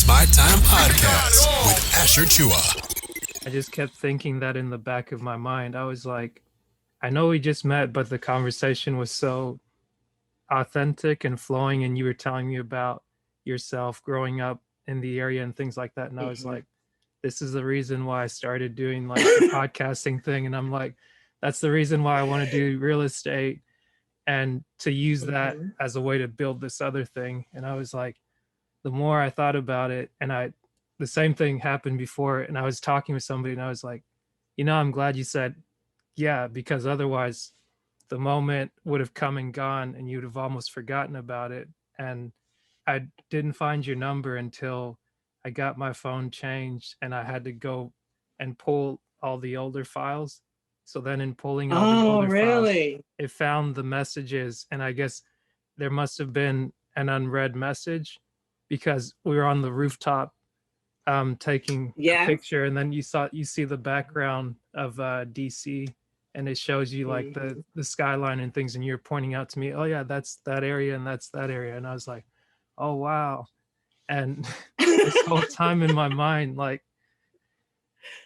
My Time Podcast with Asher Chua. I just kept thinking that in the back of my mind. I was like, I know we just met, but the conversation was so authentic and flowing, and you were telling me about yourself growing up in the area and things like that. And I was Mhm. like, this is the reason why I started doing like the podcasting thing. And I'm like, that's the reason why I want to do real estate and to use that Mhm. as a way to build this other thing. And I was like, the more I thought about it, and the same thing happened before, and I was talking with somebody, and I was like, I'm glad you said yeah, because otherwise, the moment would have come and gone, and you'd have almost forgotten about it. And I didn't find your number until I got my phone changed, and I had to go and pull all the older files. So then, in pulling all the Oh, older files, really? it found the messages, and I guess there must have been an unread message because we were on the rooftop taking a Yes. picture, and then you see the background of DC, and it shows you like the Mhm. the skyline and things, and you're pointing out to me, oh yeah, that's that area and that's that area, and I was like, oh wow. And this whole time in my mind, like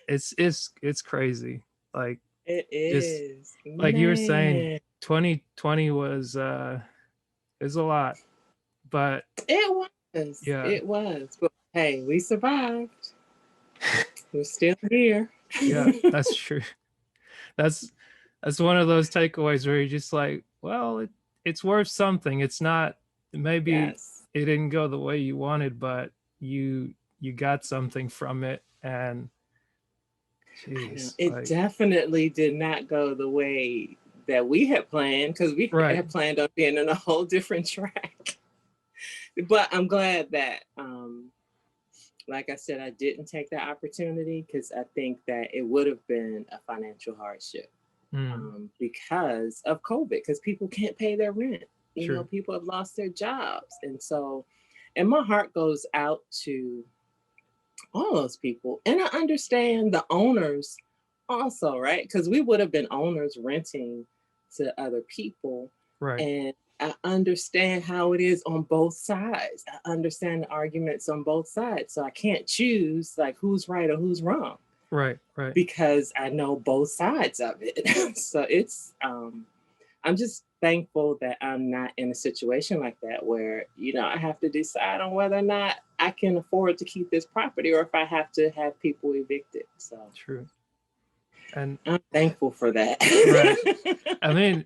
it's crazy, like It just is. like you were saying, Man. 2020 was is a lot, but It was. yeah. It was. But hey, we survived. We're still here. Yeah, that's true. that's that's one of those takeaways where you're just like, well, it's worth something. It's not, maybe Yes. it didn't go the way you wanted, but you got something from it. And I know. jeez, It like, definitely did not go the way that we had planned because we right. had planned on being on a whole different track. But I'm glad that like I said, I didn't take that opportunity because I think that it would have been a financial hardship Mm, because of COVID, because people can't pay their rent. true. People have lost their jobs. And so, and my heart goes out to all those people. And I understand the owners also, right? Because we would have been owners renting to other people. Right. And I understand how it is on both sides. I understand the arguments on both sides. So I can't choose like who's right or who's wrong Right. Right. because I know both sides of it. So it's I'm just thankful that I'm not in a situation like that where, I have to decide on whether or not I can afford to keep this property or if I have to have people evicted. So True. And I'm thankful for that. right. I mean,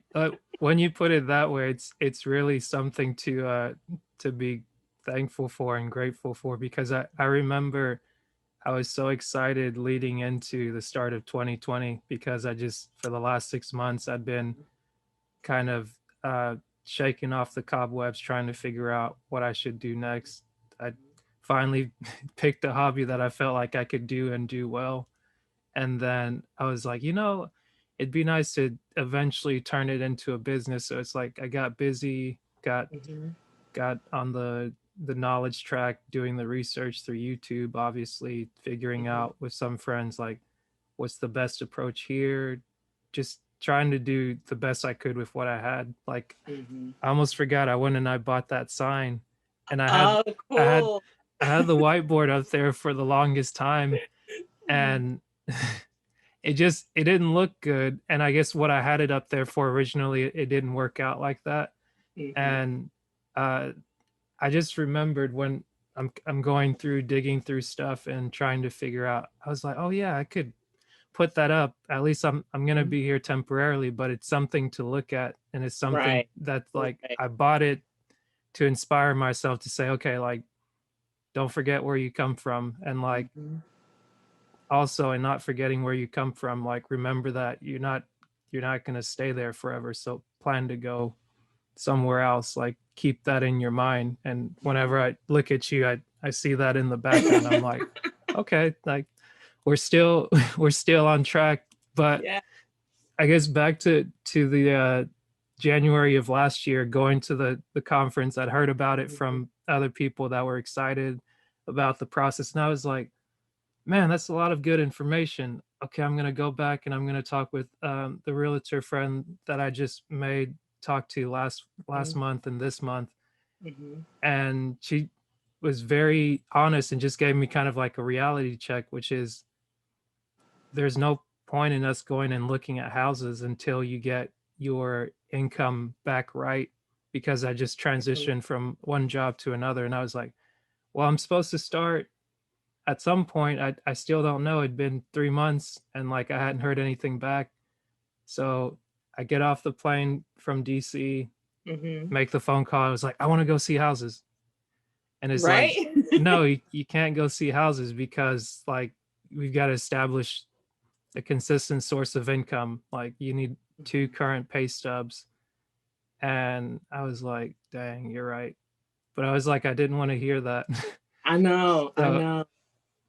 when you put it that way, it's really something to be thankful for and grateful for, because I remember I was so excited leading into the start of 2020 because I just, for the last 6 months, I'd been kind of shaking off the cobwebs, trying to figure out what I should do next. I finally picked a hobby that I felt like I could do and do well. And then I was like, it'd be nice to eventually turn it into a business. So it's like I got busy, Mhm. got on the knowledge track, doing the research through YouTube, obviously figuring Mhm. out with some friends like what's the best approach here, just trying to do the best I could with what I had. Like Mhm. I almost forgot, I went and I bought that sign, and Oh, I had cool. I had the whiteboard up there for the longest time, and it didn't look good. And I guess what I had it up there for originally, it didn't work out like that. Mhm. And uh I just remembered when I'm going through digging through stuff and trying to figure out, I was like, oh yeah, I could put that up. At least I'm gonna Mhm. be here temporarily, but it's something to look at, and it's something Right. that, like, Right. I bought it to inspire myself to say, okay, like, don't forget where you come from, and like, Mhm. also, and not forgetting where you come from, like, remember that you're not gonna stay there forever, so plan to go somewhere else. Like, keep that in your mind, and whenever I look at you, I see that in the background. I'm like, okay, like, we're still we're still on track. But Yeah. I guess back to the January of last year, going to the conference, I'd heard about it Mhm. from other people that were excited about the process, and I was like, man, that's a lot of good information. Okay, I'm gonna go back and I'm gonna talk with the realtor friend that I just made talk to last Mhm. month and this month, Mhm. and was very honest and just gave me kind of like a reality check, which is there's no point in us going and looking at houses until you get your income back right, because I just transitioned from one job to another, and I was like, well, I'm supposed to start at some point. I still don't know. It'd been 3 months and like I hadn't heard anything back. So I get off the plane from DC, make the phone call. I was like, I want to go see houses. And it's like, Right? no, you can't go see houses because like we've got to establish a consistent source of income. Like you need 2 current pay stubs. And I was like, dang, you're right. But I was like, I didn't want to hear that. I know. I So know.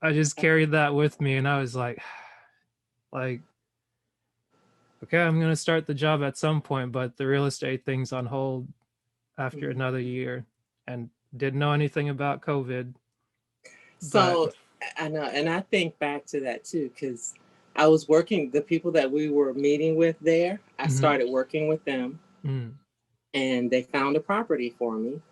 I just carried that with me, and I was like, okay, I'm gonna start the job at some point, but the real estate thing's on hold after another year, and didn't know anything about COVID. So I know, and I think back to that too, because I was working, the people that we were meeting with there, I started working with them, and they found a property for me,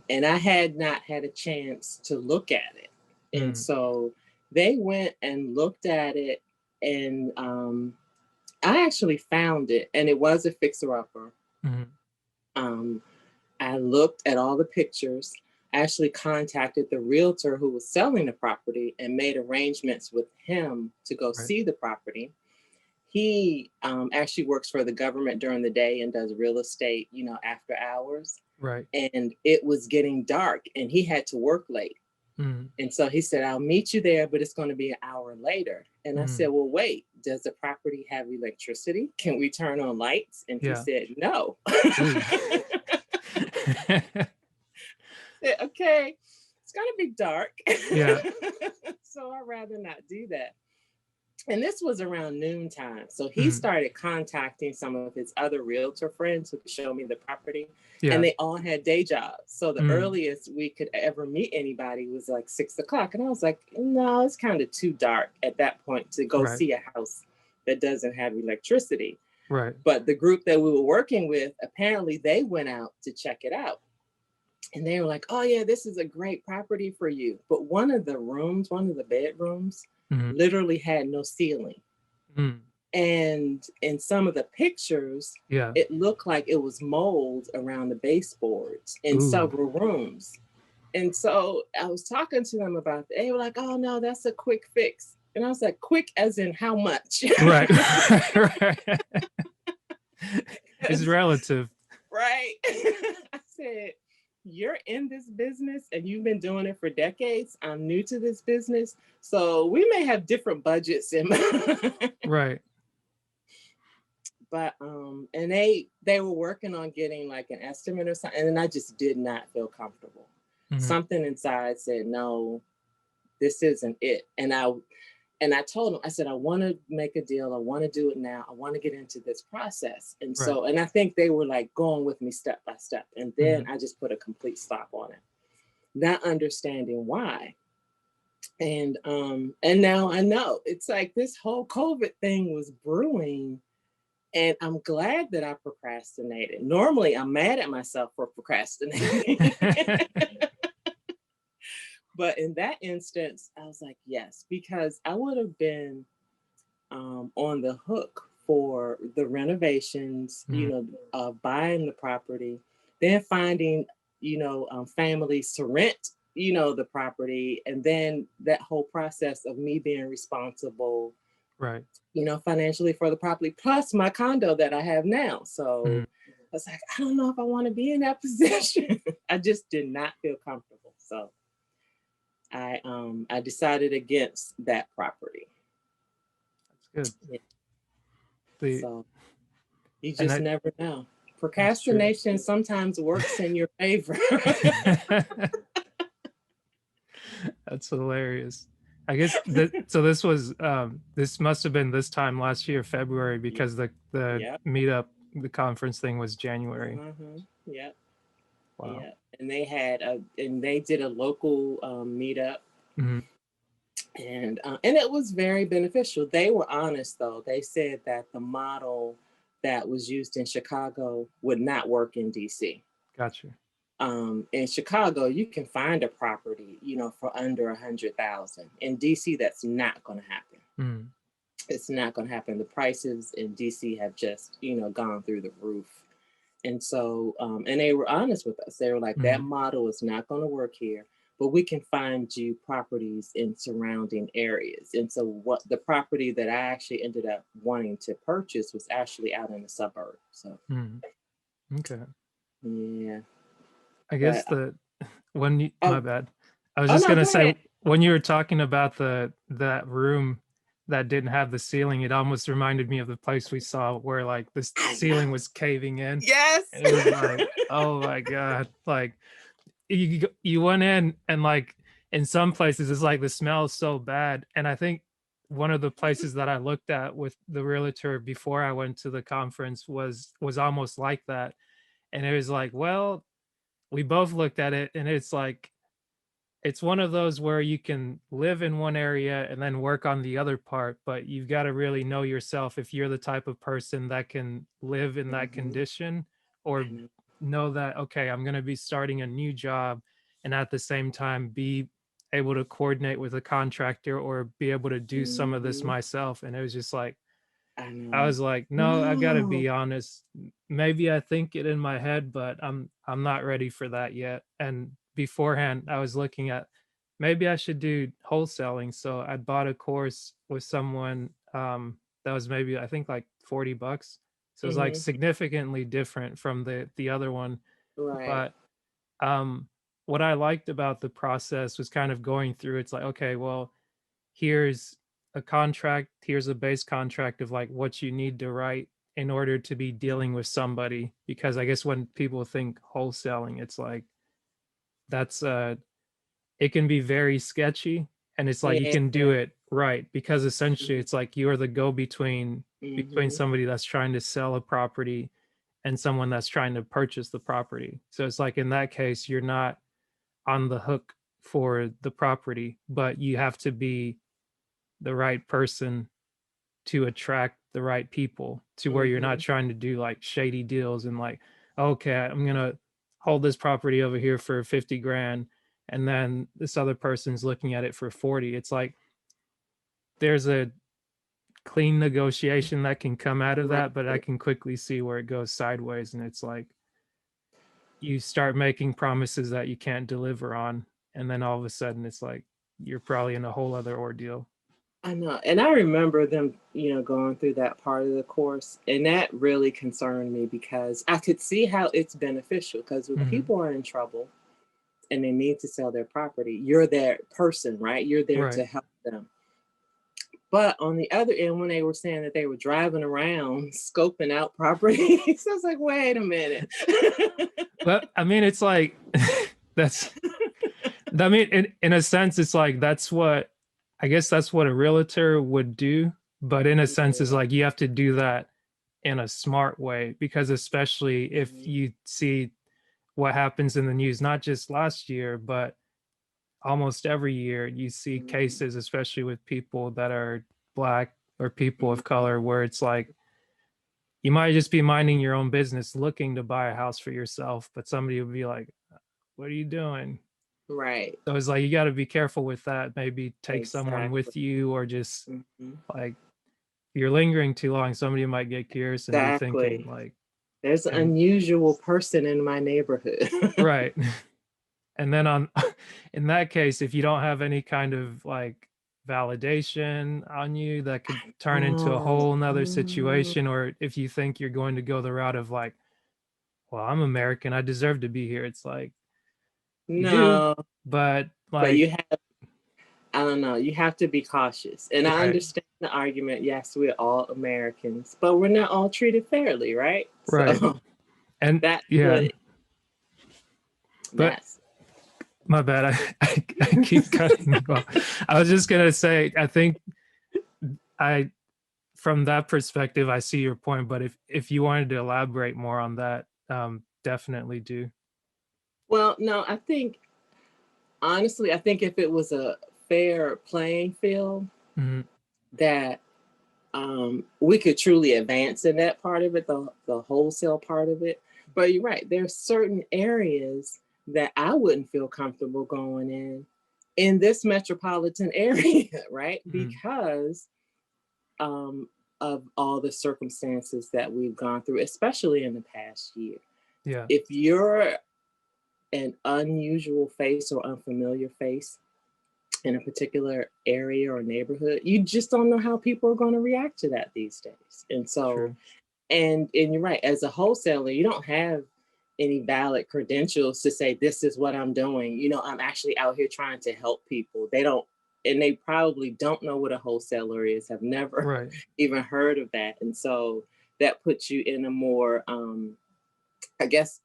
and I had not had a chance to look at it. And so they went and looked at it, and I actually found it, and it was a fixer-upper. I looked at all the pictures. I actually contacted the realtor who was selling the property and made arrangements with him to go see the property. He actually works for the government during the day and does real estate, you know, after hours. Right. And it was getting dark and he had to work late. And so he said, I'll meet you there, but it's going to be an hour later. And I said, well, wait, does the property have electricity? Can we turn on lights? And he said, no. Said, okay, it's going to be dark. Yeah. So I'd rather not do that. And this was around noontime. So he started contacting some of his other realtor friends who could show me the property. And they all had day jobs. So the earliest we could ever meet anybody was like 6 o'clock. And I was like, no, it's kind of too dark at that point to go see a house that doesn't have electricity. Right. But the group that we were working with, apparently they went out to check it out. And they were like, oh yeah, this is a great property for you. But one of the bedrooms, literally had no ceiling. And in some of the pictures, it looked like it was mold around the baseboards in several rooms. And so I was talking to them about it. They were like, oh no, that's a quick fix. And I was like, quick as in how much? Right. It's relative. Right. I said, you're in this business and you've been doing it for decades. I'm new to this business. So we may have different budgets in right. But and they were working on getting like an estimate or something, and I just did not feel comfortable. Something inside said, no, this isn't it. And I told them, I said, I want to make a deal. I want to do it now. I want to get into this process. And so, and I think they were like going with me step by step. And then I just put a complete stop on it, not understanding why. And now I know it's like this whole COVID thing was brewing. And I'm glad that I procrastinated. Normally I'm mad at myself for procrastinating. But in that instance, I was like, yes, because I would have been on the hook for the renovations, you know, buying the property, then finding, you know, families to rent, you know, the property. And then that whole process of me being responsible, right, you know, financially for the property, plus my condo that I have now. So I was like, I don't know if I want to be in that position. I just did not feel comfortable. So I decided against that property. That's good. Yeah. So you just never know. Procrastination sometimes works in your favor. That's hilarious. I guess so this was this must have been this time last year, February, because the meetup, the conference thing was January. Yep. Wow. Yeah. And they had and they did a local meetup. And it was very beneficial. They were honest though. They said that the model that was used in Chicago would not work in DC. Gotcha. In Chicago, you can find a property, you know, for under 100,000. In DC, that's not going to happen. Mm. It's not going to happen. The prices in DC have just, you know, gone through the roof. And so, and they were honest with us. They were like, that model is not going to work here, but we can find you properties in surrounding areas. And so what the property that I actually ended up wanting to purchase was actually out in the suburb. So, okay. yeah. I guess when you, Oh, my bad. I was just no, gonna go say ahead. when you were talking about that room that didn't have the ceiling, it almost reminded me of the place we saw where like the ceiling was caving in. Yes. And it was like, oh my God. Like you went in and like in some places it's like the smell is so bad. And I think one of the places that I looked at with the realtor before I went to the conference was almost like that. And it was like, well, we both looked at it and it's like it's one of those where you can live in one area and then work on the other part, but you've got to really know yourself if you're the type of person that can live in that condition, or know that, okay, I'm going to be starting a new job and at the same time be able to coordinate with a contractor or be able to do some of this myself. And it was just like, I was like, no, I got to be honest. Maybe I think it in my head, but I'm not ready for that yet. And beforehand, I was looking at maybe I should do wholesaling. So I bought a course with someone that was maybe I think like $40. So it was like significantly different from the other one. Right. But what I liked about the process was kind of going through. It's like, okay, well, here's a contract, here's a base contract of like what you need to write in order to be dealing with somebody. Because I guess when people think wholesaling, it's like that's it can be very sketchy, and it's like you can do it right because essentially it's like you're the go-between between somebody that's trying to sell a property and someone that's trying to purchase the property. So it's like in that case you're not on the hook for the property, but you have to be the right person to attract the right people to where you're not trying to do like shady deals and like, okay, I'm going to hold this property over here for 50 grand. And then this other person's looking at it for 40. It's like, there's a clean negotiation that can come out of that, but I can quickly see where it goes sideways. And it's like, you start making promises that you can't deliver on. And then all of a sudden it's like, you're probably in a whole other ordeal. I know. And I remember them, you know, going through that part of the course. And that really concerned me because I could see how it's beneficial. Because when people are in trouble and they need to sell their property, you're their person, right? You're there to help them. But on the other end, when they were saying that they were driving around scoping out properties, I was like, wait a minute. But I mean, it's like, that's, I mean, in a sense, it's like, that's what, I guess that's what a realtor would do. But in a sense, it's like, you have to do that in a smart way, because especially if you see what happens in the news, not just last year, but almost every year, you see cases, especially with people that are Black or people of color, where it's like, you might just be minding your own business, looking to buy a house for yourself, but somebody would be like, what are you doing? Right. So it's like, you got to be careful with that. Maybe take someone with you, or just like, if you're lingering too long, somebody might get curious and be thinking like, there's an unusual person in my neighborhood. Right. And then in that case, if you don't have any kind of like validation on you, that could turn into a whole nother situation. Or if you think you're going to go the route of like, well, I'm American, I deserve to be here. It's like, you do, but like, you have, I don't know, you have to be cautious. And I understand the argument. Yes, we're all Americans, but we're not all treated fairly, right? Right. So, and that's but my bad, I keep cutting you off. I was just gonna say, I think from that perspective, I see your point, but if you wanted to elaborate more on that, definitely do. Well, no, I think, honestly, I think if it was a fair playing field, that we could truly advance in that part of it, the wholesale part of it. But you're right, there's certain areas that I wouldn't feel comfortable going in this metropolitan area, right? Because of all the circumstances that we've gone through, especially in the past year. Yeah. If you're an unusual face or unfamiliar face in a particular area or neighborhood, you just don't know how people are going to react to that these days. And so, True. and you're right, as a wholesaler, you don't have any valid credentials to say, this is what I'm doing. You know, I'm actually out here trying to help people. They don't, and they probably don't know what a wholesaler is, have never even heard of that. And so that puts you in a more, I guess,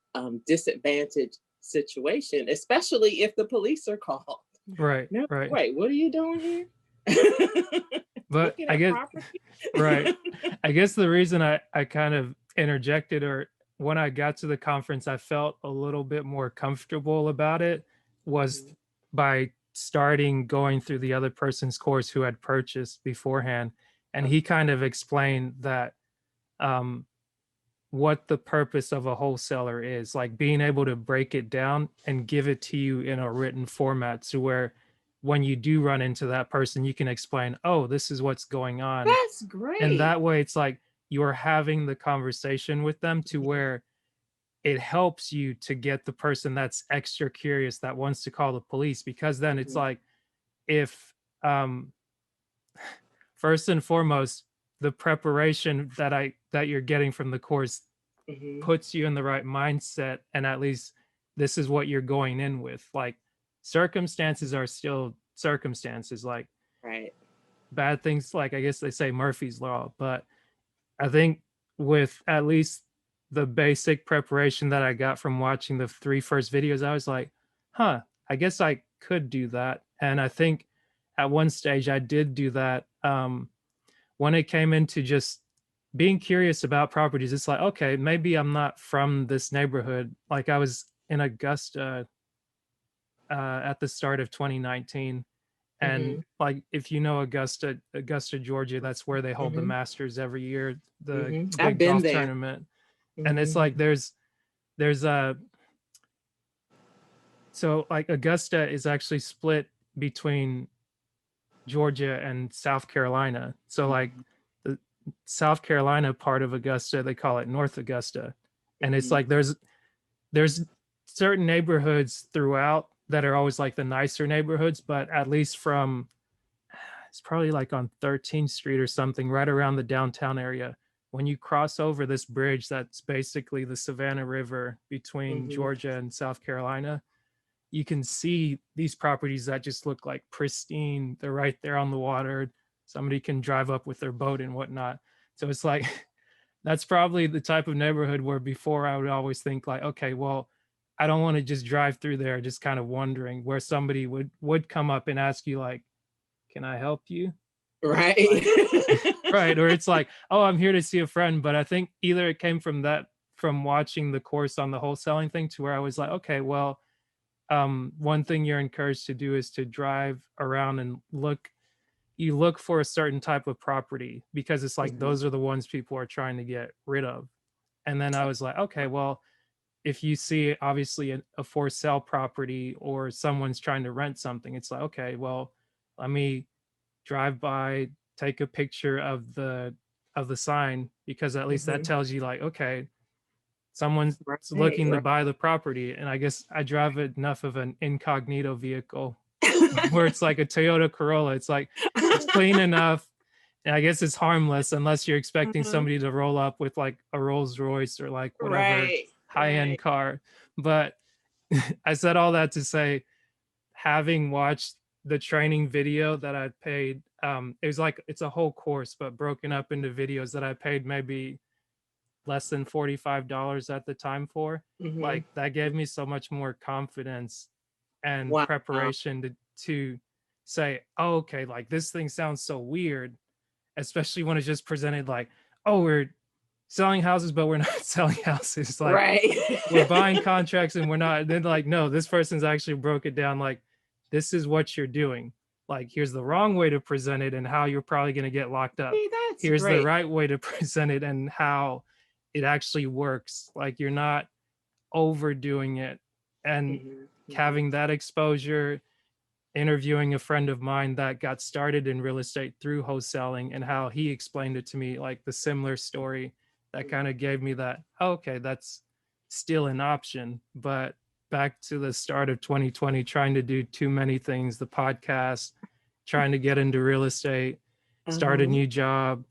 disadvantaged situation, especially if the police are called. Right. No, right. Wait, what are you doing here? But I guess, right. I guess the reason I kind of interjected, or when I got to the conference, I felt a little bit more comfortable about it, was by starting going through the other person's course who had purchased beforehand. And he kind of explained that what the purpose of a wholesaler is, like being able to break it down and give it to you in a written format, to where when you do run into that person, you can explain, oh, this is what's going on. That's great. And that way it's like you're having the conversation with them, to where it helps you to get the person that's extra curious that wants to call the police. Because then it's like, if first and foremost, the preparation that you're getting from the course puts you in the right mindset, and at least this is what you're going in with. Like, circumstances are still circumstances, like bad things, like I guess they say Murphy's Law, but I think with at least the basic preparation that I got from watching the 3 first videos, I was like, I guess I could do that. And I think at one stage I did do that. When it came into just being curious about properties, it's like, okay, maybe I'm not from this neighborhood. Like, I was in Augusta at the start of 2019. And like, if you know Augusta, Georgia, that's where they hold the Masters every year, the big golf tournament. And it's like, there's so like Augusta is actually split between Georgia and South Carolina. So like the South Carolina part of Augusta, they call it North Augusta. And it's like, there's certain neighborhoods throughout that are always like the nicer neighborhoods, but at least from, it's probably like on 13th Street or something, right around the downtown area. When you cross over this bridge, that's basically the Savannah River between Georgia and South Carolina, you can see these properties that just look like pristine. They're right there on the water. Somebody can drive up with their boat and whatnot. So it's like, that's probably the type of neighborhood where before I would always think like, okay, well, I don't want to just drive through there just kind of wondering, where somebody would come up and ask you like, can I help you? Right. Like, right. Or it's like, oh, I'm here to see a friend. But I think either it came from watching the course on the wholesaling thing, to where I was like, okay, well, one thing you're encouraged to do is to drive around and look for a certain type of property, because it's like, those are the ones people are trying to get rid of. And then I was like, okay, well, if you see obviously a for sale property, or someone's trying to rent something, it's like, okay, well, let me drive by, take a picture of the sign, because at least that tells you like, okay, someone's looking to buy the property. And I guess I drive enough of an incognito vehicle where it's like a Toyota Corolla. It's like, it's clean enough. And I guess it's harmless, unless you're expecting somebody to roll up with like a Rolls Royce or like whatever high-end car. But I said all that to say, having watched the training video that I paid, it was like, it's a whole course, but broken up into videos that I paid maybe less than $45 at the time for. Like, that gave me so much more confidence and preparation to say, oh, okay, like this thing sounds so weird, especially when it's just presented like, oh, we're selling houses, but we're not selling houses. Like, we're buying contracts and we're not. Then like, no, this person's actually broke it down. Like, this is what you're doing. Like, here's the wrong way to present it and how you're probably going to get locked up. Here's the right way to present it and how it actually works. Like, you're not overdoing it And Mm-hmm. having that exposure, interviewing a friend of mine that got started in real estate through wholesaling and how he explained it to me, like the similar story that kind of gave me that, oh, okay, that's still an option. But back to the start of 2020, trying to do too many things, the podcast, trying to get into real estate, start a Uh-huh. new job,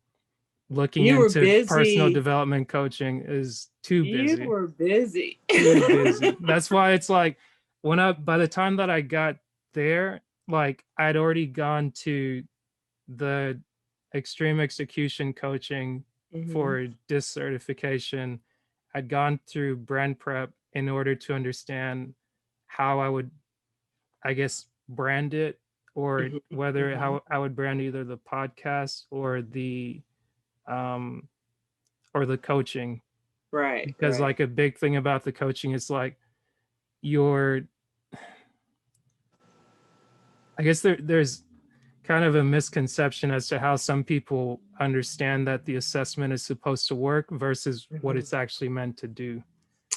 looking You were into personal busy. development coaching is too You busy, were busy. too busy. That's why it's like by the time that I got there, like I'd already gone to the extreme execution coaching Mm-hmm. for DISC certification. I'd gone through brand prep in order to understand how I would, I guess, brand it, or whether Mm-hmm. how I would brand either the podcast um or the coaching. Right, Because right. like a big thing about the coaching is like your, I guess there's kind of a misconception as to how some people understand that the assessment is supposed to work versus what Mm-hmm. it's actually meant to do.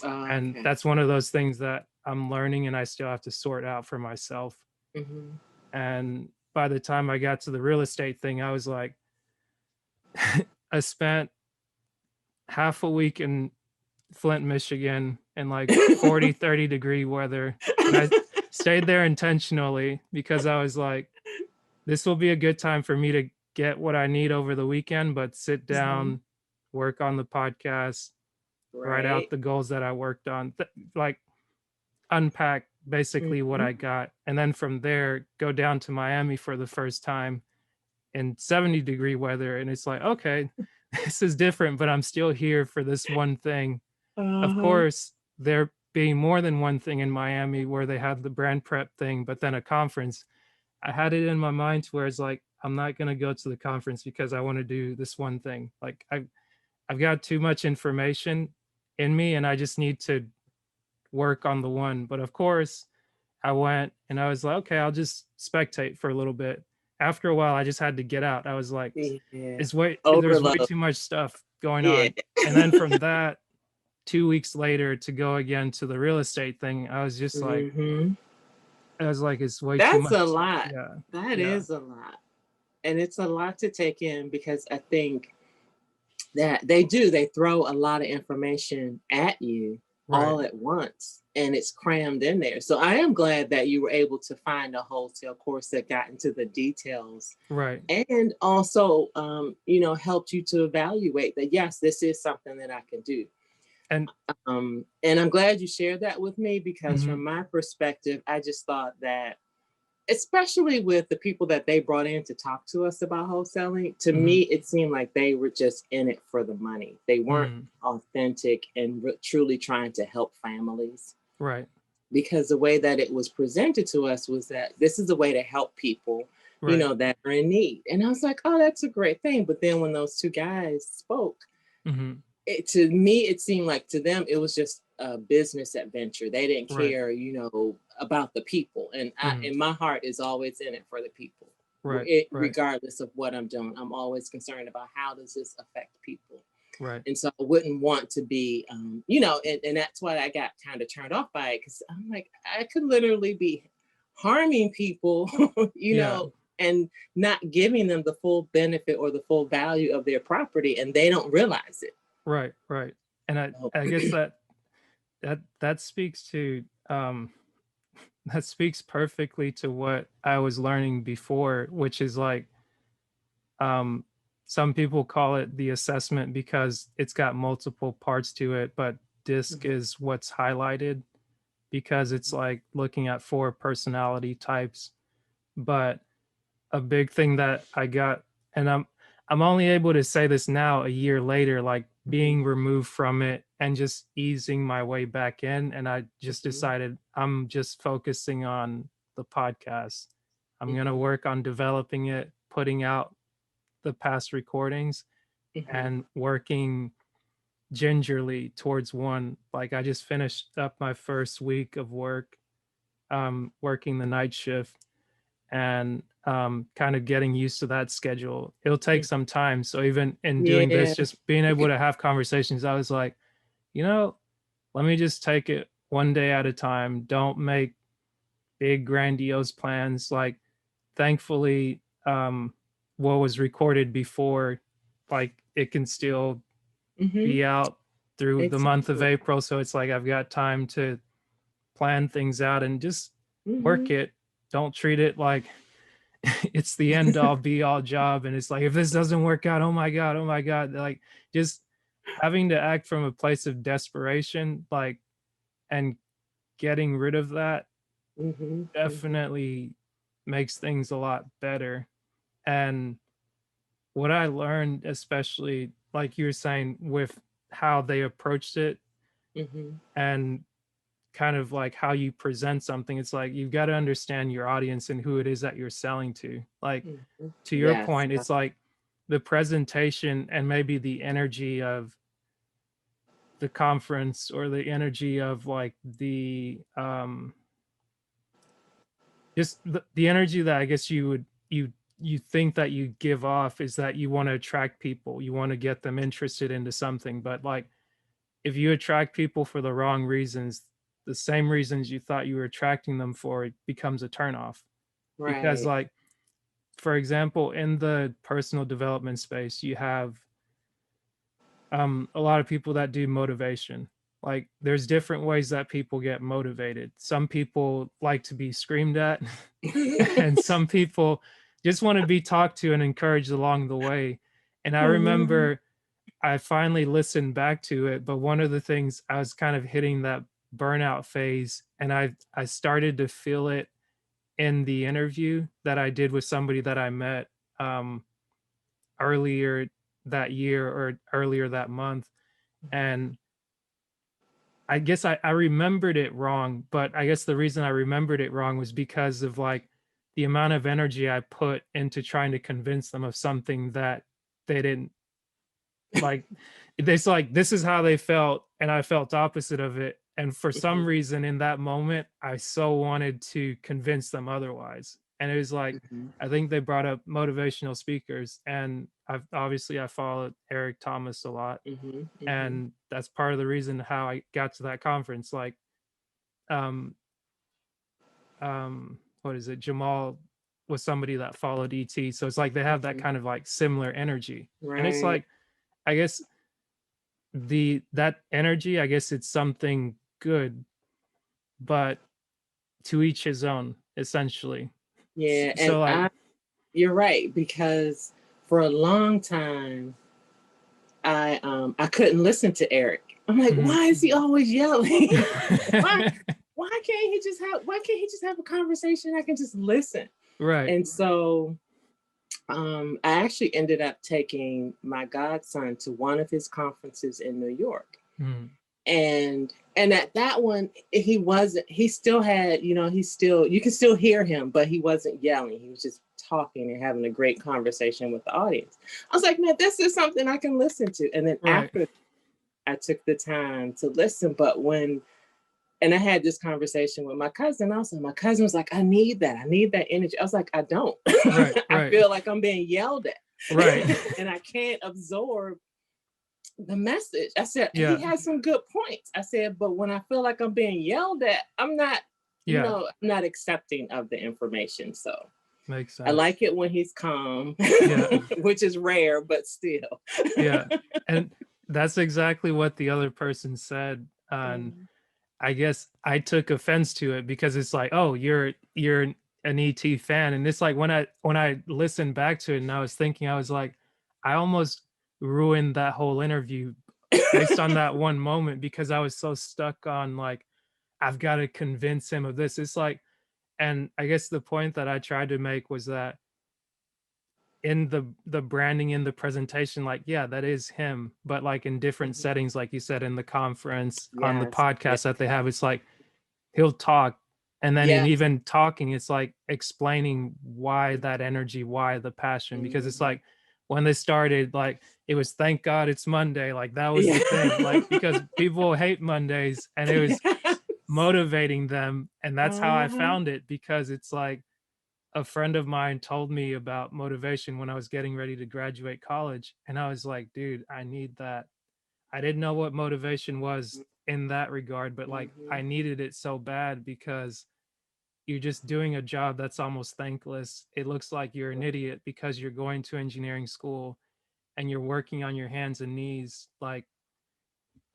And Okay. that's one of those things that I'm learning and I still have to sort out for myself. Mm-hmm. And by the time I got to the real estate thing, I was like, I spent half a week in Flint, Michigan in like 40, 30-degree weather. And I stayed there intentionally because I was like, this will be a good time for me to get what I need over the weekend, but sit Mhm. down, work on the podcast, write out Right. the goals that I worked on, like unpack basically what Mhm. I got. And then from there, go down to Miami for the first time in 70-degree weather. And it's like, okay, this is different, but I'm still here for this one thing. Of Uh-huh. course, there being more than one thing in Miami where they had the brand prep thing, but then a conference. I had it in my mind to where it's like, I'm not going to go to the conference because I want to do this one thing. Like I've got too much information in me and I just need to work on the one. But of course, I went and I was like, okay, I'll just spectate for a little bit. After a while, I just had to get out. I was like, Yeah. there's way Overload. too much stuff going Yeah. on. And then from that, 2 weeks later to go again to the real estate thing, I was just like, Hmm. it's way too That's much. a lot. Yeah. That Yeah. is a lot. And it's a lot to take in because I think that they throw a lot of information at you Right. all at once and it's crammed in there. So I am glad that you were able to find a wholesale course that got into the details Right. and also helped you to evaluate that yes, this is something that I can do. And And I'm glad you shared that with me because mhm, from my perspective, I just thought that especially with the people that they brought in to talk to us about wholesaling, to mhm, me, it seemed like they were just in it for the money. They weren't mm, authentic and truly trying to help families right. because the way that it was presented to us was that this is a way to help people, Right. that are in need. And I was like, oh, that's a great thing. But then when those two guys spoke, Mhm, to me, it seemed like to them, it was just a business adventure. They didn't right. care, about the people. And Mhm, and my heart is always in it for the people, right. Right. regardless of what I'm doing. I'm always concerned about how does this affect people. Right. And so I wouldn't want to be, and that's why I got kind of turned off by it because I'm like, I could literally be harming people, Yeah. and not giving them the full benefit or the full value of their property, and they don't realize it. Right. Right. And Oh. I guess that speaks to that speaks perfectly to what I was learning before, which is like um some people call it the assessment because it's got multiple parts to it, but DISC Mhm. is what's highlighted because it's like looking at 4 personality types. But a big thing that I got, and I'm only able to say this now a year later, like Mhm. being removed from it and just easing my way back in. And I just Mhm. decided I'm just focusing on the podcast. I'm gonna Mhm. work on developing it, putting out the past recordings Mhm. and working gingerly towards one. Like I just finished up my first week of work, working the night shift and kind of getting used to that schedule. It'll take Mhm. some time. So even in doing Yeah. this, just being able to have conversations, I was like, you know, let me just take it one day at a time. Don't make big grandiose plans. Like, thankfully, what was recorded before, like, it can still Mm-hmm. be out through the month of Exactly. April. So it's like I've got time to plan things out and just Mm-hmm. work it. Don't treat it like it's the end all be all job. And it's like, if this doesn't work out, oh my God. Like, just having to act from a place of desperation, like, and getting rid of that Mm-hmm. Mm-hmm. definitely makes things a lot better. And what I learned, especially like you were saying, with how they approached it Mm-hmm. and kind of like how you present something, it's like you've got to understand your audience and who it is that you're selling to. Like, Mm-hmm. to your Yes. point, it's like the presentation and maybe the energy of the conference, or the energy of like the just the energy that I guess you think that you give off is that you want to attract people, you want to get them interested into something. But like, if you attract people for the wrong reasons, the same reasons you thought you were attracting them for, it becomes a turnoff. Because Right. like, for example, in the personal development space, you have a lot of people that do motivation. Like, there's different ways that people get motivated. Some people like to be screamed at, and some people just want to be talked to and encouraged along the way. And I Mhm. remember I finally listened back to it, but one of the things, I was kind of hitting that burnout phase, and I started to feel it in the interview that I did with somebody that I met um, earlier that year, or earlier that month. And I guess I remembered it wrong, but I guess the reason I remembered it wrong was because of like the amount of energy I put into trying to convince them of something that they didn't like. It's like, this is how they felt, and I felt opposite of it. And for some Mhm. reason in that moment, I so wanted to convince them otherwise. And it was like, Mhm. I think they brought up motivational speakers, and I followed Eric Thomas a lot, Mhm. Mhm. and that's part of the reason how I got to that conference. Like, um, what is it? Jamal was somebody that followed ET, so it's like they have that Mhm. kind of like similar energy, and it's Right. like, I guess that energy, I guess it's something good, but to each his own, essentially. Yeah, and So like, you're right, because for a long time I couldn't listen to Eric. I'm like, mhm. why is he always yelling? why why can't he just have a conversation? I can just listen. Right. And so I actually ended up taking my godson to one of his conferences in New York. Mhm. And at that one, he still had, you can still hear him, but he wasn't yelling. He was just talking and having a great conversation with the audience. I was like, man, this is something I can listen to. And then Right. after I took the time to listen, and I had this conversation with my cousin also. My cousin was like, I need that energy. I was like, I don't. Right. I Right. feel like I'm being yelled at. Right. And I can't absorb the message. I said, he Yeah. has some good points. I said, but when I feel like I'm being yelled at, I'm not, Yeah. I'm not accepting of the information. So Makes I sense. like it when he's calm, Yeah. which is rare, but still. Yeah. And that's exactly what the other person said. And Mhm. I guess I took offense to it, because it's like, oh, you're an ET fan. And it's like, when I listened back to it, and I was thinking, I was like, I almost ruined that whole interview based on that one moment, because I was so stuck on like, I've got to convince him of this. It's like, and I guess the point that I tried to make was that in the branding, in the presentation, like, yeah, that is him, but like in different Mhm. settings, like you said, in the conference, on the Yes. Yeah. podcast that they have, it's like he'll talk, and then in Yes. even talking, it's like explaining why that energy, why the passion. Because it's Mhm. like, when they started, like, it was thank God it's Monday, like that was Yeah. the thing, like, because people hate Mondays, and it was motivating them. And that's how I Uh-huh. found it, because it's like, a friend of mine told me about motivation when I was getting ready to graduate college, and I was like, dude, I need that. I didn't know what motivation was in that regard, but like I needed it so bad because you're just doing a job that's almost thankless. It looks like you're an idiot because you're going to engineering school and you're working on your hands and knees, like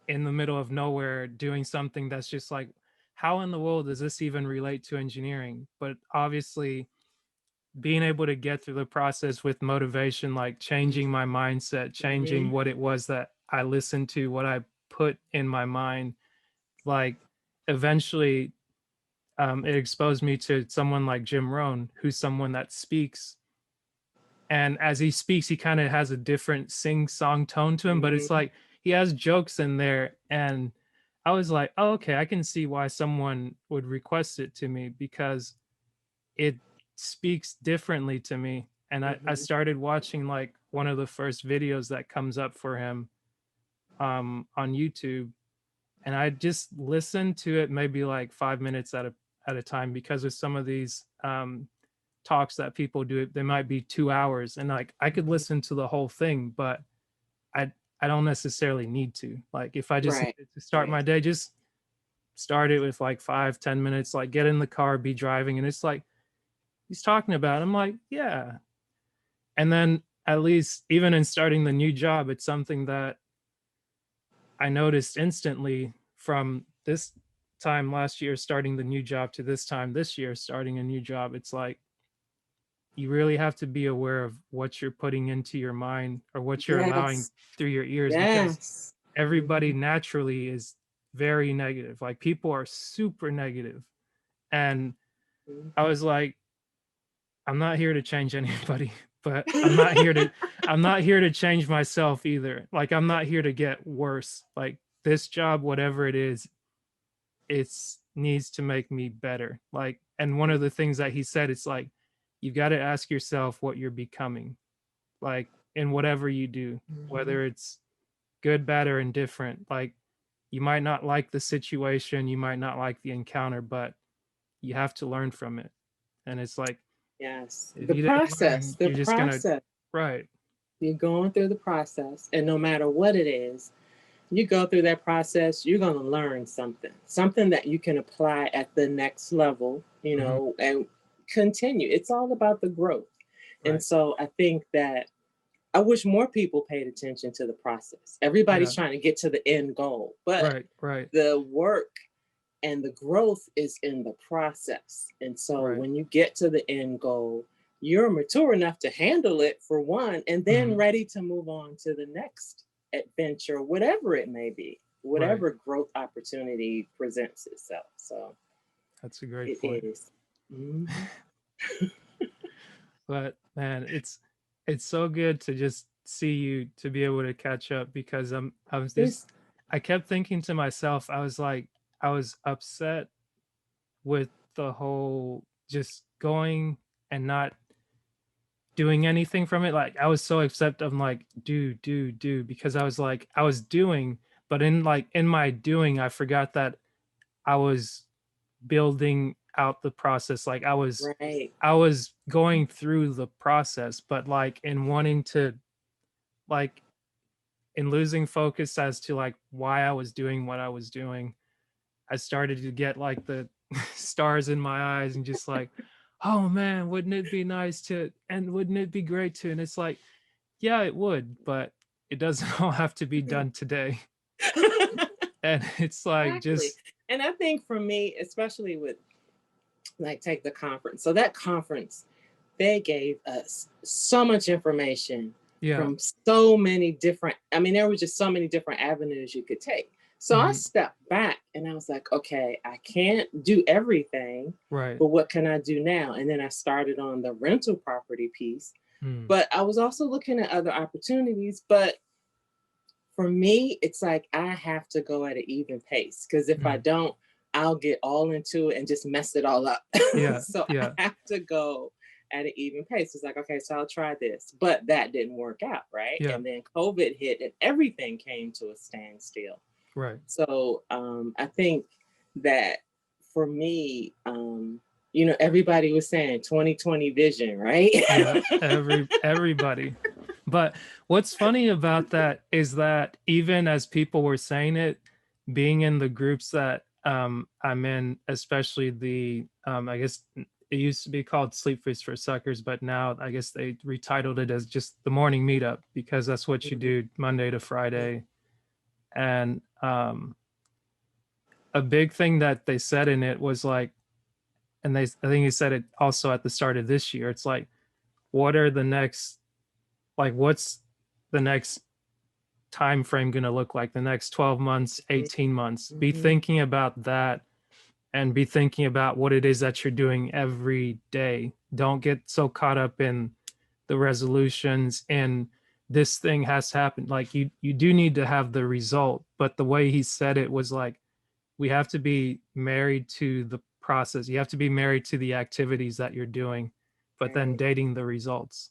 in the middle of nowhere, doing something that's just like, how in the world does this even relate to engineering? But obviously, being able to get through the process with motivation, like changing my mindset, changing what it was that I listened to, what I put in my mind, like eventually it exposed me to someone like Jim Rohn, who's someone that speaks. And as he speaks, he kind of has a different sing-song tone to him, but it's like he has jokes in there. And I was like, oh, okay, I can see why someone would request it to me because it speaks differently to me. And I started watching like one of the first videos that comes up for him on YouTube. And I just listened to it maybe like 5 minutes at a time because of some of these talks that people do. They might be 2 hours, and like I could listen to the whole thing, but I don't necessarily need to. Like if I just needed to start my day, just start it with like 5-10 minutes, like get in the car, be driving, and it's like he's talking about it. I'm like, yeah. And then at least even in starting the new job, it's something that I noticed instantly from this time last year starting the new job to this time this year starting a new job. It's like you really have to be aware of what you're putting into your mind or what you're allowing through your ears because everybody naturally is very negative. Like people are super negative. And I was like, I'm not here to change anybody, but I'm not here to change myself either. Like I'm not here to get worse. Like this job, whatever it is, it's needs to make me better. Like, and one of the things that he said, it's like, you got to ask yourself what you're becoming, like in whatever you do, whether it's good, bad, or indifferent. Like you might not like the situation, you might not like the encounter, but you have to learn from it. And it's like, if the you didn't process, learn, you're just gonna, right. You're going through the process, and no matter what it is, you go through that process, you're going to learn something that you can apply at the next level, you know, and continue. It's all about the growth. Right. And so I think that I wish more people paid attention to the process. Everybody's trying to get to the end goal, but the work and the growth is in the process. And so when you get to the end goal, you're mature enough to handle it for one, and then ready to move on to the next adventure, whatever it may be, whatever growth opportunity presents itself. So that's a great point. It is. But man, it's so good to just see you, to be able to catch up, because I kept thinking to myself, I was like, I was upset with the whole just going and not doing anything from it. Like I was so upset. I'm like, do, because I was like, I was doing, but in my doing, I forgot that I was building out the process. Like I was going through the process, but like in wanting to, like in losing focus as to like why I was doing what I was doing, I started to get like the stars in my eyes and just like, oh man, wouldn't it be nice to, and wouldn't it be great to? And it's like, yeah, it would, but it doesn't all have to be done today. And it's like just. And I think for me, especially with like take the conference. So that conference, they gave us so much information from so many different, I mean, there were just so many different avenues you could take. So I stepped back and I was like, okay, I can't do everything, but what can I do now? And then I started on the rental property piece, but I was also looking at other opportunities. But for me, it's like, I have to go at an even pace, because if I don't, I'll get all into it and just mess it all up. So I have to go at an even pace. It's like, okay, so I'll try this, but that didn't work out, right? And then COVID hit and everything came to a standstill. Right. So I think that for me, you know, everybody was saying 2020 vision, right? Yeah, everybody. But what's funny about that is that even as people were saying it, being in the groups that I'm in, especially the I guess it used to be called Sleepers for Suckers, but now I guess they retitled it as just the morning meetup, because that's what you do Monday to Friday. And a big thing that they said in it was like, and I think he said it also at the start of this year, it's like, what are the next, like, what's the next time frame going to look like, the next 12 months, 18 months? Be thinking about that, and be thinking about what it is that you're doing every day. Don't get so caught up in the resolutions and this thing has happened. Like, you do need to have the result, but the way he said it was like, we have to be married to the process. You have to be married to the activities that you're doing, but then dating the results.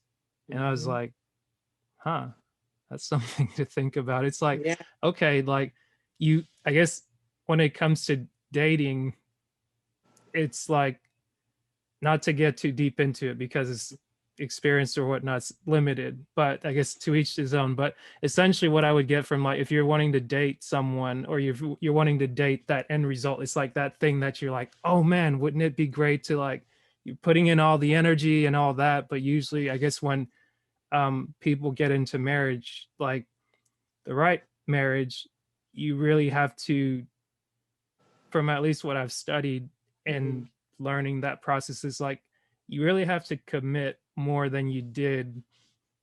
And I was like, huh, that's something to think about. It's like, Yeah. okay, like I guess when it comes to dating, it's like, not to get too deep into it because it's experience or whatnot's limited, but I guess to each his own. But essentially what I would get from, like, if you're wanting to date someone, or you're wanting to date that end result, it's like that thing that you're like, oh man, wouldn't it be great to, like, you're putting in all the energy and all that. But usually I guess when people get into marriage, like the right marriage, you really have to, from at least what I've studied and learning that process, is like, you really have to commit more than you did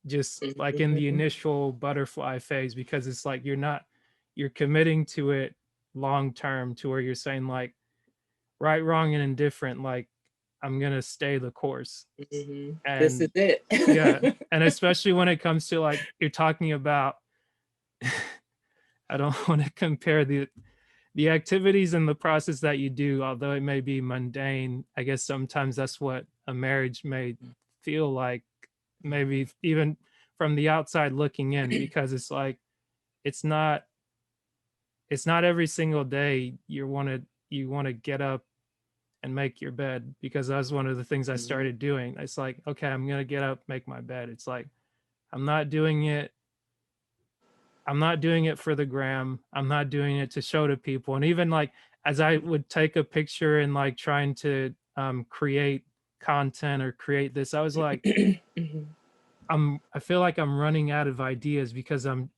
just like in the initial butterfly phase, because it's like you're committing to it long term, to where you're saying, like, right, wrong, and indifferent, like, I'm gonna stay the course. This is And it. yeah, and especially when it comes to, like, you're talking about I don't want to compare the activities and the process that you do, although it may be mundane. I guess sometimes that's what a marriage may feel like, maybe even from the outside looking in, because it's like, it's not it's not every single day you want to get up and make your bed, because that was one of the things I started doing. It's like, okay, I'm gonna get up, make my bed. It's like, I'm not doing it I'm not doing it for the gram. I'm not doing it to show to people. And even like, as I would take a picture and like trying to create content or create this, I was like, I feel like I'm running out of ideas, because I'm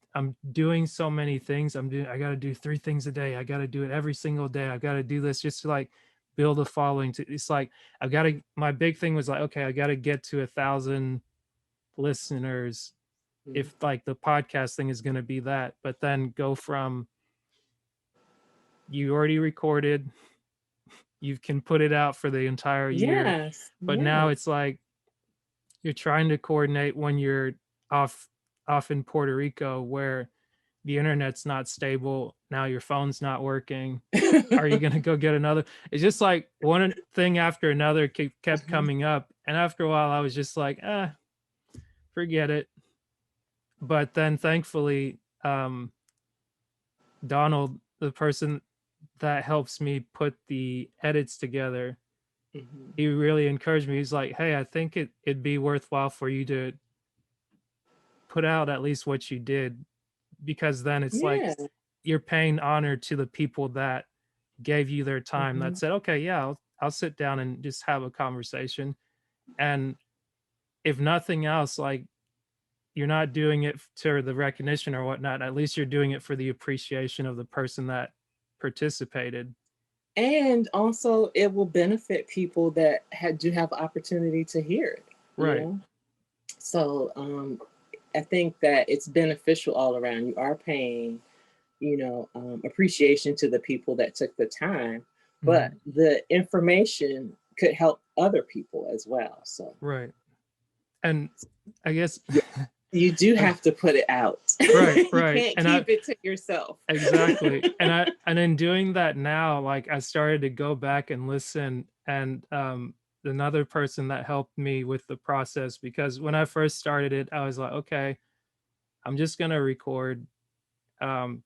doing so many things. I got to do 3 things a day. I got to do it every single day. I got to do this just to like build a following. It's like, my big thing was like, okay, I got to get to 1,000 listeners, if like the podcast thing is going to be that. But then go from, you already recorded, you can put it out for the entire year, Yes. but now it's like, you're trying to coordinate when you're off off in Puerto Rico, where the internet's not stable, now your phone's not working. Are you going to go get another? It's just like one thing after another kept coming up, and after a while I was just like, forget it. But then thankfully, Donald, the person that helps me put the edits together, he really encouraged me. He's like, hey, I think it'd be worthwhile for you to put out at least what you did, because then it's like, Yeah. you're paying honor to the people that gave you their time, that said, okay, yeah, I'll sit down and just have a conversation. And if nothing else, like, you're not doing it to the recognition or whatnot, at least you're doing it for the appreciation of the person that participated. And also, it will benefit people that do have opportunity to hear it. Right. So I think that it's beneficial all around. You are paying, appreciation to the people that took the time, but the information could help other people as well. So right. And I guess you do have to put it out. Right. You can't keep it to yourself. Exactly. And in doing that now, like, I started to go back and listen, and another person that helped me with the process, because when I first started it, I was like, okay, I'm just gonna record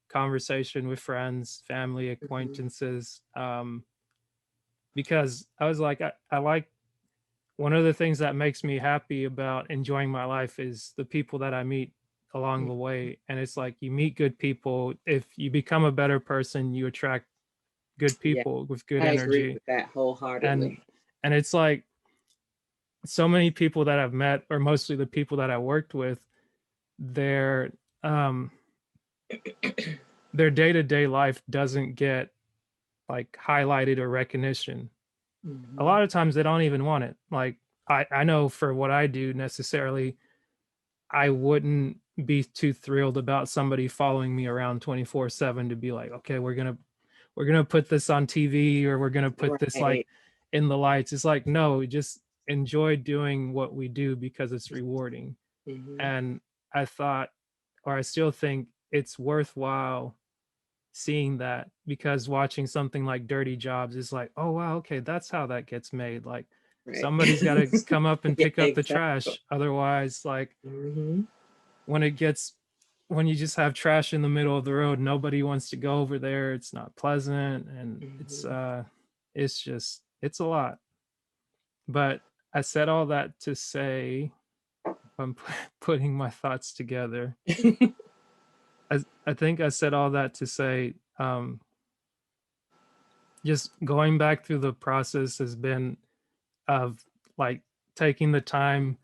conversation with friends, family, acquaintances, because I was like, I like, one of the things that makes me happy about enjoying my life is the people that I meet along the way. And it's like you meet good people. If you become a better person, you attract good Yeah, people with good I agree energy. with that And wholeheartedly. it's like so many people that I've met, or mostly the people that I worked with, their um their day-to-day life doesn't get like highlighted or recognition. A Mhm. lot of times they don't even want it. Like I know for what I do necessarily, I wouldn't be too thrilled about somebody following me around 24/7 to be like, okay, we're gonna put this on TV, or we're gonna put this like Right. in the lights. It's like, no, just enjoy doing what we do because it's rewarding. Mhm. And I thought, or I still think it's worthwhile seeing that, because watching something like Dirty Jobs is like, oh wow, okay, that's how that gets made. Like Right. somebody's got to come up and Yeah, pick up the exactly. trash. Otherwise, like Mhm. when it gets when you just have trash in the middle of the road, nobody wants to go over there. It's not pleasant, and Mhm. it's just it's a lot. But I said all that to say, if I'm putting my thoughts together, I think I said all that to say, just going back through the process has been of like taking the time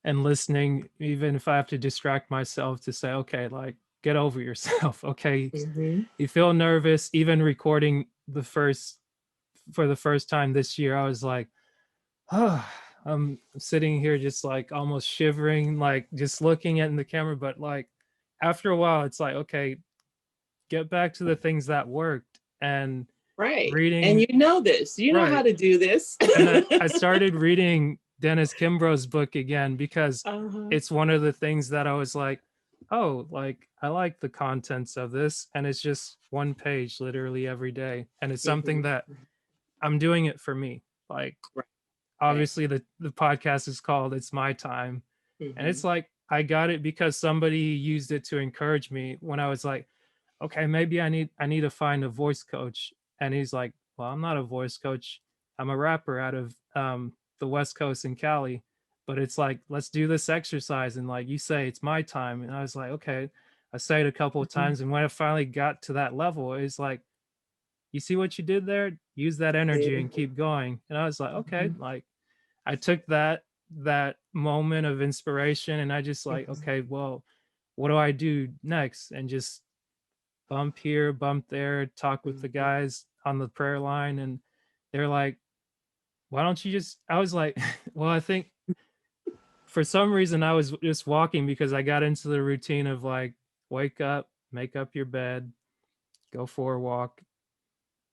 and listening, even if I have to distract myself to say, okay, like get over yourself. Okay. Mhm. You feel nervous, even recording for the first time this year, I was like, oh, I'm sitting here just like almost shivering, like just looking at in the camera. But like after a while, it's like, okay, get back to the things that worked. And Right. And reading, you know this. You know how right. to do this. And I started reading Dennis Kimbrough's book again, because Uh-huh. it's one of the things that I was like, oh, like I like the contents of this. And it's just one page literally every day. And it's something Mhm. that I'm doing it for me. Like Right. Right. obviously the podcast is called It's My Time. And it's Mhm. like I got it because somebody used it to encourage me when I was like, okay, maybe I need to find a voice coach. And he's like, well, I'm not a voice coach. I'm a rapper out of the West Coast in Cali. But it's like, let's do this exercise. And like you say, it's my time. And I was like, okay. I say it a couple of Mhm. times. And when I finally got to that level, it's like, you see what you did there? Use that energy Yeah. and keep going. And I was like, okay, Mhm. like I took that moment of inspiration, and I just like, Mhm. okay, well, what do I do next? And just bump here, bump there, talk with the Mhm. guys on the prayer line. And they're like, why don't you just, I was like, well, I think for some reason I was just walking, because I got into the routine of like, wake up, make up your bed, go for a walk.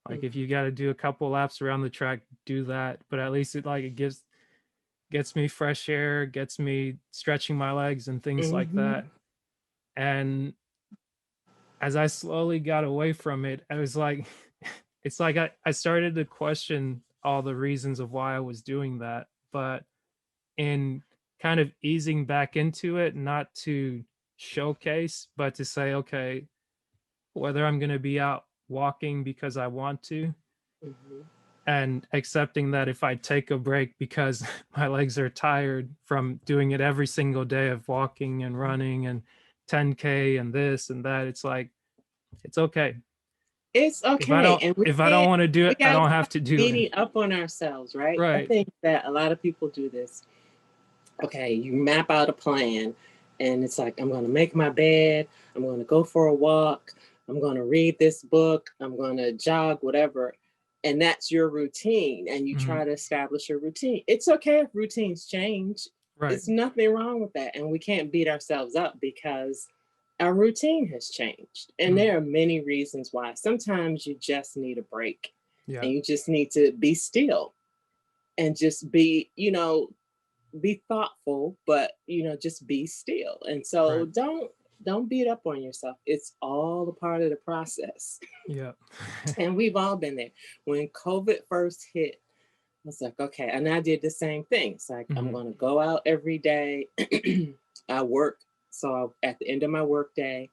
Like if you Mhm. got to do a couple laps around the track, do that. But at least it like it gets me fresh air, gets me stretching my legs and things like that. Mhm. And as I slowly got away from it, I was like, it's like I started to question all the reasons of why I was doing that. But in kind of easing back into it, not to showcase, but to say, okay, whether I'm going to be out walking because I want to, Mhm. and accepting that if I take a break because my legs are tired from doing it every single day of walking and running and 10K and this and that, it's like, it's okay. It's If I okay. don't And we if I don't can't, want to do we it, I gotta don't stop have to do it. beating up on ourselves, right? I Right. think that a lot of people do this. Okay, you map out a plan, and it's like, I'm gonna make my bed, I'm gonna go for a walk, I'm gonna read this book, I'm gonna jog, whatever. And that's your routine, and you Mhm. try to establish a routine. It's okay if routines change. Right. It's nothing wrong with that. And we can't beat ourselves up because our routine has changed. And Mhm. there are many reasons why. Sometimes you just need a break, Yeah. and you just need to be still and just be, be thoughtful, but just be still. And so Right. don't beat up on yourself. It's all a part of the process. Yeah. And we've all been there. When COVID first hit, I was like, okay. And I did the same thing. It's like, I'm Mhm. going to go out every day. I work. So at the end of my work day,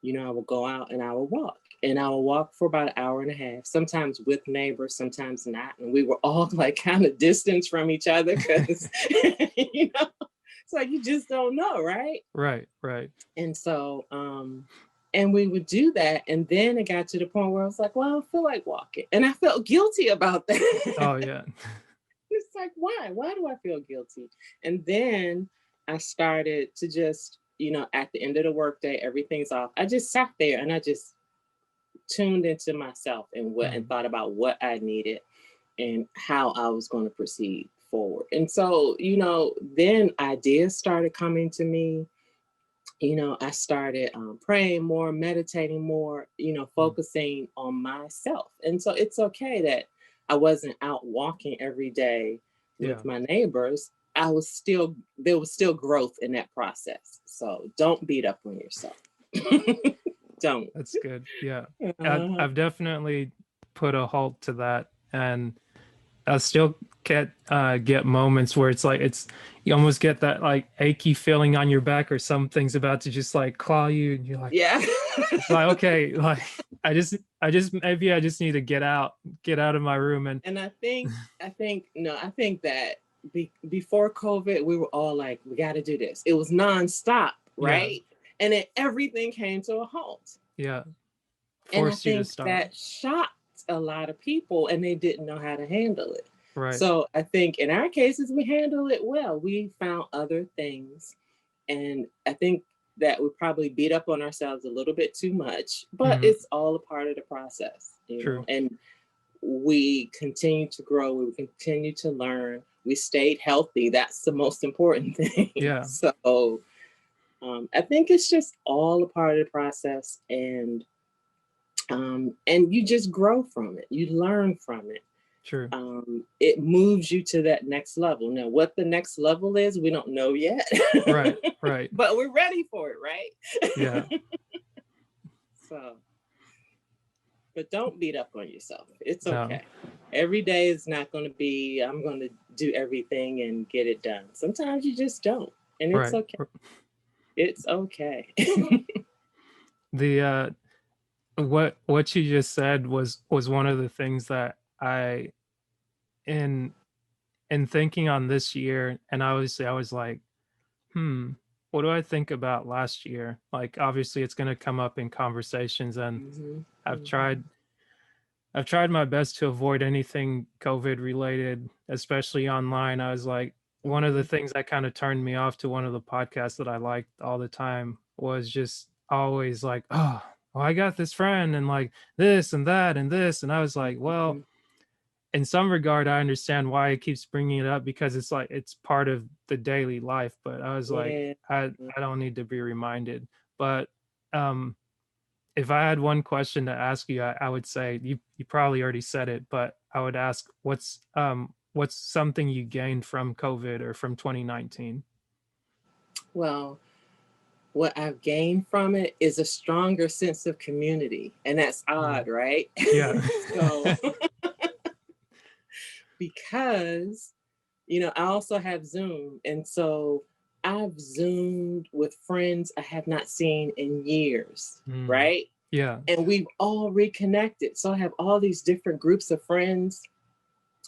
I will go out and I will walk. And I will walk for about an hour and a half, sometimes with neighbors, sometimes not. And we were all like kind of distanced from each other because, you know, It's like you just don't know, right? Right. Right. And so, and we would do that. And then it got to the point where I was like, well, I don't feel like walking. And I felt guilty about that. Oh yeah. It's like, why? Why do I feel guilty? And then I started to just, at the end of the workday, everything's off. I just sat there and I just tuned into myself and thought about what I needed and how I was going to proceed forward. And so, then ideas started coming to me. I started praying more, meditating more, focusing on myself. And so it's okay that I wasn't out walking every day with my neighbors. There was still growth in that process. So don't beat up on yourself. Don't. That's good. Yeah. I've definitely put a halt to that. And I still get moments where it's like you almost get that like achy feeling on your back, or something's about to just like claw you, and you're like, yeah. It's like, okay, like I just maybe I just need to get out of my room. And I think that before COVID, we were all like, we got to do this. It was nonstop, right? Yeah. And then everything came to a halt. Yeah. And I think that shocked a lot of people, and they didn't know how to handle it. Right. So I think in our cases, we handled it well. We found other things. And I think that we probably beat up on ourselves a little bit too much, but it's all a part of the process. True. And we continue to grow. We continue to learn. We stayed healthy. That's the most important thing. Yeah. So I think it's just all a part of the process, and you just grow from it. You learn from it. True. It moves you to that next level. Now, what the next level is, we don't know yet. Right. But we're ready for it, right? Yeah. So, but don't beat up on yourself. It's okay. No. Every day is not going to be, I'm going to do everything and get it done. Sometimes you just don't. And it's okay. It's okay. The what you just said was one of the things that I in thinking on this year, and obviously I was like, what do I think about last year? Like, obviously it's going to come up in conversations, and I've tried my best to avoid anything COVID related, especially online. I was like, one of the things that kind of turned me off to one of the podcasts that I liked all the time was just always like, oh, I got this friend and like this and that and this. And I was like, well, in some regard, I understand why it keeps bringing it up, because it's like, it's part of the daily life. But I was like, I don't need to be reminded. But if I had one question to ask you, I would say, you probably already said it, but I would ask, what's something you gained from COVID or from 2019? Well, what I've gained from it is a stronger sense of community. And that's odd, right? Yeah. So, because, I also have Zoom. And so I've Zoomed with friends I have not seen in years, right? Yeah. And we've all reconnected. So I have all these different groups of friends,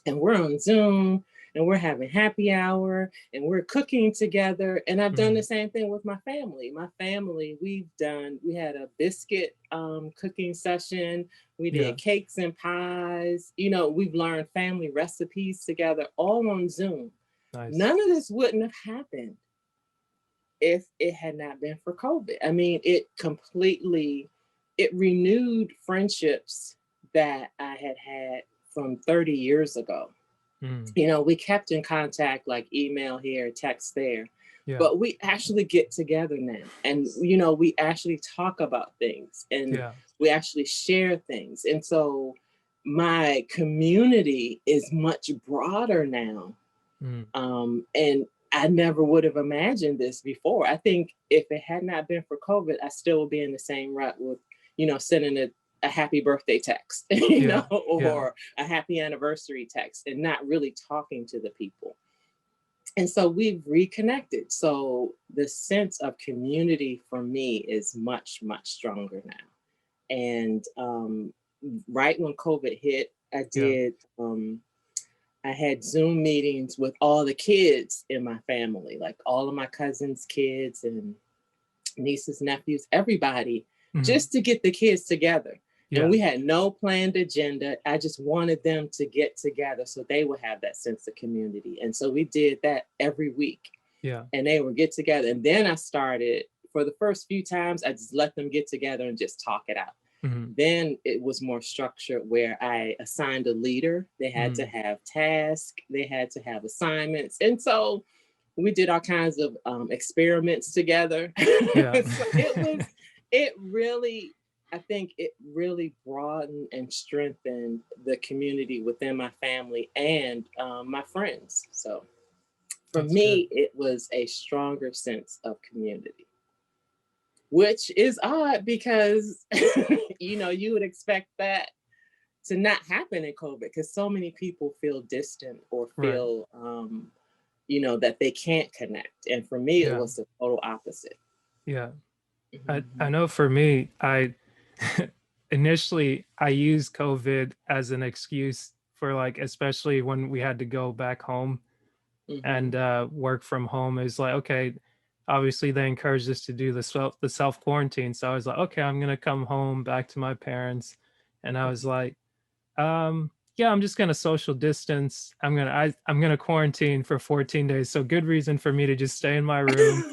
and we're on Zoom, and we're having happy hour, and we're cooking together. And I've done the same thing with my family. My family, we had a biscuit cooking session. We did cakes and pies. We've learned family recipes together, all on Zoom. Nice. None of this wouldn't have happened if it had not been for COVID. I mean, it renewed friendships that I had from 30 years ago. We kept in contact, like email here, text there, but we actually get together now, and we actually talk about things, and we actually share things. And so my community is much broader now. And I never would have imagined this before. I think if it had not been for COVID, I still would be in the same rut with, sending a happy birthday text, or a happy anniversary text, and not really talking to the people. And so we've reconnected. So the sense of community for me is much, much stronger now. And right when COVID hit, I did I had Zoom meetings with all the kids in my family, like all of my cousins' kids and nieces, nephews, everybody, Mhm. just to get the kids together. And Yeah. we had no planned agenda. I just wanted them to get together so they would have that sense of community. And so we did that every week. Yeah. And they would get together. And then I started, for the first few times, I just let them get together and just talk it out. Mhm. Then it was more structured where I assigned a leader. They had to Mhm. have tasks, they had to have assignments. And so we did all kinds of experiments together. Yeah. So it really, I think it really broadened and strengthened the community within my family and my friends. So for That's good. me, it was a stronger sense of community, which is odd because, you would expect that to not happen in COVID because so many people feel distant or Right. feel, that they can't connect. And for me, it Yeah. was the total opposite. Yeah. I Mhm. know for me, I initially I used COVID as an excuse for like, especially when we had to go back home and Mhm. work from home. Is like, okay, obviously they encouraged us to do the self quarantine. So I was like, okay, I'm gonna come home back to my parents, and I was like, yeah, I'm just gonna social distance. I'm gonna quarantine for 14 days. So good reason for me to just stay in my room.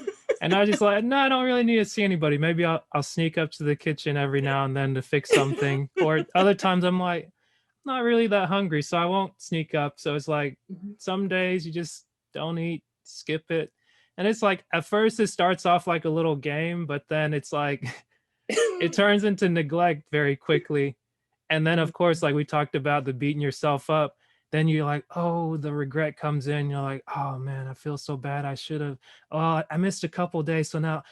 And I was just like, no, I don't really need to see anybody. Maybe I'll sneak up to the kitchen every now and then to fix something. Or other times I'm like, not really that hungry, so I won't sneak up. So it's like Mhm. some days you just don't eat, skip it. And it's like at first it starts off like a little game, but then it's like it turns into neglect very quickly. And then of course, like we talked about the beating yourself up, then you're like, oh, the regret comes in. You're like, oh man, I feel so bad. I should have. Oh, I missed a couple days. So now,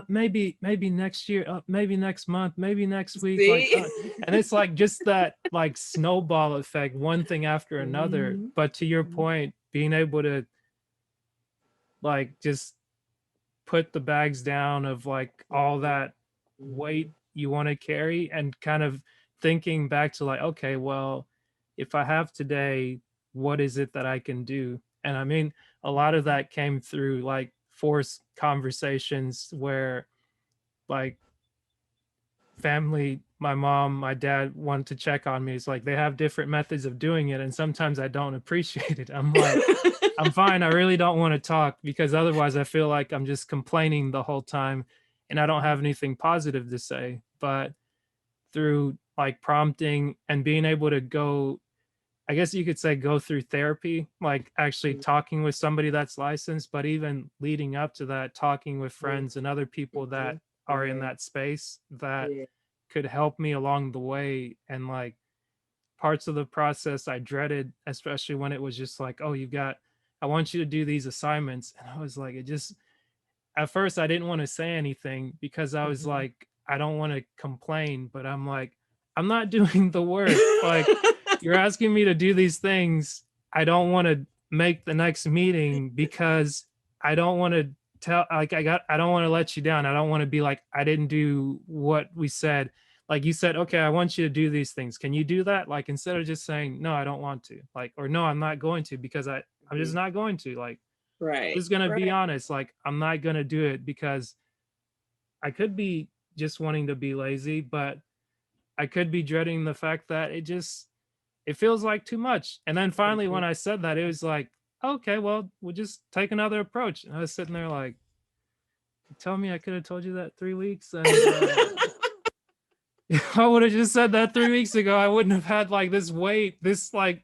maybe next year, maybe next month, maybe next week. Like, See? and it's like just that like snowball effect, one thing after another. Mhm. But to your point, being able to like just put the bags down of like all that weight Mhm. you want to carry and kind of thinking back to like, okay, well, if I have today, what is it that I can do? And I mean, a lot of that came through like forced conversations where like family, my mom, my dad wanted to check on me. It's like they have different methods of doing it. And sometimes I don't appreciate it. I'm like, I'm fine. I really don't want to talk because otherwise I feel like I'm just complaining the whole time and I don't have anything positive to say. But through like prompting and being able to go, I guess you could say go through therapy, like actually talking with somebody that's licensed, but even leading up to that, talking with Mhm. friends and other people that Mhm. are in Yeah. that space that Yeah. could help me along the way. And like parts of the process I dreaded, especially when it was just like, oh, I want you to do these assignments. And I was like, it just, at first, I didn't want to say anything because I was Mhm. like, I don't want to complain, but I'm like, I'm not doing the work. Like, you're asking me to do these things. I don't want to make the next meeting because I don't want to I don't want to let you down. I don't want to be like, I didn't do what we said. Like you said, okay, I want you to do these things. Can you do that? Like, instead of just saying, no, I don't want to, like, or no, I'm not going to because I'm just Mhm. not going to. Like, Right. just gonna be Right. honest, like I'm not gonna do it because I could be just wanting to be lazy, but I could be dreading the fact that it feels like too much. And then finally Mhm. when I said that, it was like, okay, well, we'll just take another approach. And I was sitting there like, you tell me I could have told you that 3 weeks and if I would have just said that 3 weeks ago, I wouldn't have had like this weight, this like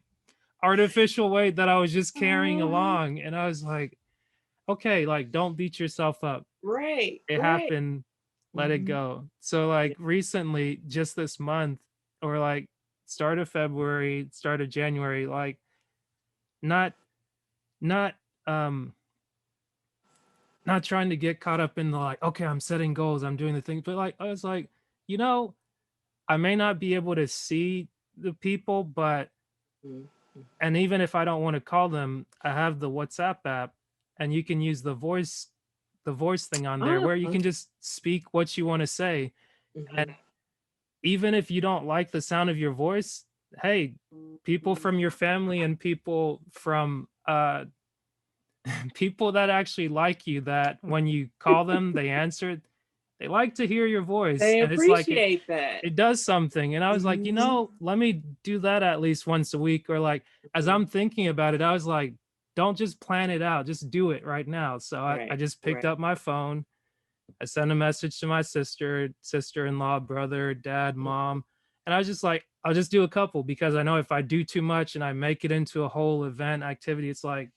artificial weight that I was just carrying Uh-huh. along. And I was like, okay, like don't beat yourself up. Right. It Right. happened, let it Mhm. go. So like recently, just this month, or like start of February, start of January, like not not um not trying to get caught up in the like, okay, I'm setting goals, I'm doing the things, but like I was like, you know, I may not be able to see the people, but Mhm. and even if I don't want to call them, I have the WhatsApp app and you can use the voice thing on there where you Uh-huh. can just speak what you want to say. And Mhm. even if you don't like the sound of your voice, hey, people from your family and people from people that actually like you, that when you call them, they answer, they like to hear your voice. They And it's like appreciate that. it does something. And I was like, Mhm. let me do that at least once a week. Or like, as I'm thinking about it, I was like, don't just plan it out, just do it right now. So I Right, just picked right. up my phone. I sent a message to my sister-in-law, brother, dad, mom. And I was just like, I'll just do a couple, because I know if I do too much and I make it into a whole event activity, it's like,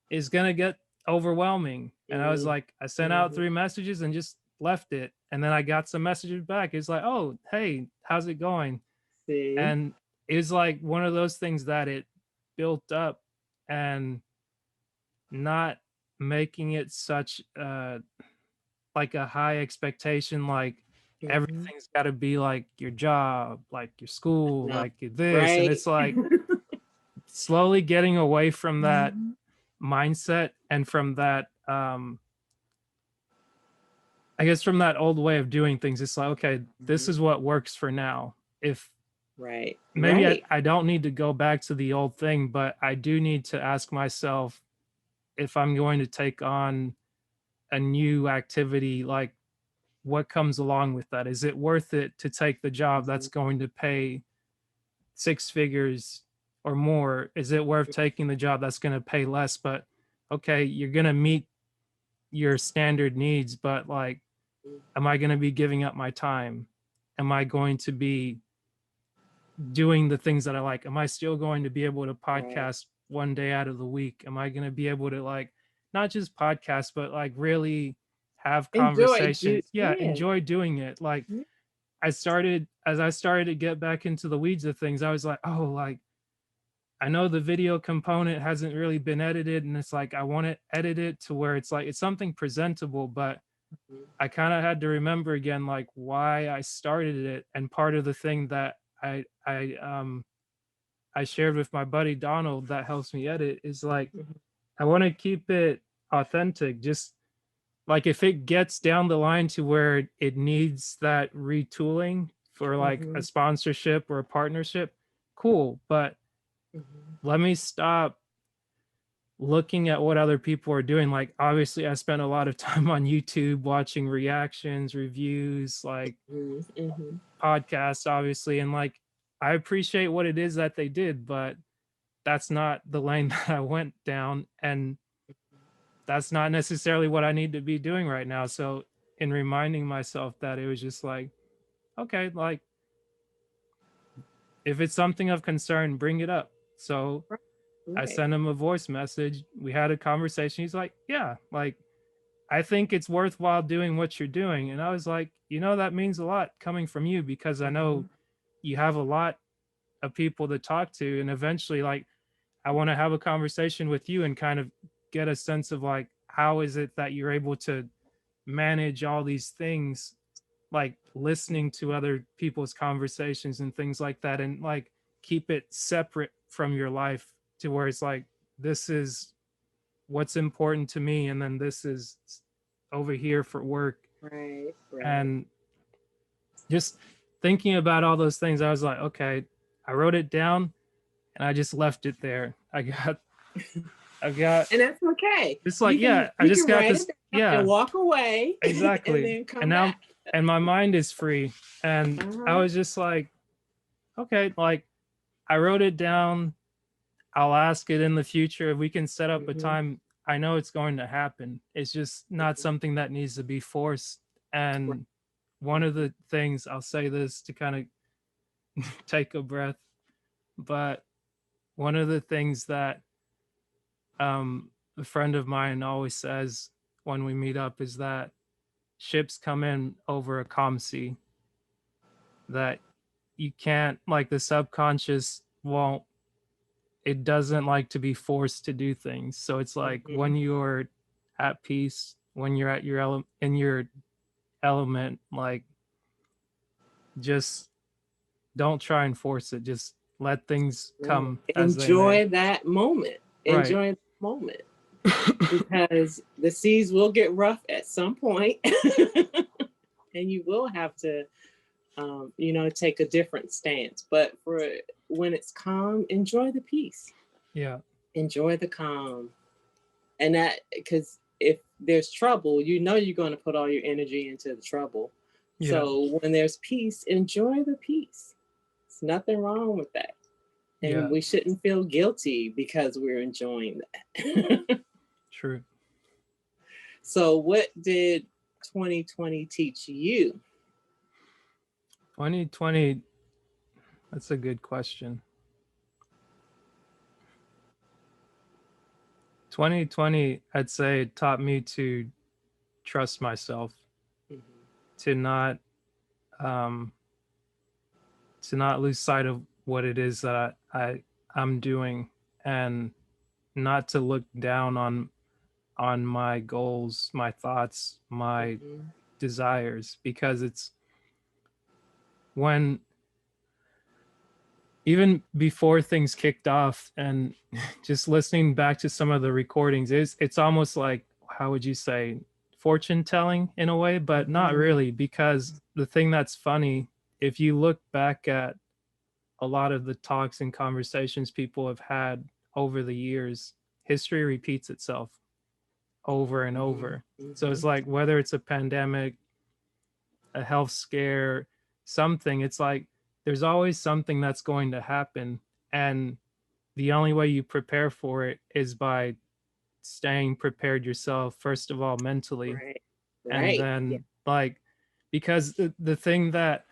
it's gonna get overwhelming. And I was Mhm. like, I sent out Mhm. 3 messages and just left it. And then I got some messages back. It's like, oh, hey, how's it going? See? And it was like one of those things that it built up, and not making it such like a high expectation, like Mhm. everything's got to be like your job, like your school, No. like this. And Right. it's like slowly getting away from that Mhm. mindset, and from that I guess from that old way of doing things. It's like, okay, this Mhm. is what works for now. If Right. maybe Right. I don't need to go back to the old thing, but I do need to ask myself, if I'm going to take on a new activity, like what comes along with that? Is it worth it to take the job that's Mhm. going to pay 6 figures or more? Is it worth taking the job that's going to pay less? But okay, you're going to meet your standard needs, but like, am I going to be giving up my time? Am I going to be doing the things that I like? Am I still going to be able to Right. podcast one day out of the week? Am I going to be able to, like, not just podcast, but like really have Enjoy. conversations? Yeah, Yeah. enjoy doing it. Like, Yeah. as I started to get back into the weeds of things, I was like, oh, like, I know the video component hasn't really been edited, and it's like I want to edit it to where it's like it's something presentable, but Mhm. I kind of had to remember again, like, why I started it. And part of the thing that I shared with my buddy Donald that helps me edit is like, Mhm. I want to keep it authentic. Just like if it gets down the line to where it needs that retooling for like a Mhm. sponsorship or a partnership, cool. But Mhm. let me stop looking at what other people are doing. Like, obviously, I spent a lot of time on YouTube watching reactions, reviews, like Mhm. Mhm. podcasts, obviously. And like, I appreciate what it is that they did, but that's not the lane that I went down. And that's not necessarily what I need to be doing right now. So, in reminding myself that, it was just like, okay, like, if it's something of concern, bring it up. So Right. I Right. sent him a voice message. We had a conversation. He's like, yeah, like, I think it's worthwhile doing what you're doing. And I was like, that means a lot coming from you, because I know Mhm. you have a lot of people to talk to. And eventually, like, I want to have a conversation with you and kind of get a sense of like, how is it that you're able to manage all these things, like listening to other people's conversations and things like that, and like keep it separate from your life, to where it's like, this is what's important to me, and then this is over here for work. Right. Right. And just thinking about all those things, I was like, okay, I wrote it down and I just left it there. I got And that's okay. it's like, yeah, I You just can got write it this. down and Yeah, walk away and exactly. then And come now, back. and my mind is free. And I Uh-huh. was just like, okay, like, I wrote it down. I'll ask it in the future. If we can set up a Mhm. time, I know it's going to happen. It's just not Mhm. something that needs to be forced. Right. And one of the things, I'll say this to kind of take a breath, but one of the things that a friend of mine always says when we meet up is that ships come in over a calm sea, that you can't, like, the subconscious won't, it doesn't like to be forced to do things. So it's like, when Mhm. you're at peace, when you're at your in your element, like, just don't try and force it. Just let things No. come as they may. Enjoy that moment. Right. Enjoy that moment because the seas will get rough at some point, and you will have to take a different stance. But for when it's calm, enjoy the peace. Yeah. Enjoy the calm. And that, because if there's trouble, you're going to put all your energy into the trouble. Yeah. So when there's peace, enjoy the peace. There's nothing wrong with that. And we shouldn't feel guilty because we're enjoying that. True. So what did 2020 teach you? 2020, that's a good question. 2020, I'd say it taught me to trust myself, to not lose sight of what it is that I'm doing, and not to look down on my goals, my thoughts, my desires, because it's when, even before things kicked off, and just listening back to some of the recordings, it's almost like, how would you say, fortune telling in a way, but not really, because the thing that's funny, if you look back at a lot of the talks and conversations people have had over the years, history repeats itself over and over. So it's like, whether it's a pandemic, a health scare, something, it's like there's always something that's going to happen, and the only way you prepare for it is by staying prepared yourself, first of all, mentally. Right. And then like, because the thing that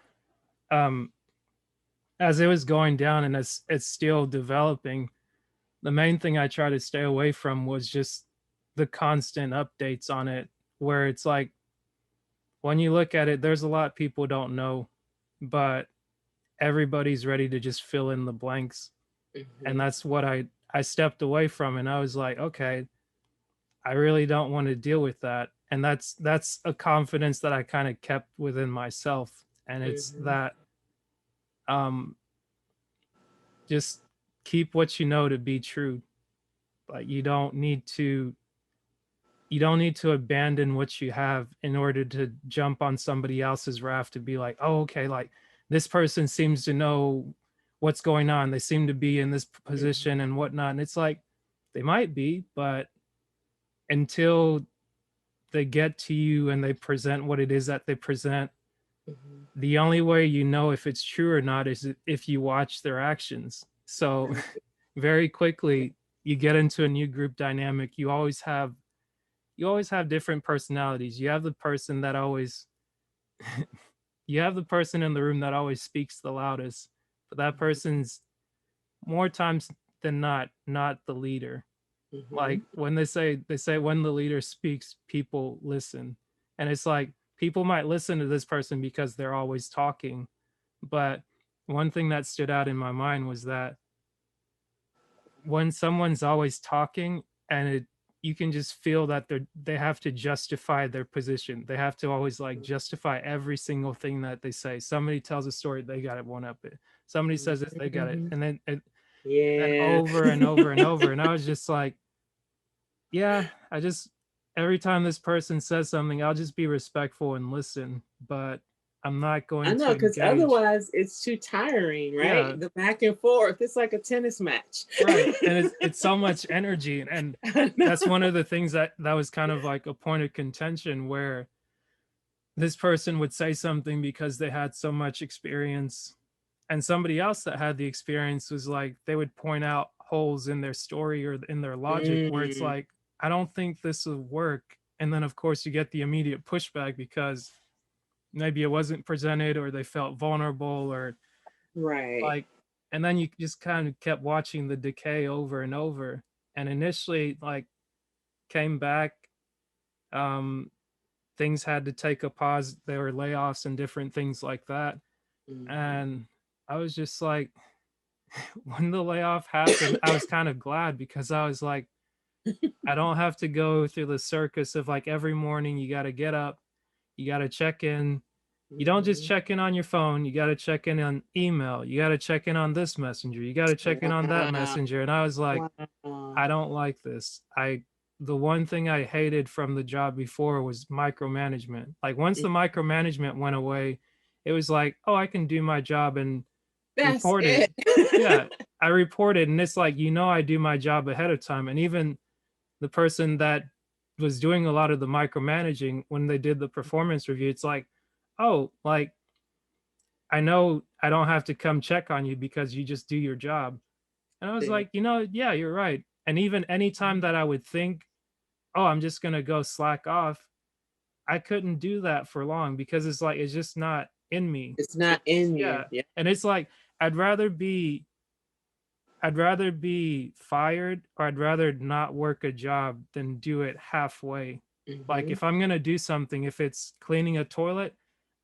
as it was going down, and as it's still developing, the main thing I try to stay away from was just the constant updates on it, where it's like, when you look at it, there's a lot people don't know, but everybody's ready to just fill in the blanks. And that's what I stepped away from, and I was like, okay, I really don't want to deal with that. And that's a confidence that I kind of kept within myself. And it's that just keep what you know to be true. Like, you don't need to abandon what you have in order to jump on somebody else's raft to be like, oh, okay, like this person seems to know what's going on, they seem to be in this position and whatnot. And it's like, they might be, but until they get to you and they present what it is that they present, the only way you know if it's true or not is if you watch their actions. So very quickly you get into a new group dynamic, you always have different personalities. You have the person that always you have the person in the room that always speaks the loudest, but that person's more times than not the leader. Like, when they say when the leader speaks, people listen. And it's like, people might listen to this person because they're always talking. But one thing that stood out in my mind was that when someone's always talking, and you can just feel that they have to justify their position. They have to always like justify every single thing that they say. Somebody tells a story, they got it, one up it. Somebody says this, they got it. And then and over and over and over. And I was just like, yeah, every time this person says something, I'll just be respectful and listen, but I'm not going to. I know, because otherwise it's too tiring, right? Yeah. The back and forth, it's like a tennis match. Right. And it's so much energy. And that's one of the things that was kind of like a point of contention, where this person would say something because they had so much experience, and somebody else that had the experience was like, they would point out holes in their story or in their logic, where it's like, I don't think this will work. And then of course you get the immediate pushback because maybe it wasn't presented, or they felt vulnerable, or like, and then you just kind of kept watching the decay over and over. And initially, like, came back, things had to take a pause, there were layoffs and different things like that. And I was just like, when the layoff happened, I was kind of glad, because I was like, I don't have to go through the circus of like, every morning you got to get up, you got to check in. You don't just check in on your phone, you got to check in on email, you got to check in on this messenger, you got to check in on that messenger. And I was like, I don't like this. The one thing I hated from the job before was micromanagement. Like, once the micromanagement went away it was like, oh, I can do my job and That's report it. it. Yeah, I reported, and it's like, I do my job ahead of time. And even the person that was doing a lot of the micromanaging, when they did the performance review, it's like, oh, like, I know I don't have to come check on you because you just do your job. And I was like, yeah, you're right. And even anytime that I would think, oh, I'm just gonna go slack off, I couldn't do that for long, because it's like, it's just not in me. It's not in you. Yeah. Yeah. And it's like, I'd rather be fired, or I'd rather not work a job than do it halfway. Like, if I'm gonna do something, if it's cleaning a toilet,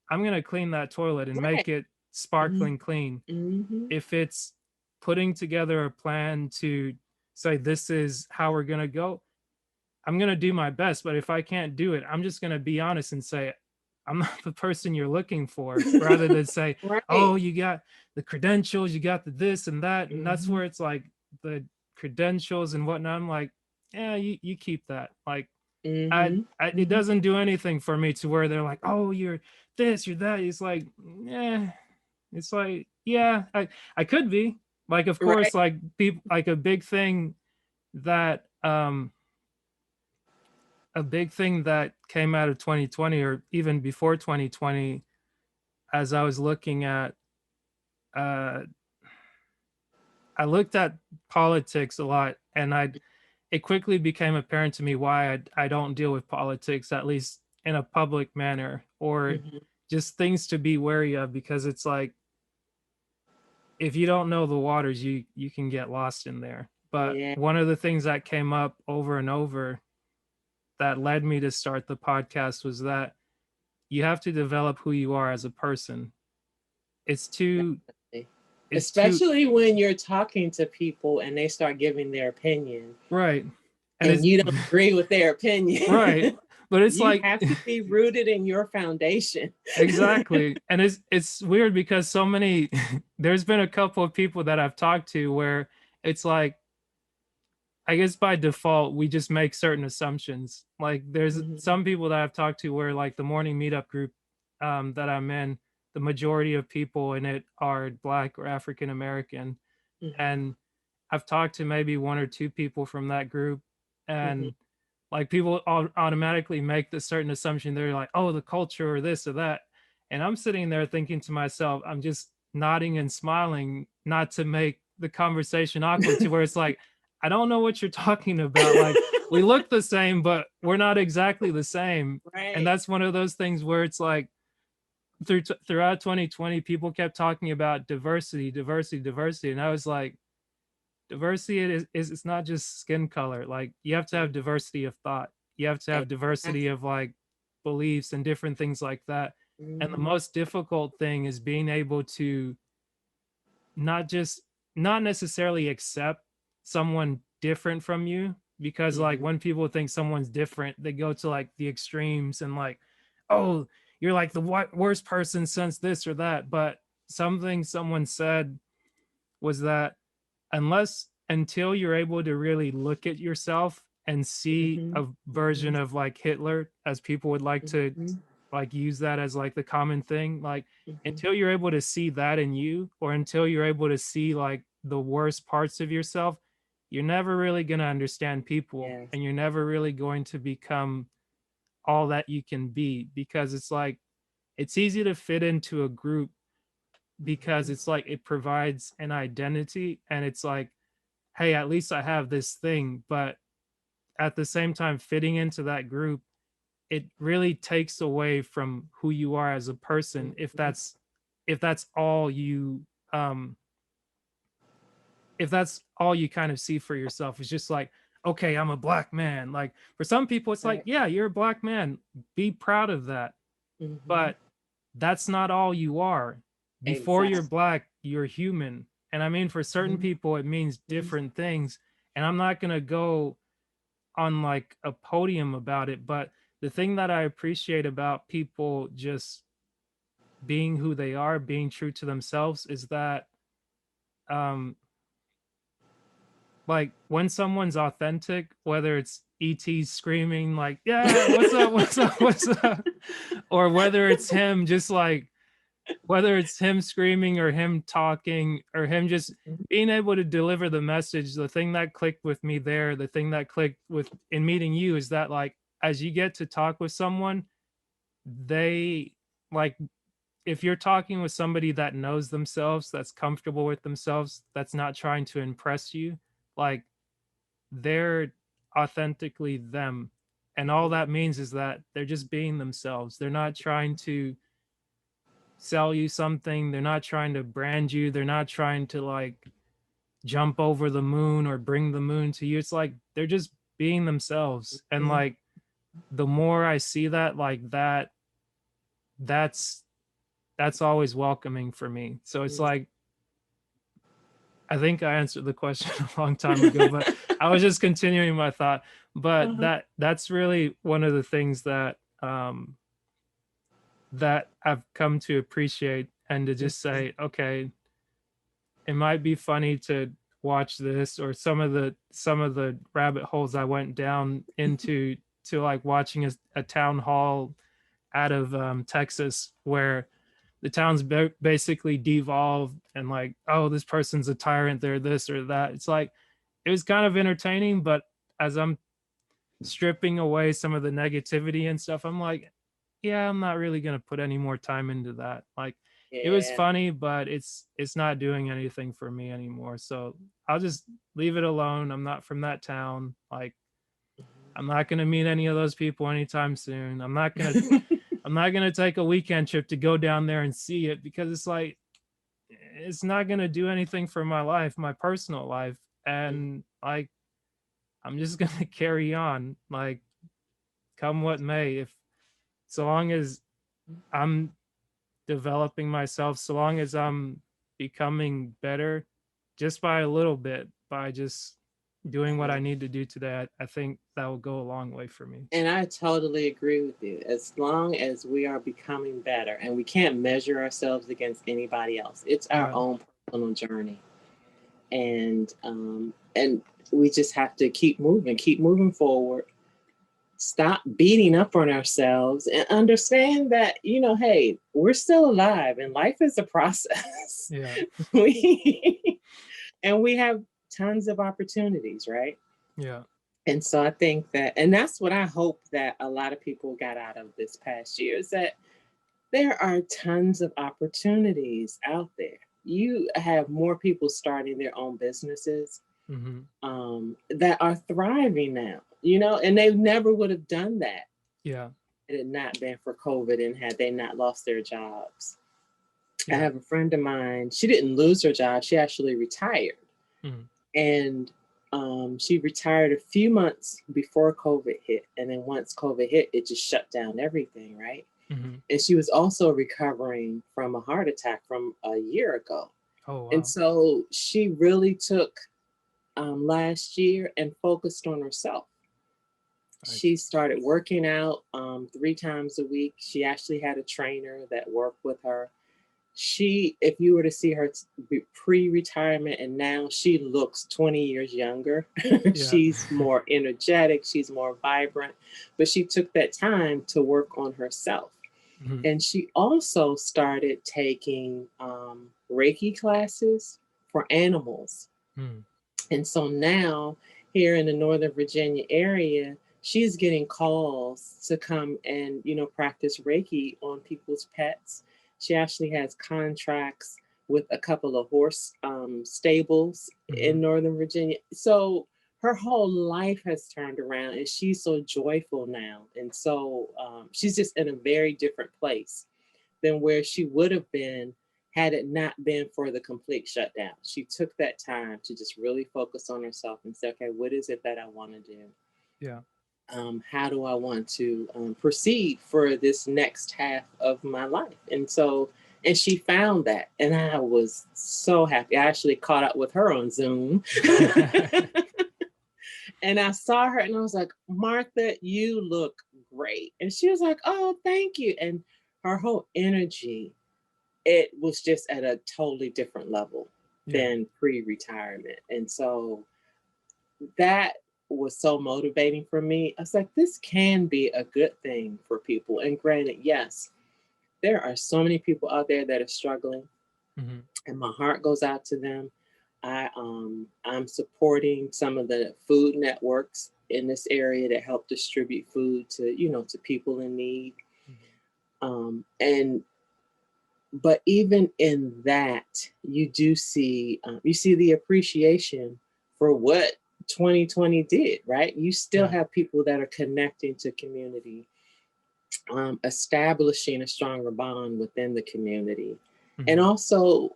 I'm gonna clean that toilet and Right. make it sparkling clean. Mm-hmm. If it's putting together a plan to say this is how we're gonna go, I'm gonna do my best. But if I can't do it, I'm just gonna be honest and say, I'm not the person you're looking for, rather than say, Right. oh, you got the credentials, you got the this and that. And that's where it's like, the credentials and whatnot, I'm like, yeah, you keep that. Like, it doesn't do anything for me to where they're like, oh, you're this, you're that. It's like, yeah, it's like, yeah, I could be. Like, of course, like, people, like, a big thing that came out of 2020, or even before 2020, as I was looking at, I looked at politics a lot, and it quickly became apparent to me why I don't deal with politics, at least in a public manner, or just things to be wary of, because it's like, if you don't know the waters, you can get lost in there. But one of the things that came up over and over that led me to start the podcast was that you have to develop who you are as a person. Especially when you're talking to people and they start giving their opinion. Right. And you don't agree with their opinion. Right. But it's like, you have to be rooted in your foundation. Exactly. And it's weird, because there's been a couple of people that I've talked to where it's like, I guess by default, we just make certain assumptions. Like, there's some people that I've talked to where, like, the morning meetup group that I'm in, the majority of people in it are Black or African American. And I've talked to maybe one or two people from that group, and like, people automatically make the certain assumption. They're like, oh, the culture or this or that. And I'm sitting there thinking to myself, I'm just nodding and smiling, not to make the conversation awkward, to where it's like, I don't know what you're talking about. Like, we look the same, but we're not exactly the same. Right. And that's one of those things where it's like, throughout 2020, people kept talking about diversity. And I was like, diversity is it's not just skin color. Like, you have to have diversity of thought. You have to have diversity of, like, beliefs and different things like that. And the most difficult thing is being able to not necessarily accept someone different from you, because like, when people think someone's different, they go to, like, the extremes, and like, oh, you're like the worst person since this or that. But something someone said was that until you're able to really look at yourself and see a version of, like, Hitler, as people would like to like use that as, like, the common thing, like, until you're able to see that in you, or until you're able to see, like, the worst parts of yourself, you're never really going to understand people. And you're never really going to become all that you can be, because it's like, it's easy to fit into a group, because it's like, it provides an identity, and it's like, hey, at least I have this thing. But at the same time, fitting into that group, it really takes away from who you are as a person, if that's all you if that's all you kind of see for yourself. It's just like, okay, I'm a Black man. Like, for some people, it's like, yeah, you're a Black man, be proud of that. But that's not all you are. Before you're Black, you're human. And I mean, for certain people, it means different things. And I'm not going to go on, like, a podium about it. But the thing that I appreciate about people just being who they are, being true to themselves, is that, like, when someone's authentic, whether it's ET screaming like, yeah, what's up, or whether it's him just, like, whether it's him screaming or him talking or him just being able to deliver the message, the thing that clicked with me there, the thing that clicked with in meeting you is that like as you get to talk with someone, they like if you're talking with somebody that knows themselves, that's comfortable with themselves, that's not trying to impress you, like they're authentically them. And all that means is that they're just being themselves. They're not trying to sell you something. They're not trying to brand you. They're not trying to like jump over the moon or bring the moon to you. It's like they're just being themselves. And like the more I see that like that, that's always welcoming for me. So it's like I think I answered the question a long time ago, but I was just continuing my thought. But that's really one of the things that that I've come to appreciate and to just say, okay, it might be funny to watch this or some of the rabbit holes I went down into to like watching a town hall out of Texas where the town's basically devolved and like, oh, this person's a tyrant, they're this or that. It's like it was kind of entertaining, but as I'm stripping away some of the negativity and stuff, I'm like, yeah, I'm not really gonna put any more time into that. Like it was Yeah. funny, but it's not doing anything for me anymore. So I'll just leave it alone. I'm not from that town. Like I'm not gonna meet any of those people anytime soon. I'm not gonna take a weekend trip to go down there and see it because it's like it's not gonna do anything for my life, my personal life. And like I'm just gonna carry on, like come what may. If so long as I'm developing myself, so long as I'm becoming better just by a little bit, by just doing what I need to do today, I think that will go a long way for me. And I totally agree with you. As long as we are becoming better, and we can't measure ourselves against anybody else, it's our Right. own personal journey, and we just have to keep moving forward. Stop beating up on ourselves and understand that hey, we're still alive, and life is a process. Yeah. we and we have tons of opportunities, right? Yeah. And so I think that, and that's what I hope that a lot of people got out of this past year, is that there are tons of opportunities out there. You have more people starting their own businesses that are thriving now, and they never would have done that. Yeah. Had it not been for COVID and had they not lost their jobs. Yeah. I have a friend of mine, she didn't lose her job, she actually retired. And she retired a few months before COVID hit. And then once COVID hit, it just shut down everything, right? And she was also recovering from a heart attack from a year ago. Oh, wow. And so she really took last year and focused on herself. Nice. She started working out 3 times a week. She actually had a trainer that worked with her. If you were to see her pre-retirement and now, she looks 20 years younger. Yeah. She's more energetic, she's more vibrant, but she took that time to work on herself. And she also started taking Reiki classes for animals. And so now here in the Northern Virginia area, she's getting calls to come and, practice Reiki on people's pets. She actually has contracts with a couple of horse stables in Northern Virginia. So her whole life has turned around and she's so joyful now. And so she's just in a very different place than where she would have been had it not been for the complete shutdown. She took that time to just really focus on herself and say, okay, what is it that I want to do? Yeah. How do I want to proceed for this next half of my life? And she found that. And I was so happy. I actually caught up with her on Zoom. And I saw her and I was like, Martha, you look great. And she was like, oh, thank you. And her whole energy, it was just at a totally different level than pre-retirement. And so that was so motivating for me. I was like, this can be a good thing for people. And granted, yes, there are so many people out there that are struggling, Mm-hmm. and my heart goes out to them. I'm supporting some of the food networks in this area that help distribute food to, to people in need. And but even in that, you see the appreciation for what 2020 did, right? You still have people that are connecting to community, establishing a stronger bond within the community, and also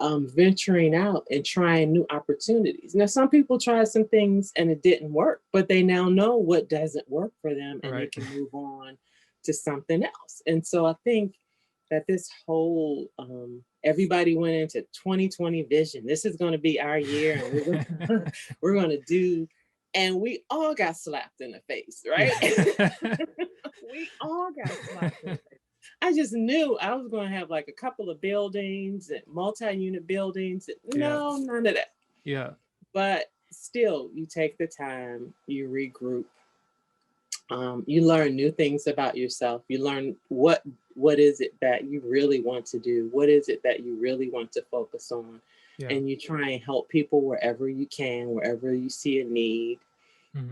venturing out and trying new opportunities. Now, some people tried some things and it didn't work, but they now know what doesn't work for them, and they can move on to something else. And so I think that this whole everybody went into 2020 vision. This is going to be our year, and we're going to do, and we all got slapped in the face, right? We all got slapped in the face. I just knew I was going to have like a couple of buildings and multi-unit buildings. No, none of that. Yeah. But still, you take the time, you regroup. You learn new things about yourself. You learn what is it that you really want to do? What is it that you really want to focus on? Yeah. And you try and help people wherever you can, wherever you see a need.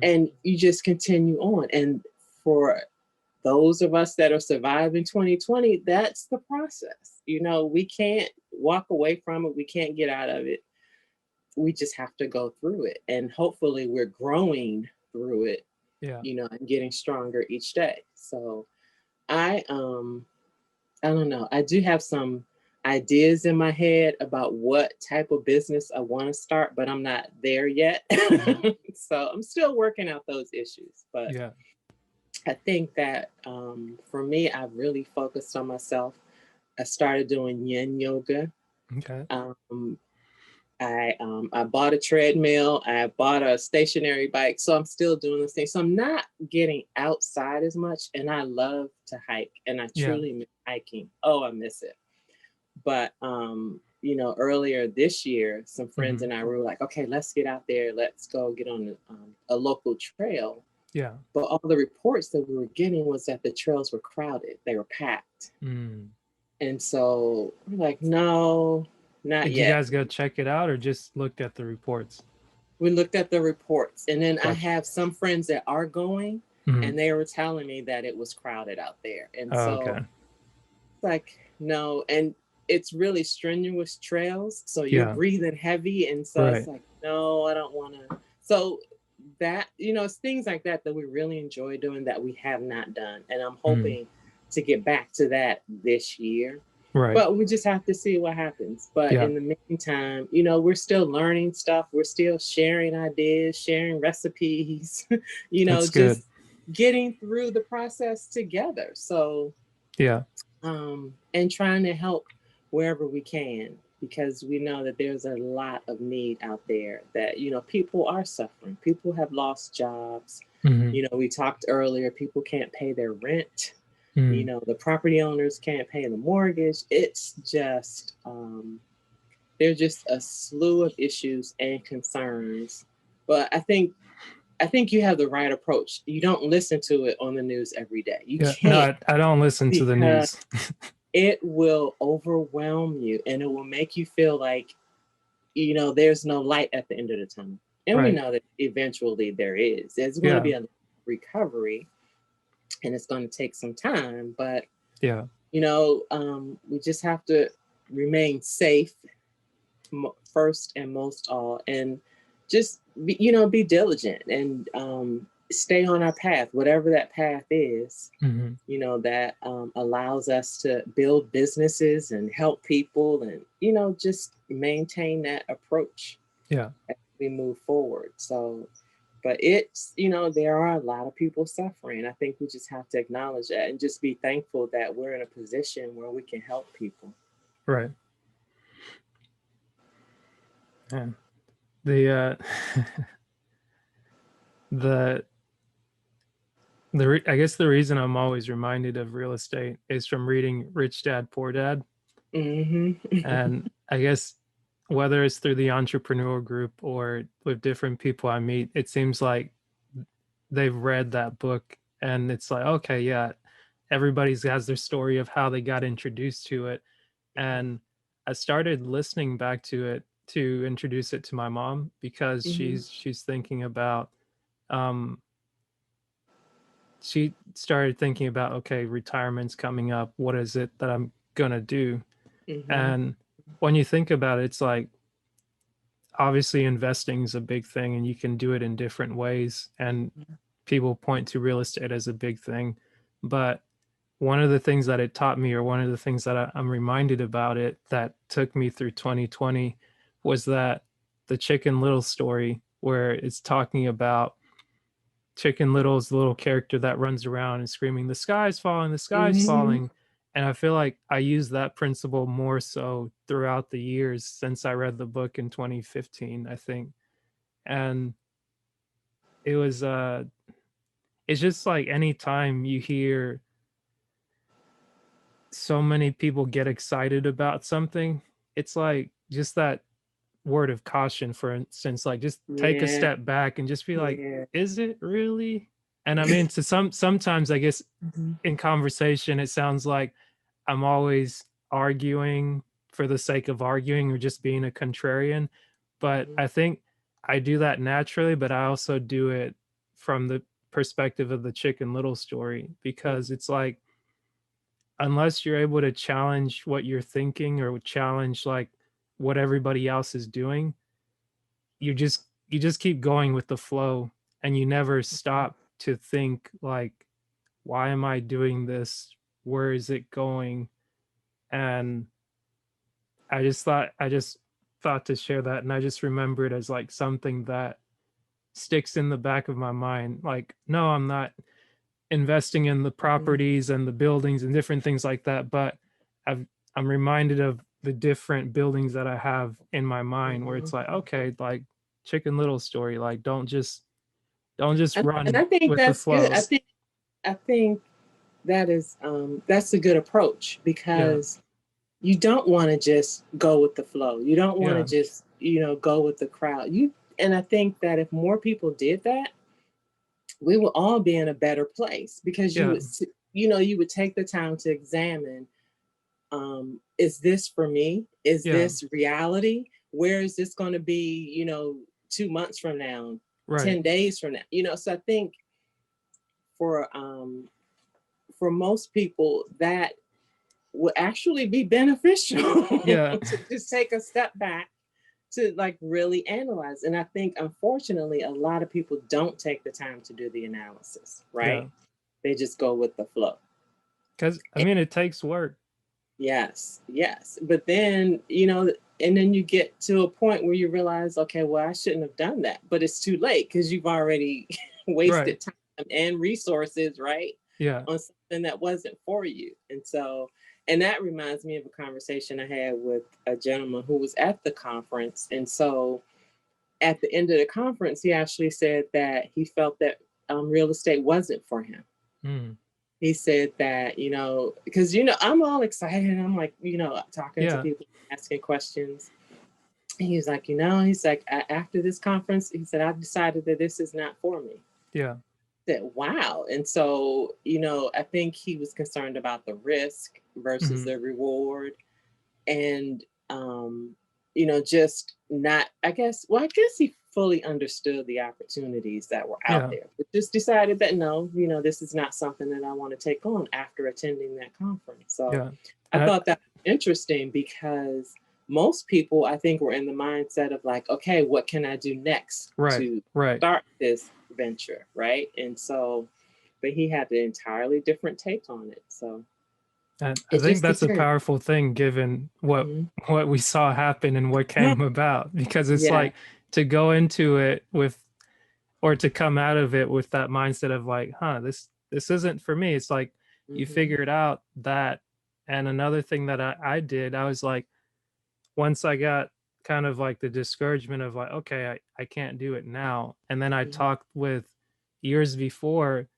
And you just continue on. And for those of us that are surviving 2020, that's the process. We can't walk away from it. We can't get out of it. We just have to go through it. And hopefully we're growing through it, and getting stronger each day. So I don't know. I do have some ideas in my head about what type of business I want to start, but I'm not there yet. So I'm still working out those issues. But I think that for me, I've really focused on myself. I started doing yin yoga. Okay. I bought a treadmill. I bought a stationary bike. So I'm still doing this thing. So I'm not getting outside as much. And I love to hike. And I truly miss hiking. Oh, I miss it. But, earlier this year, some friends and I were like, okay, let's get out there. Let's go get on a local trail. Yeah. But all the reports that we were getting was that the trails were crowded. They were packed. And so we're like, no, not yet. Did you guys go check it out or just looked at the reports? We looked at the reports. And then I have some friends that are going, and they were telling me that it was crowded out there. And it's like, no. And it's really strenuous trails. So you're breathing heavy. And so it's like, no, I don't want to. So that, it's things like that we really enjoy doing that we have not done. And I'm hoping to get back to that this year. Right. But we just have to see what happens. But in the meantime, we're still learning stuff. We're still sharing ideas, sharing recipes, That's just good. Getting through the process together. So, and trying to help wherever we can, because we know that there's a lot of need out there that, people are suffering. People have lost jobs. We talked earlier, people can't pay their rent. The property owners can't pay the mortgage. It's just, there's just a slew of issues and concerns. But I think you have the right approach. You don't listen to it on the news every day. You can't. No, I don't listen to the news. It will overwhelm you, and it will make you feel like, there's no light at the end of the tunnel. And we know that eventually there is. There's going to be a recovery, and it's going to take some time. But, we just have to remain safe first and most all, and just, be diligent and stay on our path, whatever that path is, that allows us to build businesses and help people and, just maintain that approach as we move forward. So, but it's, there are a lot of people suffering. I think we just have to acknowledge that and just be thankful that we're in a position where we can help people. Right. Yeah. I guess the reason I'm always reminded of real estate is from reading Rich Dad, Poor Dad. And I guess whether it's through the entrepreneur group or with different people I meet, it seems like they've read that book and it's like, okay, everybody's has their story of how they got introduced to it. And I started listening back to it to introduce it to my mom because Mm-hmm. she's thinking about um she started thinking about, okay, retirement's coming up, what is it that I'm gonna do? Mm-hmm. And when you think about it, it's like obviously investing is a big thing and you can do it in different ways, and people point to real estate as a big thing. But one of the things that it taught me, or one of the things that I'm reminded about it that took me through 2020, was that the Chicken Little story, where it's talking about Chicken Little's the little character that runs around and screaming, "The sky's falling, the sky's Mm-hmm. falling." And I feel like I use that principle more so throughout the years since I read the book in 2015, I think. And it was it's just like anytime you hear so many people get excited about something, it's like just that word of caution, for instance, like just take a Yeah. step back and just be like, Yeah. is it really? And I mean, to sometimes I guess Mm-hmm. in conversation, it sounds like I'm always arguing for the sake of arguing or just being a contrarian. But Mm-hmm. I think I do that naturally, but I also do it from the perspective of the Chicken Little story, because it's like, unless you're able to challenge what you're thinking or challenge like what everybody else is doing, you just keep going with the flow, and you never stop to think like, why am I doing this? Where is it going? And I just thought to share that, and I just remember it as like something that sticks in the back of my mind. Like, no, I'm not investing in the properties and the buildings and different things like that, but I've, I'm reminded of the different buildings that I have in my mind, where Mm-hmm. it's like, okay, like Chicken Little story, like don't just And run I think with the that's good. flow. I think that is that's a good approach, Yeah, because you don't want to just go with the flow. You don't want to yeah, just, go with the crowd. And I think that if more people did that, we would all be in a better place, because yeah, you would take the time to examine, is this for me? Is yeah, this reality? Where is this going to be, 2 months from now, right, 10 days from now? So I think for um for most people that will actually be beneficial yeah, to just take a step back to like really analyze. And I think unfortunately a lot of people don't take the time to do the analysis, yeah. right? They just go with the flow. Because I And mean, it takes work. yes, yes. But then, and then you get to a point where you realize, okay, well, I shouldn't have done that. But it's too late, because you've already Right. wasted time and resources, right? Yeah. On something that wasn't for you. And that reminds me of a conversation I had with a gentleman who was at the conference. And so at the end of the conference, he actually said that he felt that real estate wasn't for him. Mm. He said that, because, I'm all excited. And I'm like, talking to Yeah. people, asking questions. And he was like, he's like, after this conference, he said, I've decided that this is not for me. Yeah. Said, wow. And so, I think he was concerned about the risk versus Hmm. the reward. And, just not, I guess he fully understood the opportunities that were out Yeah. there, but just decided that no, this is not something that I want to take on after attending that conference. So Yeah. I And thought that was interesting, because most people, I think, were in the mindset of like, okay, what can I do next right. to Right. start this venture, right? And so, but he had an entirely different take on it. So And I it think just that's a depends. powerful thing, given what Mhm. what we saw happen and what came about, because it's Yeah. like to go into it with, or to come out of it with that mindset of like, huh, this isn't for me. It's like you Mm-hmm. figured out that. And another thing that I did, I was like, once I got kind of like the discouragement of like, okay, I can't do it now. And then I Mm-hmm. talked with, years before,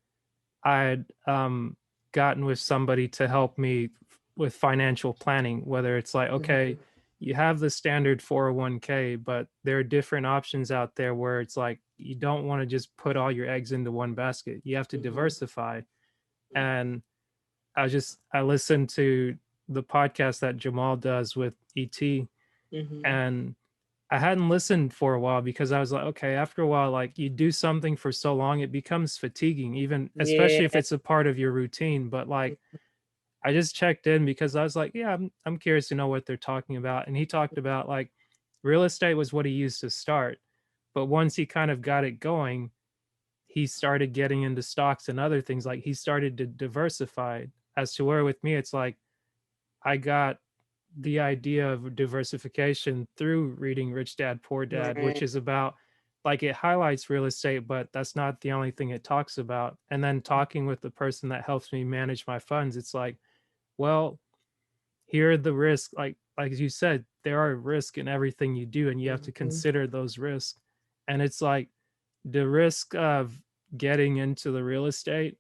I'd gotten with somebody to help me with financial planning, whether it's like, okay, Mm-hmm. you have the standard 401k, but there are different options out there where it's like, you don't want to just put all your eggs into one basket. You have to Mm-hmm. diversify. And I listened to the podcast that Jamal does with ET, and I hadn't listened for a while because I was like, okay, after a while, like you do something for so long, it becomes fatiguing, even especially if Yeah. it's a part of your routine. But like I just checked in because I was like, yeah, I'm curious to know what they're talking about. And he talked about like real estate was what he used to start. But once he kind of got it going, he started getting into stocks and other things. Like he started to diversify. As to where with me, it's like I got the idea of diversification through reading Rich Dad Poor Dad, which Right. is about like it highlights real estate, but that's not the only thing it talks about. And then talking with the person that helps me manage my funds, it's like, well, here are the risks. Like you said, there are risks in everything you do, and you have to consider those risks. And it's like the risk of getting into the real estate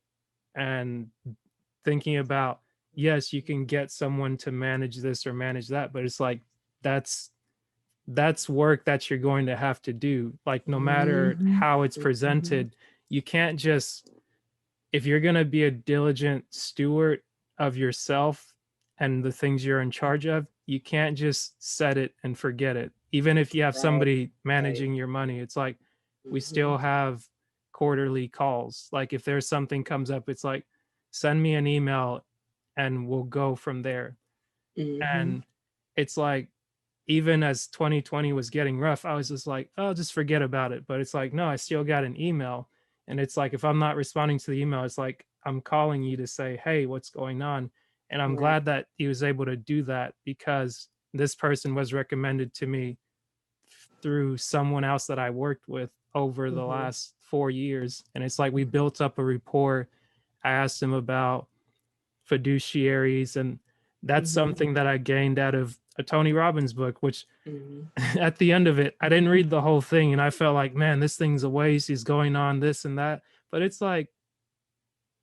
and thinking about, yes, you can get someone to manage this or manage that, but it's like that's that's work that you're going to have to do. Like no matter how it's presented, you can't just, if you're going to be a diligent steward of yourself and the things you're in charge of, you can't just set it and forget it. Even if you have Right. somebody managing your money, it's like we still have quarterly calls. Like if there's something comes up, it's like send me an email and we'll go from there. And it's like even as 2020 was getting rough, I was just like, oh, just forget about it. But it's like, no, I still got an email. And it's like, if I'm not responding to the email, it's like, I'm calling you to say, hey, what's going on? And I'm Right. glad that he was able to do that because this person was recommended to me through someone else that I worked with over the last 4 years. And it's like we built up a rapport. I asked him about fiduciaries, and that's something that I gained out of a Tony Robbins book, which at the end of it, I didn't read the whole thing and I felt like, man, this thing's a waste. He's going on this and that. But it's like,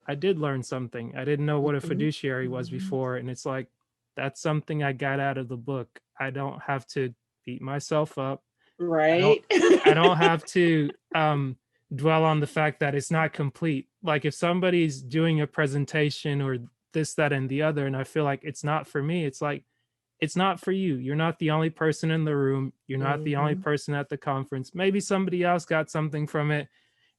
I did learn something. I didn't know what a fiduciary was before. And it's like, that's something I got out of the book. I don't have to beat myself up. Right. I don't have to dwell on the fact that it's not complete. Like if somebody's doing a presentation or this, that, and the other, and I feel like it's not for me, it's like, it's not for you. You're not the only person in the room. You're not the only person at the conference. Maybe somebody else got something from it.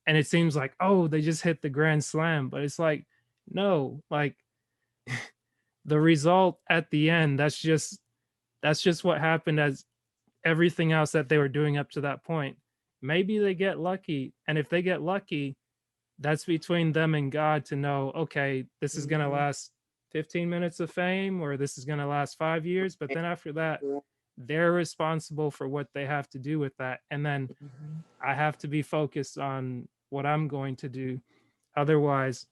And it seems like, oh, they just hit the grand slam. But it's like, no, like the result at the end, that's just what happened as everything else that they were doing up to that point. Maybe they get lucky. And if they get lucky, that's between them and God to know, okay, this is going to last 15 minutes of fame or this is going to last 5 years. But then after that, they're responsible for what they have to do with that. And then I have to be focused on what I'm going to do. Otherwise,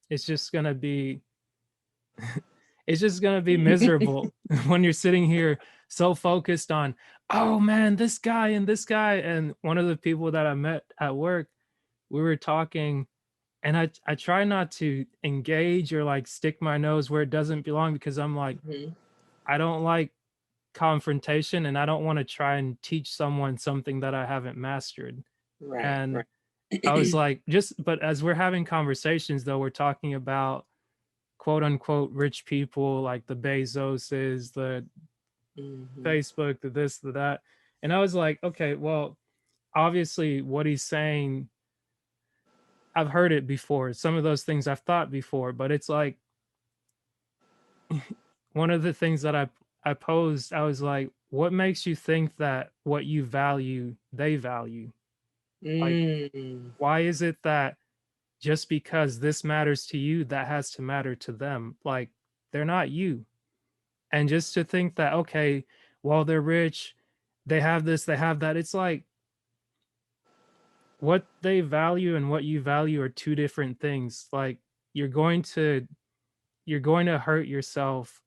it's just going to be it's just going to be miserable when you're sitting here so focused on, oh man, this guy and this guy. And one of the people that I met at work, we were talking, and I try not to engage or like stick my nose where it doesn't belong because I'm like, I don't like confrontation and I don't want to try and teach someone something that I haven't mastered. Right. And I was like, but as we're having conversations though, we're talking about quote unquote rich people like the Bezoses, the Facebook, the this, the that. And I was like, okay, well, obviously what he's saying, I've heard it before. Some of those things I've thought before, but it's like one of the things that I posed, I was like, what makes you think that what you value, they value? Like, why is it that just because this matters to you, that has to matter to them? Like, they're not you. And just to think that, okay, well, they're rich, they have this, they have that. It's like what they value and what you value are two different things. Like, you're going to hurt yourself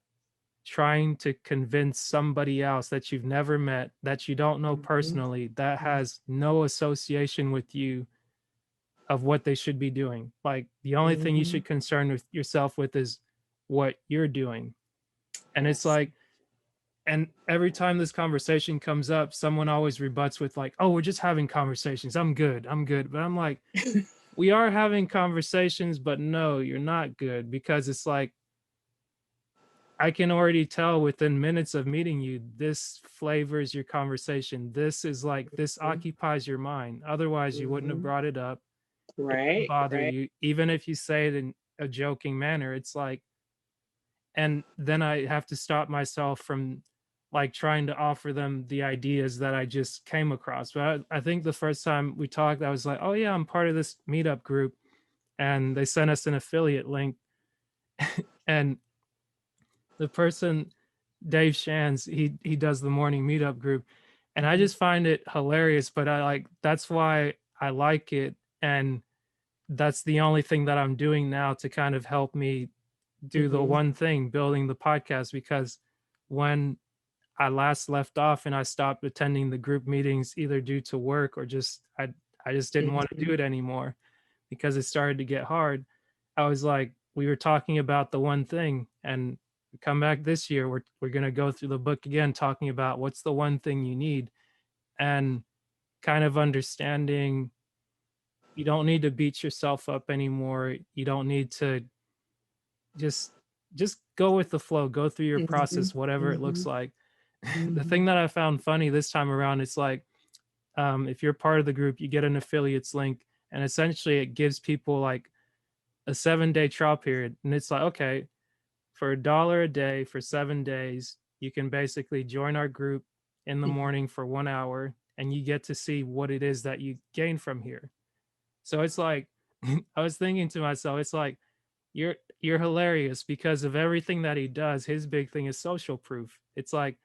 trying to convince somebody else that you've never met, that you don't know personally, that has no association with you of what they should be doing. Like the only thing you should concern with yourself with is what you're doing. And it's like, and every time this conversation comes up, someone always rebuts with like, oh, we're just having conversations. I'm good. But I'm like, we are having conversations, but no, you're not good, because it's like I can already tell within minutes of meeting you, this flavors your conversation. This is like, this Mhm. occupies your mind. Otherwise, you wouldn't have Mhm. brought it up. It wouldn't Right, bother right. you. Even if you say it in a joking manner, it's like, and then I have to stop myself from like trying to offer them the ideas that I just came across. But I think the first time we talked, I was like, oh yeah, I'm part of this meetup group. And they sent us an affiliate link. And the person, Dave Shands, he does the morning meetup group. And I Mhm. just find it hilarious, but I like, that's why I like it. And that's the only thing that I'm doing now to kind of help me do the Mhm. one thing, building the podcast. Because when I last left off and I stopped attending the group meetings, either due to work or just I just didn't want to do Mhm. it anymore because it started to get hard. I was like, we were talking about the one thing, and come back this year, we're gonna go through the book again, talking about what's the one thing you need, and kind of understanding you don't need to beat yourself up anymore. You don't need to just just go with the flow, go through your Mhm. process, whatever it looks Mhm. like. The Mhm. thing that I found funny this time around, it's like, if you're part of the group, you get an affiliates link, and essentially it gives people like a 7-day trial period. And it's like, okay, for $1 a day for 7 days, you can basically join our group in the Mhm. morning for 1 hour, and you get to see what it is that you gain from here. So it's like, I was thinking to myself, it's like, you're hilarious because of everything that he does. His big thing is social proof. It's like,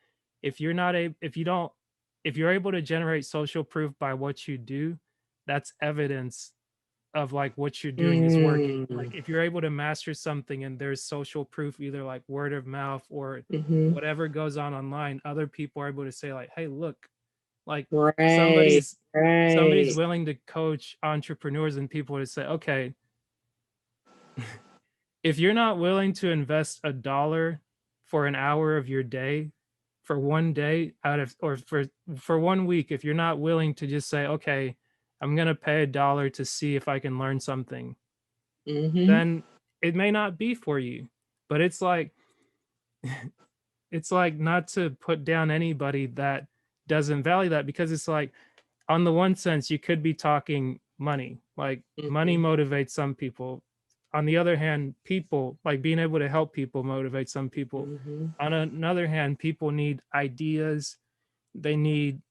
if you're not a if you don't if you're able to generate social proof by what you do, that's evidence of like what you're doing is working. Mm. Like if you're able to master something and there's social proof, either like word of mouth or Mhm. whatever goes on online, other people are able to say like, hey, look, like Right, somebody's right. willing to coach entrepreneurs and people to say, okay, if you're not willing to invest $1 for an hour of your day for one day out of, or for one week, if you're not willing to just say, okay, I'm going to pay $1 to see if I can learn something, Mhm. then it may not be for you. But it's like not to put down anybody that doesn't value that, because it's like, on the one sense, you could be talking money. Like money Mhm. motivates some people. On the other hand, people, like being able to help people, motivates some people. Mhm. On another hand, people need ideas. They need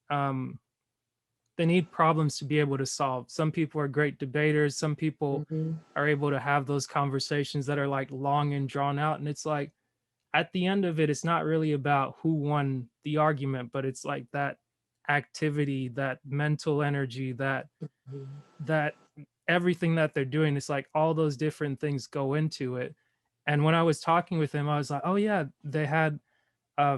they need problems to be able to solve. Some people are great debaters. Some people Mhm. are able to have those conversations that are like long and drawn out. And it's like, at the end of it, it's not really about who won the argument, but it's like that activity, that mental energy, Mhm. that everything that they're doing. It's like all those different things go into it. And when I was talking with him, I was like, oh yeah, they had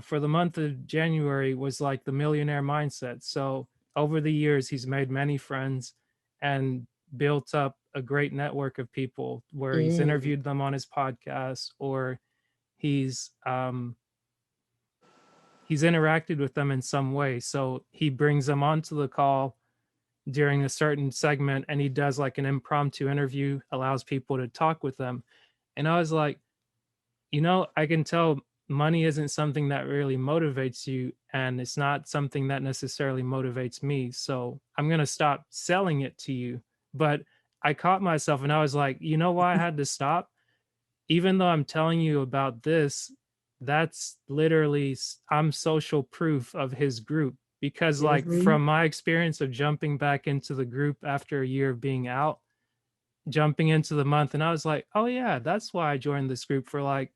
for the month of January was like the millionaire mindset. So over the years, he's made many friends and built up a great network of people where he's Mm. interviewed them on his podcast, or he's um he's interacted with them in some way. So he brings them onto the call during a certain segment, and he does like an impromptu interview, allows people to talk with them. And I was like, I can tell money isn't something that really motivates you, and it's not something that necessarily motivates me. So I'm going to stop selling it to you. But I caught myself and I was like, you know why I had to stop? Even though I'm telling you about this, that's literally, I'm social proof of his group. Because, like, Mhm. from my experience of jumping back into the group after a year of being out, jumping into the month, and I was like, oh, yeah, that's why I joined this group, for like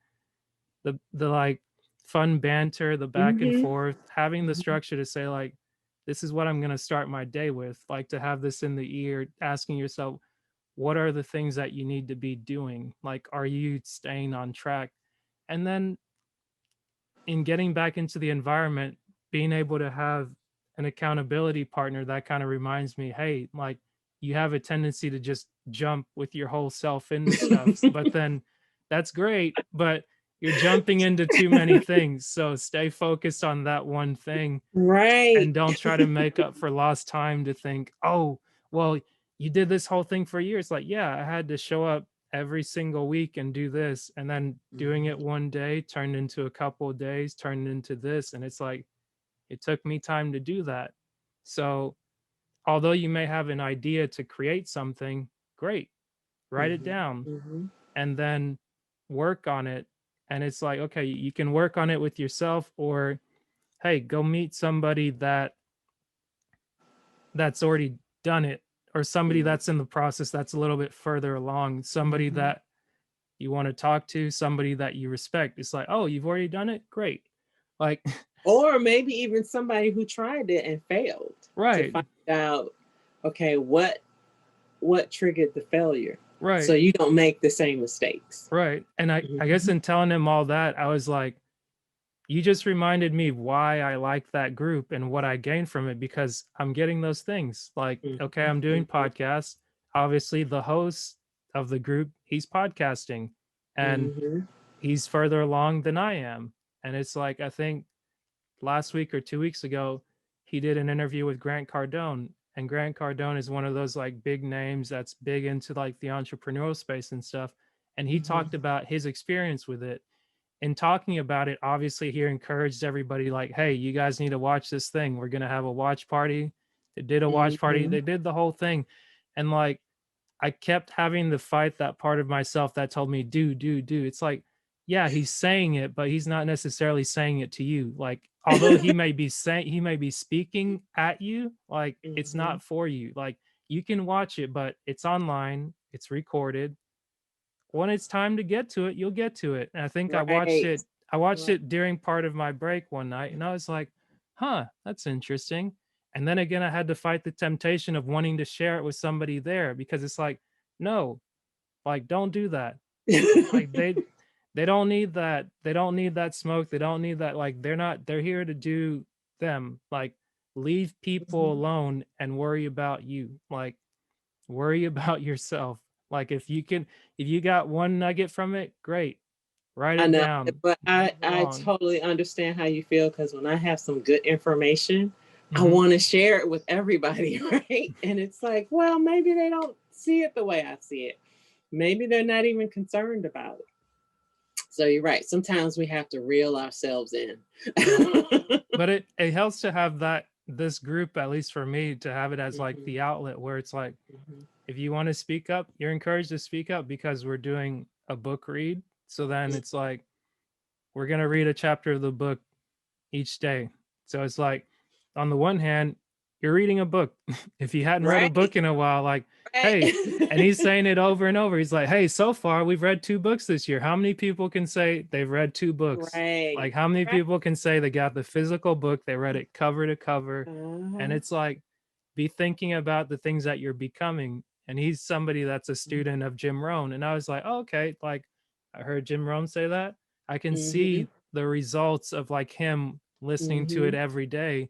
the like fun banter, the back and Mhm. forth, having the Mhm. structure to say, like, this is what I'm going to start my day with, like to have this in the ear, asking yourself, what are the things that you need to be doing? Like, are you staying on track? And then in getting back into the environment, being able to have an accountability partner that kind of reminds me, hey, like, you have a tendency to just jump with your whole self into stuff, but then that's great, but you're jumping into too many things. So stay focused on that one thing Right. and don't try to make up for lost time to think, oh, well, you did this whole thing for years. Like, yeah, I had to show up every single week and do this. And then doing it one day turned into a couple of days, turned into this. And it's like, it took me time to do that. So, although you may have an idea to create something, great, write it down and then work on it. And it's like, okay, you can work on it with yourself, or hey, go meet somebody that's already done it, or somebody that's in the process that's a little bit further along, somebody that you want to talk to, somebody that you respect. It's like, oh, you've already done it? Great. Like, or maybe even somebody who tried it and failed. right. To find out, okay, what triggered the failure? Right. So you don't make the same mistakes. Right. And I guess in telling him all that, I was like, you just reminded me why I like that group and what I gained from it, because I'm getting those things. Like, okay, I'm doing podcasts. Obviously, the host of the group, he's podcasting and he's further along than I am. And it's like, I think last week or 2 weeks ago, he did an interview with Grant Cardone. And Grant Cardone is one of those like big names that's big into like the entrepreneurial space and stuff. And he talked about his experience with it. In talking about it, obviously he encouraged everybody like, hey, you guys need to watch this thing. We're going to have a watch party. They did a watch party. They did the whole thing. And like, I kept having to fight that part of myself that told me, do. It's like, yeah, he's saying it, but he's not necessarily saying it to you. Like, although he may be speaking at you, like it's not for you. Like, you can watch it, but it's online, it's recorded. When it's time to get to it, you'll get to it. And I think I watched it during part of my break one night, and I was like, huh, that's interesting. And then again, I had to fight the temptation of wanting to share it with somebody there, because it's like, no, like, don't do that. Like, they don't need that. They don't need that smoke. They don't need that. Like, they're here to do them. Like, leave people alone and worry about you. Like, worry about yourself. Like, if you got one nugget from it, great. Write it down. But I totally understand how you feel, because when I have some good information, I want to share it with everybody, right? And it's like, well, maybe they don't see it the way I see it. Maybe they're not even concerned about it. So you're right. Sometimes we have to reel ourselves in. But it helps to have this group, at least for me, to have it as like the outlet where it's like, if you want to speak up, you're encouraged to speak up, because we're doing a book read. So then it's like, we're going to read a chapter of the book each day. So it's like, on the one hand, you're reading a book. If you hadn't read a book in a while, like, hey, and he's saying it over and over. He's like, hey, so far we've read 2 books this year. How many people can say they've read 2 books? Like, how many people can say they got the physical book, they read it cover to cover? And it's like, be thinking about the things that you're becoming. And he's somebody that's a student of Jim Rohn. And I was like, oh, okay, like, I heard Jim Rohn say that. I can see the results of like him listening to it every day.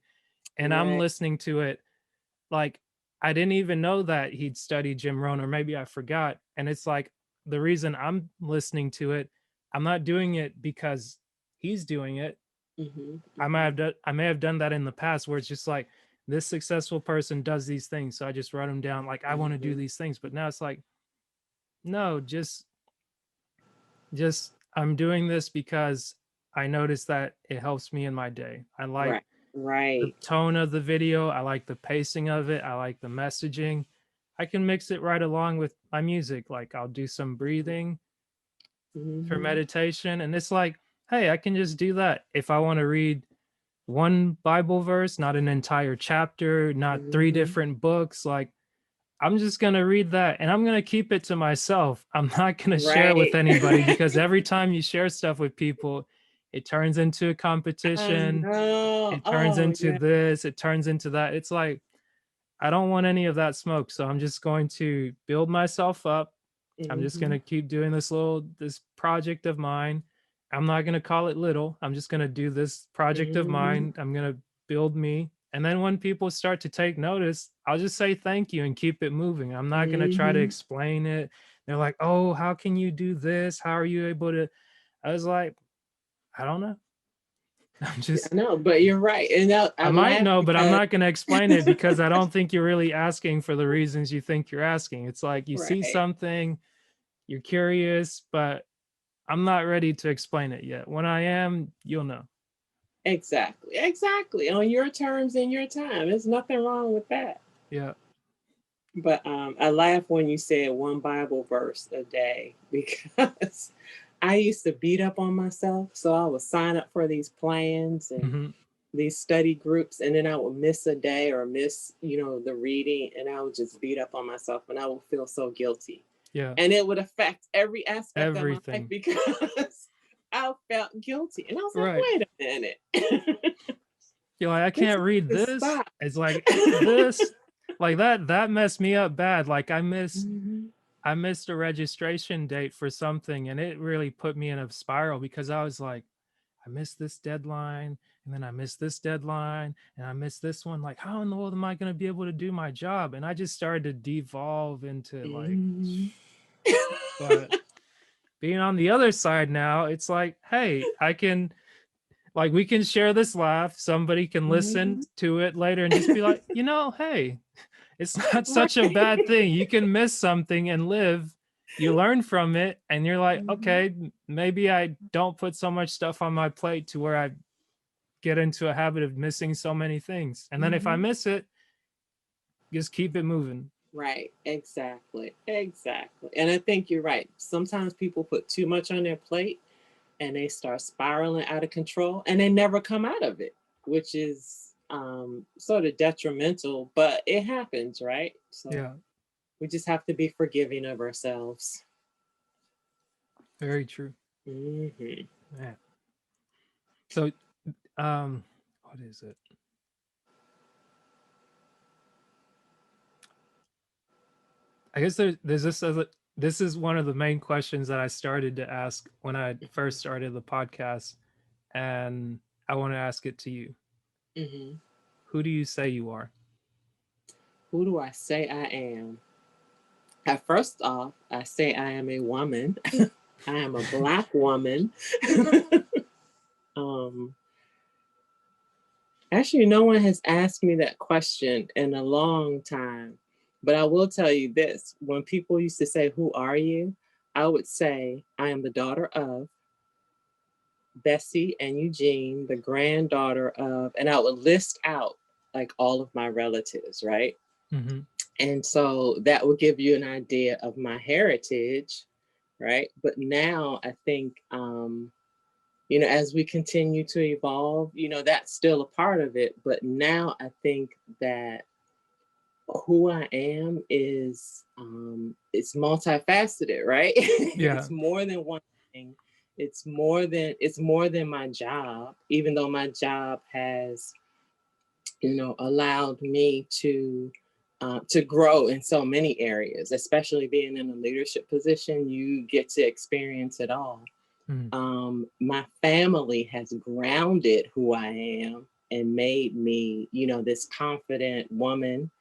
And I'm listening to it like, I didn't even know that he'd studied Jim Rohn, or maybe I forgot. And it's like, the reason I'm listening to it, I'm not doing it because he's doing it. I may have done that in the past, where it's just like, this successful person does these things, so I just write them down. Like, I want to do these things. But now it's like, no, just I'm doing this because I notice that it helps me in my day. I like the tone of the video. I like the pacing of it. I like the messaging. I can mix it right along with my music. Like, I'll do some breathing for meditation. And it's like, hey, I can just do that. If I want to read one Bible verse, not an entire chapter, not 3 different books, like, I'm just going to read that, and I'm going to keep it to myself. I'm not going to share with anybody, because every time you share stuff with people, it turns into a competition. It turns into this, it turns into that. It's like, I don't want any of that smoke. So I'm just going to build myself up. I'm just going to keep doing this project of mine. I'm not going to call it little. I'm just going to do this project of mine. I'm going to build me. And then when people start to take notice, I'll just say thank you and keep it moving. I'm not going to try to explain it. They're like, oh, how can you do this? How are you able to? I was like, I don't know. I'm just, No, but you're right. And I I might laugh know, but I'm because, not going to explain it because I don't think you're really asking for the reasons you think you're asking. It's like you see right. something, you're curious, but I'm not ready to explain it yet. When I am, you'll know. Exactly. Exactly. On your terms and your time. There's nothing wrong with that. Yeah. But I laugh when you said one Bible verse a day because I used to beat up on myself. So I would sign up for these plans and Hmm. these study groups, and then I would miss a day or miss, the reading, and I would just beat up on myself and I would feel so guilty. Yeah. And it would affect every aspect of my life Everything. because I felt guilty. And I was like, Right. wait a minute. You're like, I This can't read needs to this. stop. It's like this, like that messed me up bad. Like Mhm. I missed a registration date for something and it really put me in a spiral because I was like, I missed this deadline and then I missed this deadline and I missed this one. Like, how in the world am I going to be able to do my job? And I just started to devolve into like, Mhm. but being on the other side now, it's like, hey, I can, like, we can share this laugh. Somebody can listen Mhm. to it later and just be like, hey, it's not such a Right. bad thing. You can miss something and live. You learn from it, and you're like, Mhm. okay, maybe I don't put so much stuff on my plate to where I get into a habit of missing so many things. And then if I Mhm. miss it, just keep it moving. Right. Exactly. Exactly. And I think you're right. Sometimes people put too much on their plate and they start spiraling out of control and they never come out of it, which is sort of detrimental, but it happens, right? So Yeah, we just have to be forgiving of ourselves. very true. Hmm. Yeah. So, um, what is it? I guess there's this other. This is one of the main questions that I started to ask when I first started the podcast, and I want to ask it to you. Hmm. Who do you say you are? Who do I say I am? First off, I say I am a woman. I am a Black woman. um, Actually, no one has asked me that question in a long time. But I will tell you this, when people used to say, "Who are you?" I would say, I am the daughter of Bessie and Eugene, the granddaughter of, and I would list out like all of my relatives, right? Hmm. And so that would give you an idea of my heritage, right? But now I think, as we continue to evolve, that's still a part of it. But now I think that who I am is it's multifaceted, right? Yeah. It's more than one thing. It's more than my job, even though my job has, allowed me to grow in so many areas, especially being in a leadership position, you get to experience it all. Mm. My family has grounded who I am and made me, this confident woman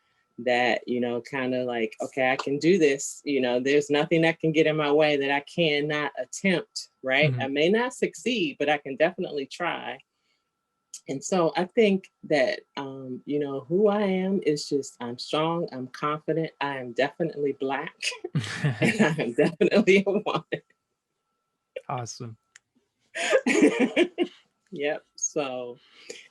that, kind of like, okay, I can do this. There's nothing that can get in my way that I cannot attempt, right? Hmm. I may not succeed, but I can definitely try. And so I think that, who I am is just, I'm strong, I'm confident, I am definitely Black, and I am definitely a woman. Awesome. Yep. So,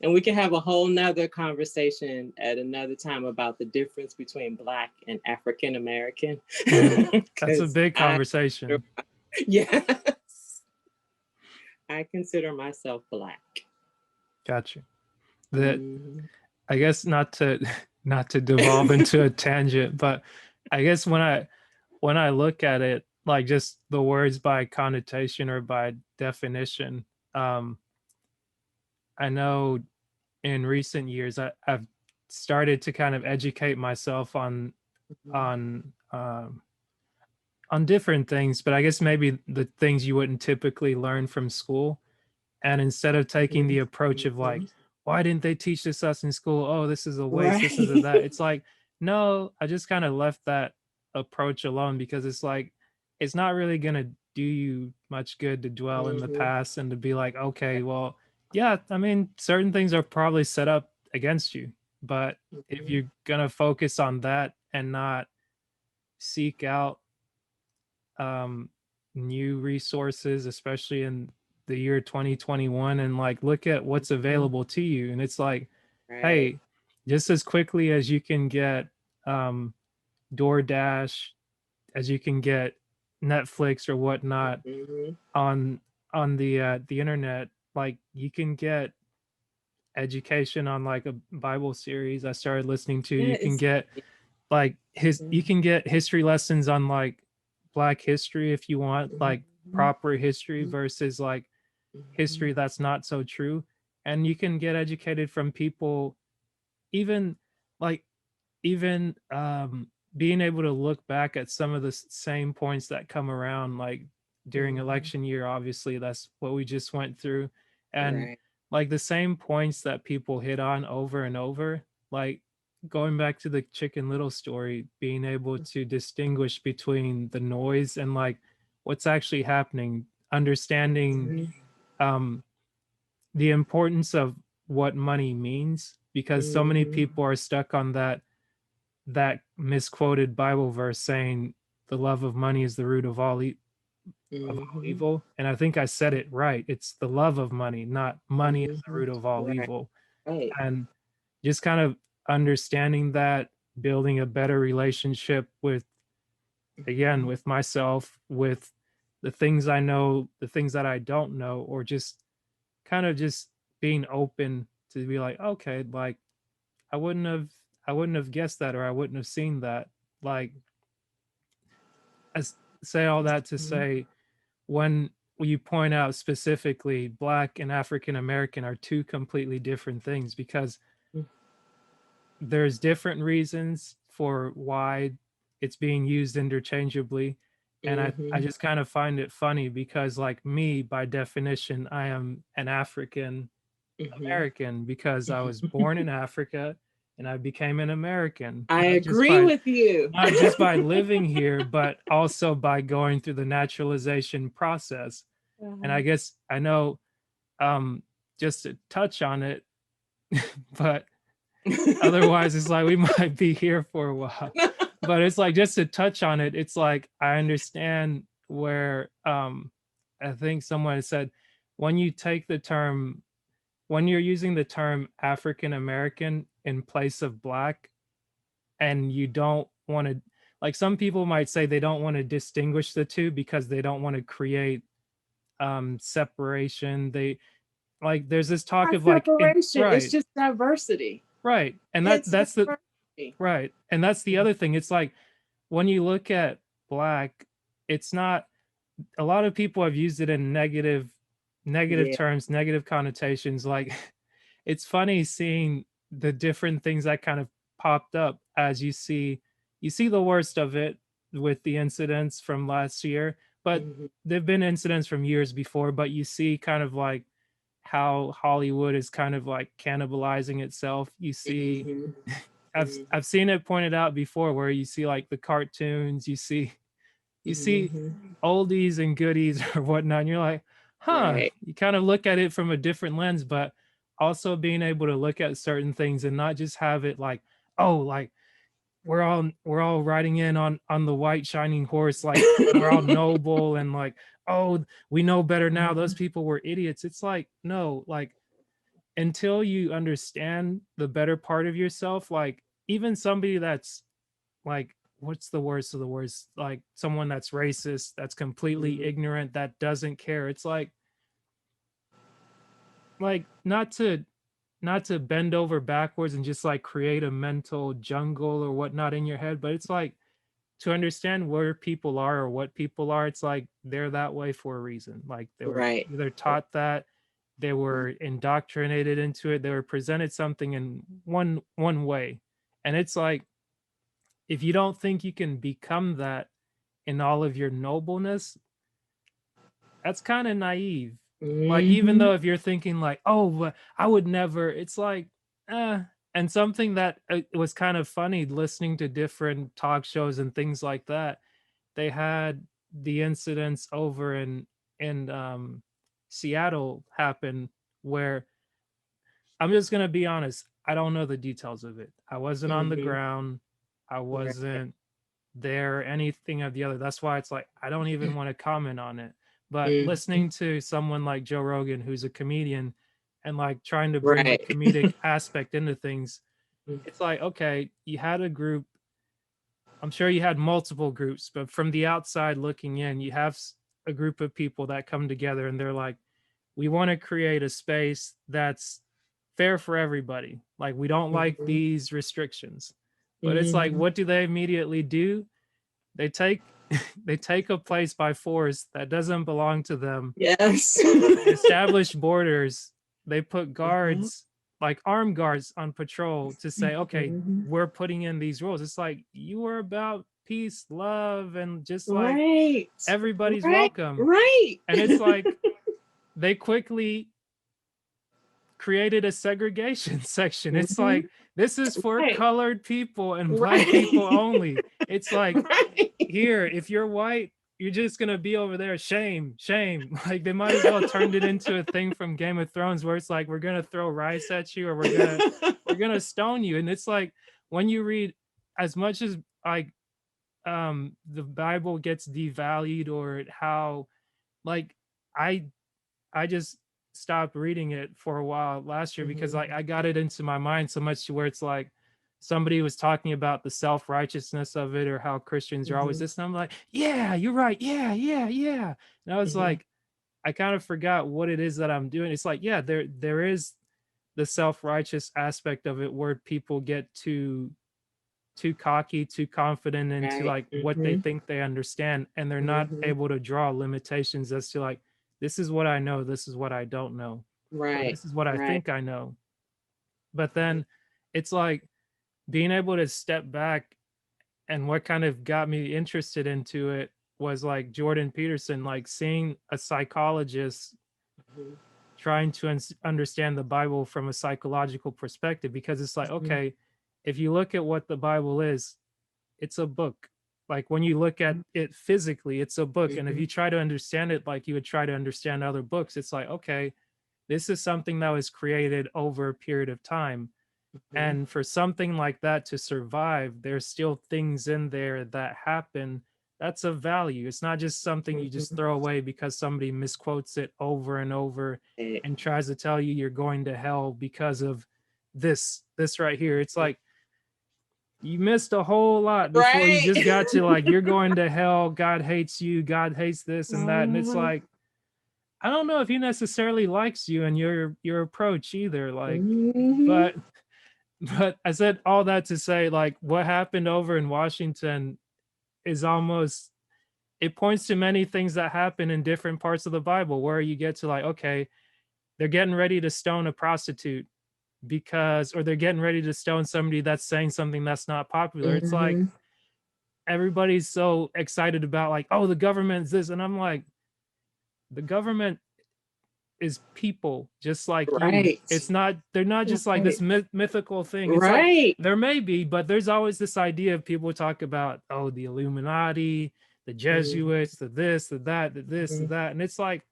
and we can have a whole nother conversation at another time about the difference between Black and African American. Mm. That's a Because big conversation. yes, I consider myself Black. Gotcha. That Mhm. I guess not to not to devolve into a tangent, but I guess when I look at it, like just the words by connotation or by definition, um, I know in recent years I've started to kind of educate myself on um, on different things, but I guess maybe the things you wouldn't typically learn from school. And instead of taking the approach of like, Mhm. why didn't they teach this us in school? Oh, this is a waste. This is a that. Right. It's like, no, I just kind of left that approach alone because it's like, it's not really going to do you much good to dwell in the Mhm. past and to be like, okay, well, Yeah, I mean, certain things are probably set up against you, but if Mhm. you're gonna focus on that and not seek out um, new resources, especially in the year 2021, and like look at what's Mhm. available to you, and it's like, Right. hey, just as quickly as you can get um, DoorDash, as you can get Netflix or whatnot Mhm. on the internet, like you can get education on like a Bible series I started listening to. Yeah, You can it's get like you mhm. can get history lessons on like Black history if you want, like Mhm. proper history versus like Mhm. history that's not so true. And you can get educated from people, even like even being able to look back at some of the same points that come around, like during Mhm. election year, obviously that's what we just went through, and Right. like the same points that people hit on over and over, like going back to the Chicken Little story, being able to distinguish between the noise and like what's actually happening, understanding Mhm. um the importance of what money means, because so many Mhm. people are stuck on that misquoted Bible verse saying the love of money is the root of all Mhm. evil. And I think I said it right. It's the love of money, not money is the Mhm. root of all Right. evil. Right. And just kind of understanding that, building a better relationship with, again, Mhm. with myself, with the things I know, the things that I don't know, or just kind of just being open to be like, okay, like I wouldn't have I wouldn't have guessed that, or I wouldn't have seen that. Like I say all that to Mhm. say, when you point out specifically Black and African American are two completely different things, because there's different reasons for why it's being used interchangeably. And I Mhm. just kind of find it funny because, like, me, by definition, I am an African Mhm. American because I was Mhm. born in Africa and I became an American, I agree with you. not just by living here, but also by going through the naturalization process. And I Uh-huh. guess I know, um, just to touch on it, but otherwise it's like we might be here for a while. But it's like, just to touch on it, it's like I understand where I think someone said, when you take the term, when you're using the term African American in place of Black, and you don't want to, like, some people might say they don't want to distinguish the two because they don't want to create separation. They, like, there's this talk Not of like in, separation. It's just diversity. right, and It's that's the diversity. right, and that's the other thing. It's like when you look at Black, it's not, a lot of people have used it in negative Yeah. terms, negative connotations. Like it's funny seeing the different things that kind of popped up as you see the worst of it with the incidents from last year, but Mhm. there've been incidents from years before, but you see kind of like how Hollywood is kind of like cannibalizing itself. You see, Mhm. I've seen it pointed out before where you see like the cartoons, you see Mhm. oldies and goodies or whatnot, and you're like, huh, Right. you kind of look at it from a different lens, but also being able to look at certain things and not just have it like, oh, like we're all riding in on the white shining horse, like we're all noble and like, oh, we know better now. Those people were idiots. It's like, no, like until you understand the better part of yourself, like even somebody that's like, what's the worst of the worst, like someone that's racist, that's completely Mhm. ignorant, that doesn't care, it's like not to bend over backwards and just like create a mental jungle or whatnot in your head, but it's like to understand where people are or what people are. It's like they're that way for a reason, like they were Right. either taught that, they were indoctrinated into it, they were presented something in one way. And it's like, if you don't think you can become that in all of your nobleness, that's kind of naive. Like, even Mhm. though if you're thinking like, oh, I would never, it's like, eh. And something that was kind of funny listening to different talk shows and things like that, they had the incidents over in Seattle happen where I'm just going to be honest. I don't know the details of it. I wasn't on the ground. I wasn't there, anything of the other. That's why it's like, I don't even want to comment on it. But listening to someone like Joe Rogan, who's a comedian, and like trying to bring the comedic aspect into things, it's like, okay, you had a group. I'm sure you had multiple groups, but from the outside looking in, you have a group of people that come together and they're like, we want to create a space that's fair for everybody. Like, we don't like these restrictions. But it's like, what do they immediately do? They take they take a place by force that doesn't belong to them. Yes. Establish borders. They put guards, like armed guards on patrol to say, okay, we're putting in these rules. It's like, you were about peace, love, and just like everybody's welcome. Right. And it's like, they quickly created a segregation section. It's like, this is for colored people and black people only. It's like, here, if you're white, you're just gonna be over there. Shame. Like, they might as well turned it into a thing from Game of Thrones where it's like, we're gonna throw rice at you, or we're gonna stone you. And it's like, when you read, as much as like the Bible gets devalued, or how, like, I just stopped reading it for a while last year because like I got it into my mind so much to where it's like, somebody was talking about the self-righteousness of it, or how Christians are always this, and I'm like, yeah, you're right, yeah. And I was like, I kind of forgot what it is that I'm doing. It's like, yeah, there is the self-righteous aspect of it where people get too cocky, too confident into like what they think they understand, and they're not able to draw limitations as to like, this is what I know, this is what I don't know, or this is what I think I know. But then it's like, being able to step back, and what kind of got me interested into it was like Jordan Peterson, like seeing a psychologist trying to understand the Bible from a psychological perspective, because it's like, okay, if you look at what the Bible is, it's a book. Like, when you look at it physically, it's a book. And if you try to understand it like you would try to understand other books, it's like, okay, this is something that was created over a period of time. And for something like that to survive, there's still things in there that happen that's of value. It's not just something you just throw away because somebody misquotes it over and over and tries to tell you you're going to hell because of this right here. It's like, you missed a whole lot before you just got to like, you're going to hell, God hates you, God hates this and that. And it's like, I don't know if he necessarily likes you and your approach either. Like, but I said all that to say, like, what happened over in Washington is almost, it points to many things that happen in different parts of the Bible, where you get to like, okay, they're getting ready to stone a prostitute or they're getting ready to stone somebody that's saying something that's not popular. It's like, everybody's so excited about like, oh, the government's this. And I'm like, the government is people just like you. It's not, they're not just like this mythical thing. It's like, there may be, but there's always this idea of people talk about, oh, the Illuminati, the Jesuits, the this, the that, the this, the that. And it's like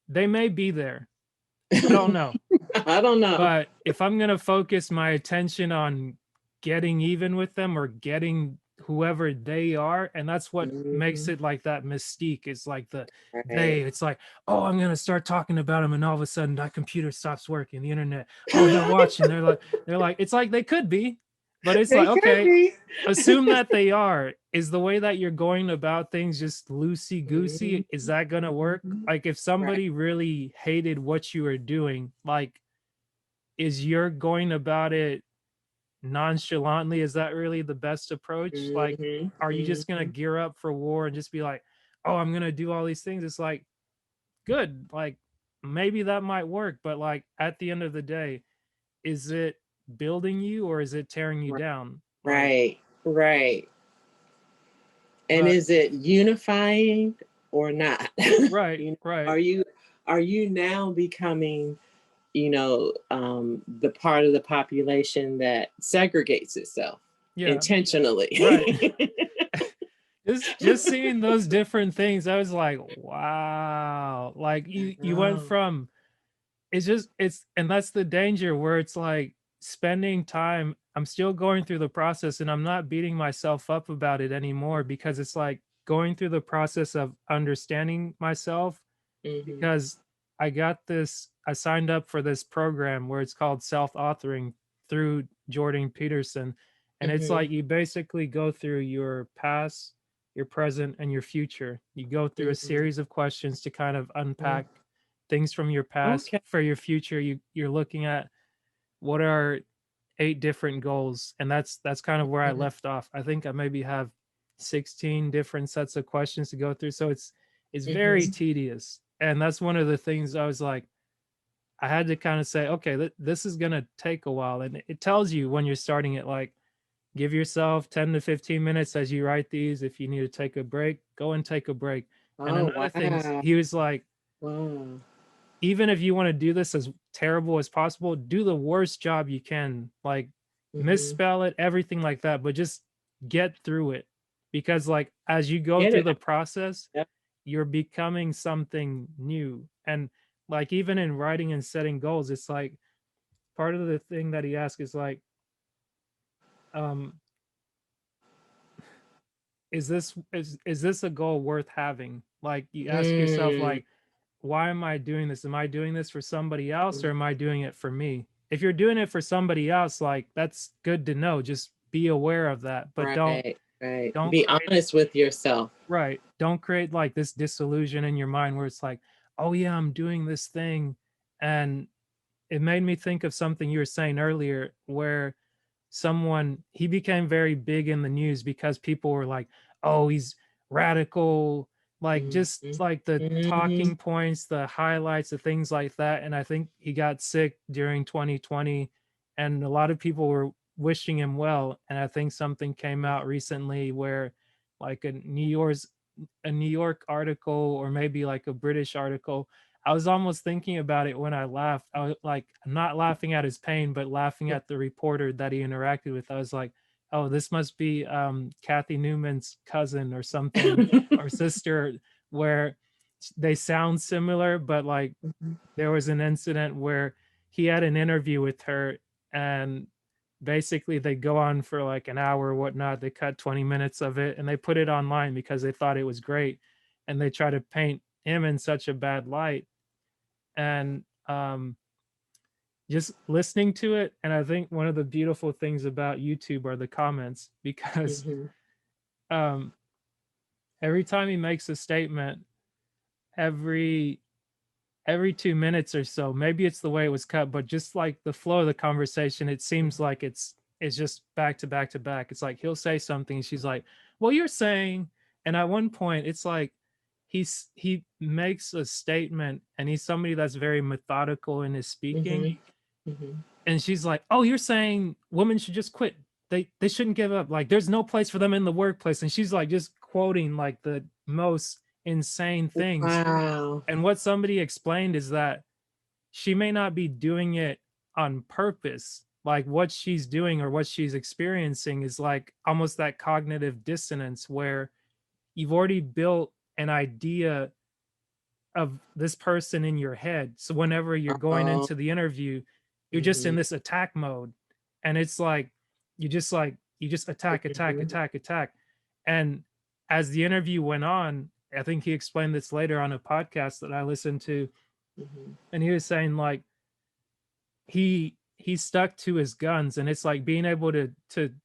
they may be there. I don't know. But if I'm going to focus my attention on getting even with them or getting whoever they are, and that's what makes it like that mystique. It's like it's like, oh, I'm going to start talking about them, and all of a sudden that computer stops working, the internet, oh, they're watching, they're like, it's like they could be, but it's like, okay, assume that they are. Is the way that you're going about things just loosey goosey? Is that going to work? Like, if somebody really hated what you were doing, like, is you're going about it nonchalantly? Is that really the best approach? Like, are you just going to gear up for war and just be like, oh, I'm going to do all these things? It's like, good. Like, maybe that might work. But like, at the end of the day, is it building you or is it tearing you down? Right. And is it unifying or not? Right. Are you now becoming, the part of the population that segregates itself intentionally? Right. just seeing those different things, I was like, wow. Like you went Oh. from it's and that's the danger where it's like spending time. I'm still going through the process and I'm not beating myself up about it anymore because it's like going through the process of understanding myself Mm-hmm. because I signed up for this program where it's called self-authoring through Jordan Peterson. And it's Mm-hmm. like you basically go through your past, your present, and your future. You go through a Mm-hmm. series of questions to kind of Oh, unpack things from your past. okay. For your future, you're looking at what are 8 different goals. And that's kind of where I Mm-hmm. left off. I think I maybe have 16 different sets of questions to go through. So it's very Mm-hmm. tedious. And that's one of the things I was like, I had to kind of say, okay, this is going to take a while. And it tells you when you're starting it, like, give yourself 10 to 15 minutes as you write these. If you need to take a break, go and take a break. And Oh, another thing is, wow. he was like, Wow. even if you want to do this as terrible as possible, do the worst job you can. Like, Mm-hmm. misspell it, everything like that, but just get through it. Because, like, as you go Get through it the out. process, Yep. you're becoming something new. And like even in writing and setting goals, it's like part of the thing that he asked is like, um, is this a goal worth having? Like you ask yourself, Mm. like, why am I doing this? Am I doing this for somebody else or am I doing it for me? If you're doing it for somebody else, like that's good to know. Just be aware of that, but Right. Right. don't Be create honest with yourself. right. Don't create like this disillusion in your mind where it's like, oh yeah, I'm doing this thing. And it made me think of something you were saying earlier where someone he became very big in the news because people were like, oh, he's radical, like just Mm-hmm. like the Mm-hmm. talking points, the highlights, the things like that. And I think he got sick during 2020 and a lot of people were wishing him well. And I think something came out recently where like a New York article or maybe like a British article. I was almost thinking about it when I laughed. I was like not laughing at his pain, but laughing at the reporter that he interacted with. I was like, oh, this must be Kathy Newman's cousin or something or sister, where they sound similar, but like there was an incident where he had an interview with her and basically they go on for like an hour or whatnot. They cut 20 minutes of it and they put it online because they thought it was great and they try to paint him in such a bad light. And just listening to it, and I think one of the beautiful things about YouTube are the comments because Mm-hmm. um every time he makes a statement, every every 2 minutes or so, maybe it's the way it was cut, but just like the flow of the conversation, it seems like it's just back to back to back. It's like he'll say something and she's like, well, you're saying, and at one point it's like he makes a statement and he's somebody that's very methodical in his speaking, Mm-hmm. Mm-hmm. and she's like, oh, you're saying women should just quit, they shouldn't give up, like there's no place for them in the workplace, and she's like just quoting like the most insane things. Wow. And what somebody explained is that she may not be doing it on purpose. Like what she's doing or what she's experiencing is like almost that cognitive dissonance where you've already built an idea of this person in your head. So whenever you're going Oh. into the interview, you're just Mm-hmm. in this attack mode. And it's you just attack, attack, Mm-hmm. attack, attack. And as the interview went on, I think he explained this later on a podcast that I listened to, Mm-hmm. and he was saying like he stuck to his guns, and it's like being able to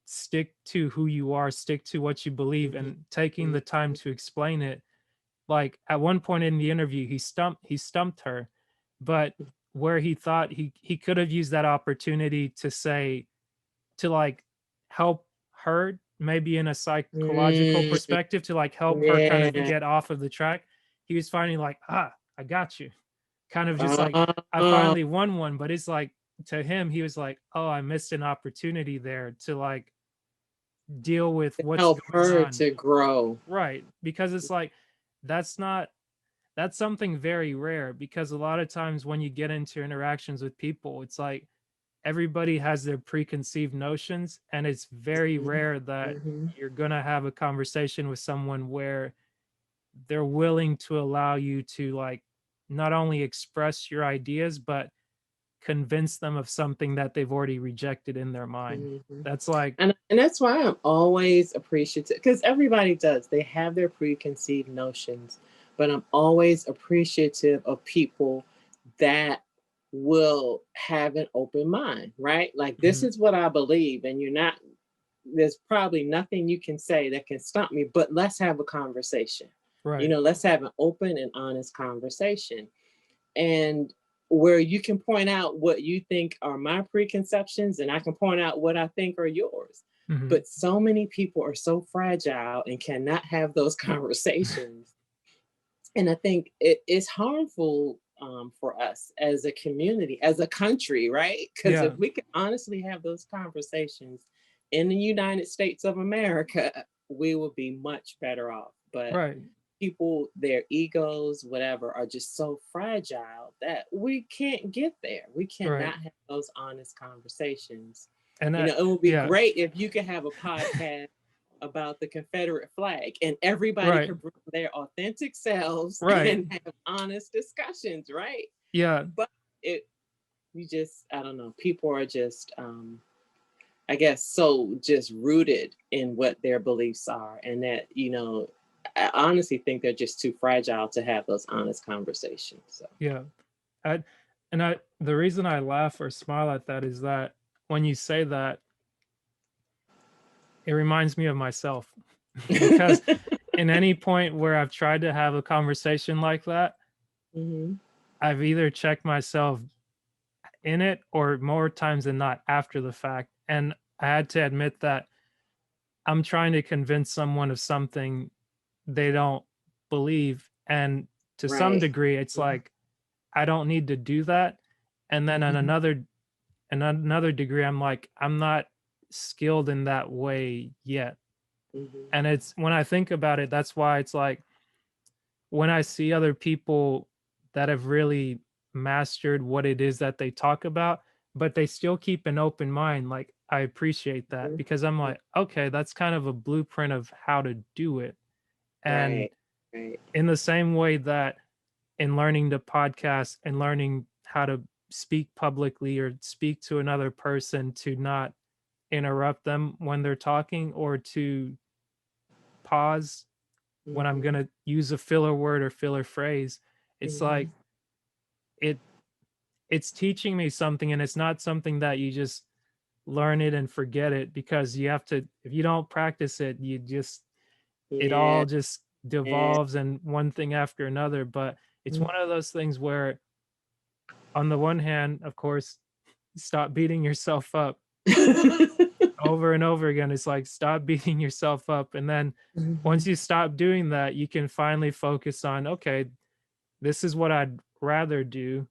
stick to who you are, stick to what you believe, Mm-hmm. and taking the time to explain it. Like at one point in the interview he stumped her, but where he thought he could have used that opportunity to say, to like help her maybe in a psychological Mm-hmm. perspective, to like help her kind of Yeah. get off of the track, he was finding like, I got you, kind of just like, I Oh, finally won one. But it's like to him he was like, oh, I missed an opportunity there to like deal with what's help going her on. to grow. Right, because it's like that's not that's something very rare, because a lot of times when you get into interactions with people, it's like everybody has their preconceived notions, and it's very Mhm. rare that Mhm. you're going to have a conversation with someone where they're willing to allow you to like not only express your ideas but convince them of something that they've already rejected in their mind. Mhm. That's like, And that's why I'm always appreciative, because everybody does. They have their preconceived notions, but I'm always appreciative of people that will have an open mind, right? Like, this mhm, is what I believe, and you're not, there's probably nothing you can say that can stop me, but let's have a conversation. right, Let's have an open and honest conversation. And where you can point out what you think are my preconceptions, and I can point out what I think are yours. mhm, But so many people are so fragile and cannot have those conversations. And I think it is harmful, for us as a community, as a country, right? Because if yeah, we could honestly have those conversations in the United States of America, we will be much better off. But right, people, their egos, whatever, are just so fragile that we can't get there. We right, cannot have those honest conversations. and that, It would be yeah, great if you could have a podcast about the Confederate flag and everybody right, could bring their authentic selves right, and have honest discussions, right? yeah, But it, you just, I don't know, people are just, I guess, so just rooted in what their beliefs are, and that, I honestly think they're just too fragile to have those honest conversations. So, yeah. I, the reason I laugh or smile at that is that when you say that, it reminds me of myself because in any point where I've tried to have a conversation like that, hmm I've either checked myself in it or more times than not after the fact. And I had to admit that I'm trying to convince someone of something they don't believe. And to some right. degree, it's like, I don't need to do that. And then on hmm another degree, I'm like, I'm not skilled in that way yet. hmm And it's when I think about it, that's why it's like when I see other people that have really mastered what it is that they talk about, but they still keep an open mind, like I appreciate that because I'm like, okay, that's kind of a blueprint of how to do it. And Right. Right. in the same way that in learning to podcast and learning how to speak publicly or speak to another person to not interrupt them when they're talking or to pause when I'm hmm going to use a filler word or filler phrase, it's hmm like it it's teaching me something, and it's not something that you just learn it and forget it, because you have to, if you don't practice it, you just, it Yeah. all just Yeah. devolves and one thing after another. But it's Mhm. one of those things where on the one hand, of course, stop beating yourself up over and over again. It's like stop beating yourself up, and then once Mhm. you stop doing that, you can finally focus on, okay, this is what I'd rather do, Mhm.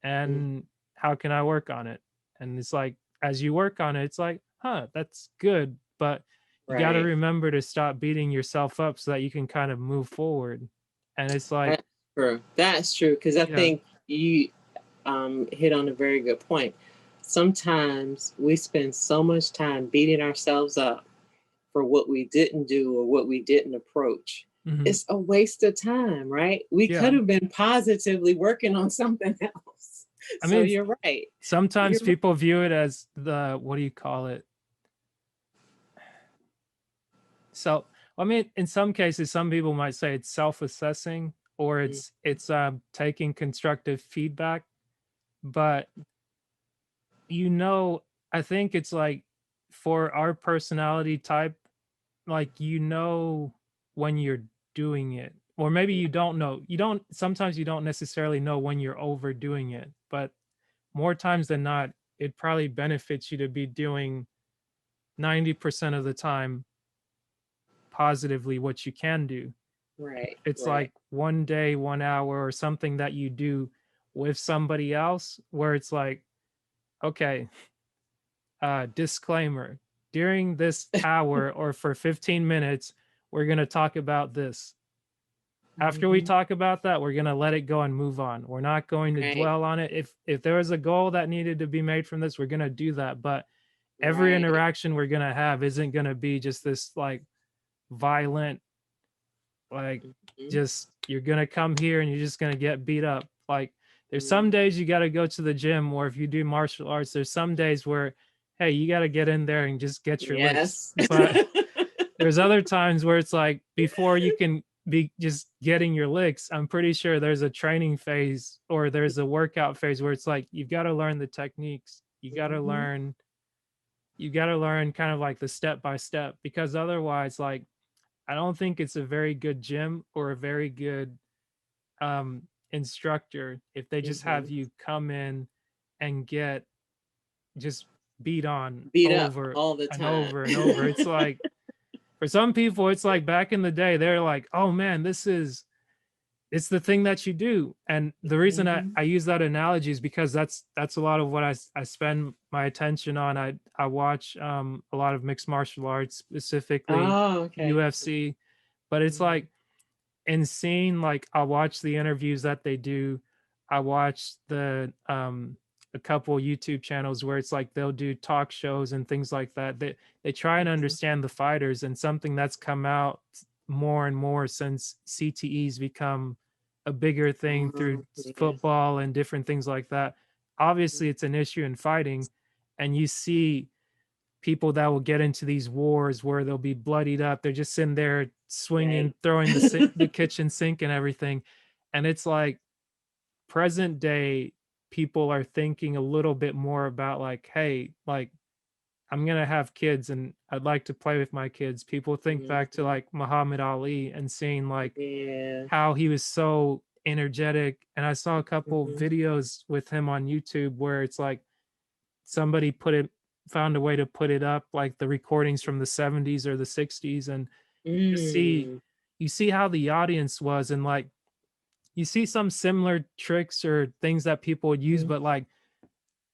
and how can I work on it? And it's like as you work on it, it's like, huh, that's good, but you got to Right. remember to stop beating yourself up so that you can kind of move forward. And it's like, That's true. That's true. Because I yeah, think you hit on a very good point. Sometimes we spend so much time beating ourselves up for what we didn't do or what we didn't approach. mhm, It's a waste of time, right? We yeah. could have been positively working on something else. I So mean, you're right. sometimes You're right. people view it as the, what do you call it? So, I mean, in some cases, some people might say it's self-assessing or Mm, it's taking constructive feedback, but you know, I think it's like for our personality type, like when you're doing it. Or maybe you don't know. You don't sometimes you don't necessarily know when you're overdoing it, but more times than not, it probably benefits you to be doing 90% of the time positively what you can do. right. It's Right. like one day, 1 hour, or something that you do with somebody else where it's like, okay, disclaimer, during this hour or for 15 minutes we're going to talk about this, After we Mhm. talk about that, we're going to let it go and move on. We're not going to Right. dwell on it. If there was a goal that needed to be made from this, we're going to do that. But every Right. interaction we're going to have isn't going to be just this like violent, like Mhm. just you're going to come here and you're just going to get beat up. Like there's some Mhm. days you got to go to the gym, or if you do martial arts, there's some days where, hey, you got to get in there and just get your licks. Yes. But there's other times where it's like before you can be just getting your licks, I'm pretty sure there's a training phase or there's a workout phase where it's like you've got to learn the techniques. Mhm. You got to learn kind of like the step by step, because otherwise, like, I don't think it's a very good gym or a very good um instructor if they just have Mhm. you come in and get just beat on Beat up over all the and time. over and over. It's like for some people, it's like back in the day, they're like, oh man, it's the thing that you do. And the reason Mhm. I use that analogy is because that's a lot of what I spend my attention on. I watch a lot of mixed martial arts, specifically Oh, okay. UFC, but it's Mhm. like insane. Like I watch the interviews that they do. I watch the a couple YouTube channels where it's like they'll do talk shows and things like that. They try and Mhm. understand the fighters, and something that's come out more and more since CTE's become a bigger thing through Yes. football and different things like that. Obviously, it's an issue in fighting, and you see people that will get into these wars where they'll be bloodied up. They're just sitting there swinging, Right. throwing the kitchen sink and everything. And it's like present day people are thinking a little bit more about like, hey, like I'm gonna have kids and I'd like to play with my kids. People think back to Mhm. like Muhammad Ali and seeing like Yeah. how he was so energetic. And I saw a couple Mhm. videos with him on YouTube where it's like somebody put it found a way to put it up like the recordings from the 70s or the 60s, and just see Mm. you see how the audience was, and like you see some similar tricks or things that people would use, Mhm. but like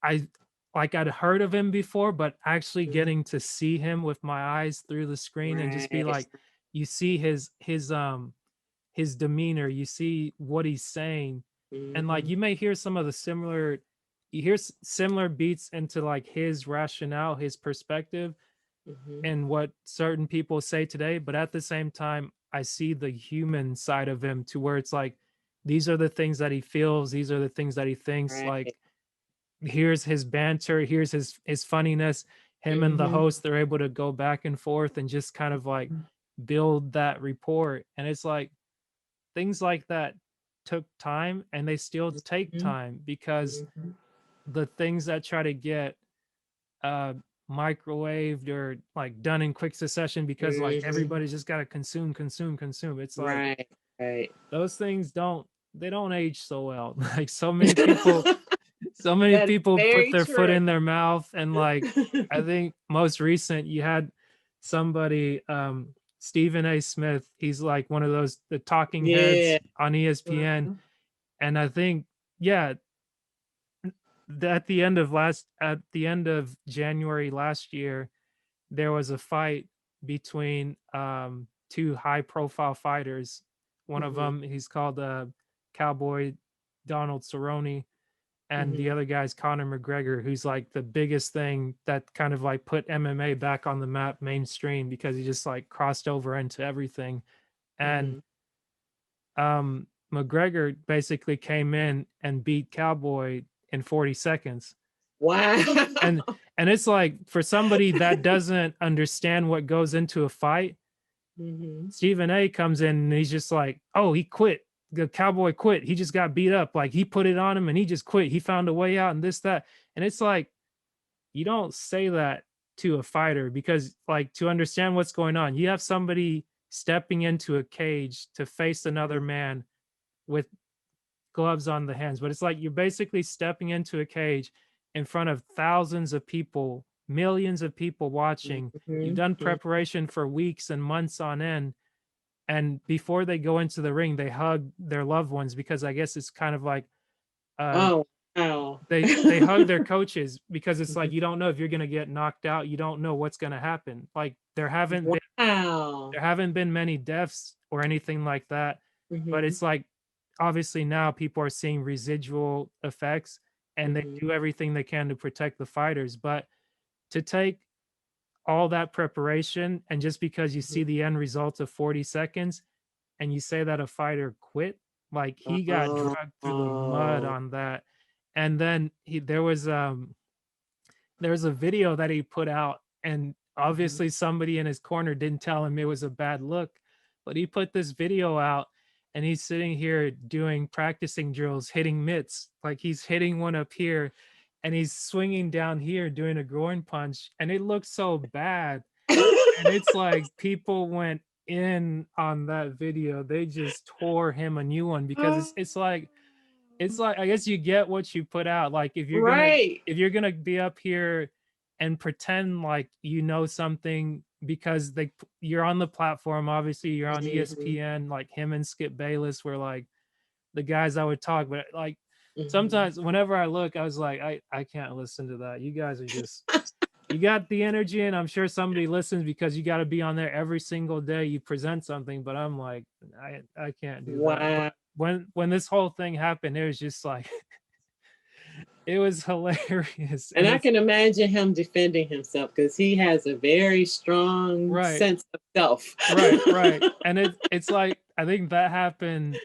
I I'd heard of him before, but actually Mhm. getting to see him with my eyes through the screen and just be Right. like, you see his demeanor, you see what he's saying, and like Mhm. you may hear some of the similar you hear similar beats into like his rationale, his perspective, Mhm. and what certain people say today, but at the same time I see the human side of him to where it's like these are the things that he feels, these are the things that he thinks, Right. like here's his banter, here's his funniness. Him and the Mhm. host, they're able to go back and forth and just kind of like build that rapport. And it's like things like that took time, and they still take Mhm. time, because Mhm. the things that try to get uh microwaved or like done in quick succession because like Mhm. everybody's just got to consume, it's like Right. Right. those things don't age so well. Like so many That's people put very their foot true. in their mouth, and like I think most recent you had somebody Stephen A. Smith, he's like one of those the talking Yeah. heads on ESPN. Mhm. And I think, yeah, at the end of January last year, there was a fight between two high profile fighters. One of Mhm. them, he's called Cowboy Donald Cerrone, and the Mhm. other guy's Conor McGregor, who's like the biggest thing that kind of like put MMA back on the map mainstream, because he just like crossed over into everything. And Mhm. McGregor basically came in and beat Cowboy in 40 seconds. Wow. And and it's like for somebody that doesn't understand what goes into a fight, Mhm. Stephen A comes in and he's just like, "Oh, he quit. The Cowboy quit. He just got beat up. Like he put it on him and he just quit. He found a way out and this that." And it's like you don't say that to a fighter, because like to understand what's going on, you have somebody stepping into a cage to face another man with gloves on the hands, but it's like you're basically stepping into a cage in front of thousands of people, millions of people watching. You've Mhm. done Mhm. preparation for weeks and months on end, and before they go into the ring, they hug their loved ones, because I guess it's kind of like uh Oh, wow. they hug their coaches, because it's like Mhm. you don't know if you're going to get knocked out, you don't know what's going to happen. Like Wow. there haven't been many deaths or anything like that, but Mhm. it's like obviously now people are seeing residual effects and they Mhm. do everything they can to protect the fighters. But to take all that preparation and just because you Mhm. see the end result of 40 seconds and you say that a fighter quit, like he got dragged through the mud Oh. on that. And then there was a video that he put out, and Mhm. obviously somebody in his corner didn't tell him it was a bad look, but he put this video out and he's sitting here doing practicing drills, hitting mitts, like he's hitting one up here and he's swinging down here doing a groin punch, and it looks so bad. And it's like people went in on that video. They just tore him a new one because it's like I guess you get what you put out. Like Right. if you're gonna be up here and pretend like you know something because you're on the platform. Obviously, you're on Mhm. ESPN. Like him and Skip Bayless were like the guys I would talk. But like Mhm. sometimes whenever I look, I was like, I can't listen to that. You guys are just you got the energy, and I'm sure somebody listens because you got to be on there every single day. You present something, but I'm like, I can't do that. But Wow. when this whole thing happened, it was just like it was hilarious, And and I it's can imagine him defending himself because he has a very strong right, sense of self. right, and it's like I think that happened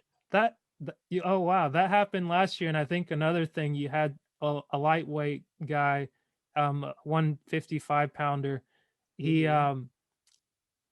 oh wow, that happened last year, and I think another thing you had a lightweight guy, 155 pounder. He Mhm.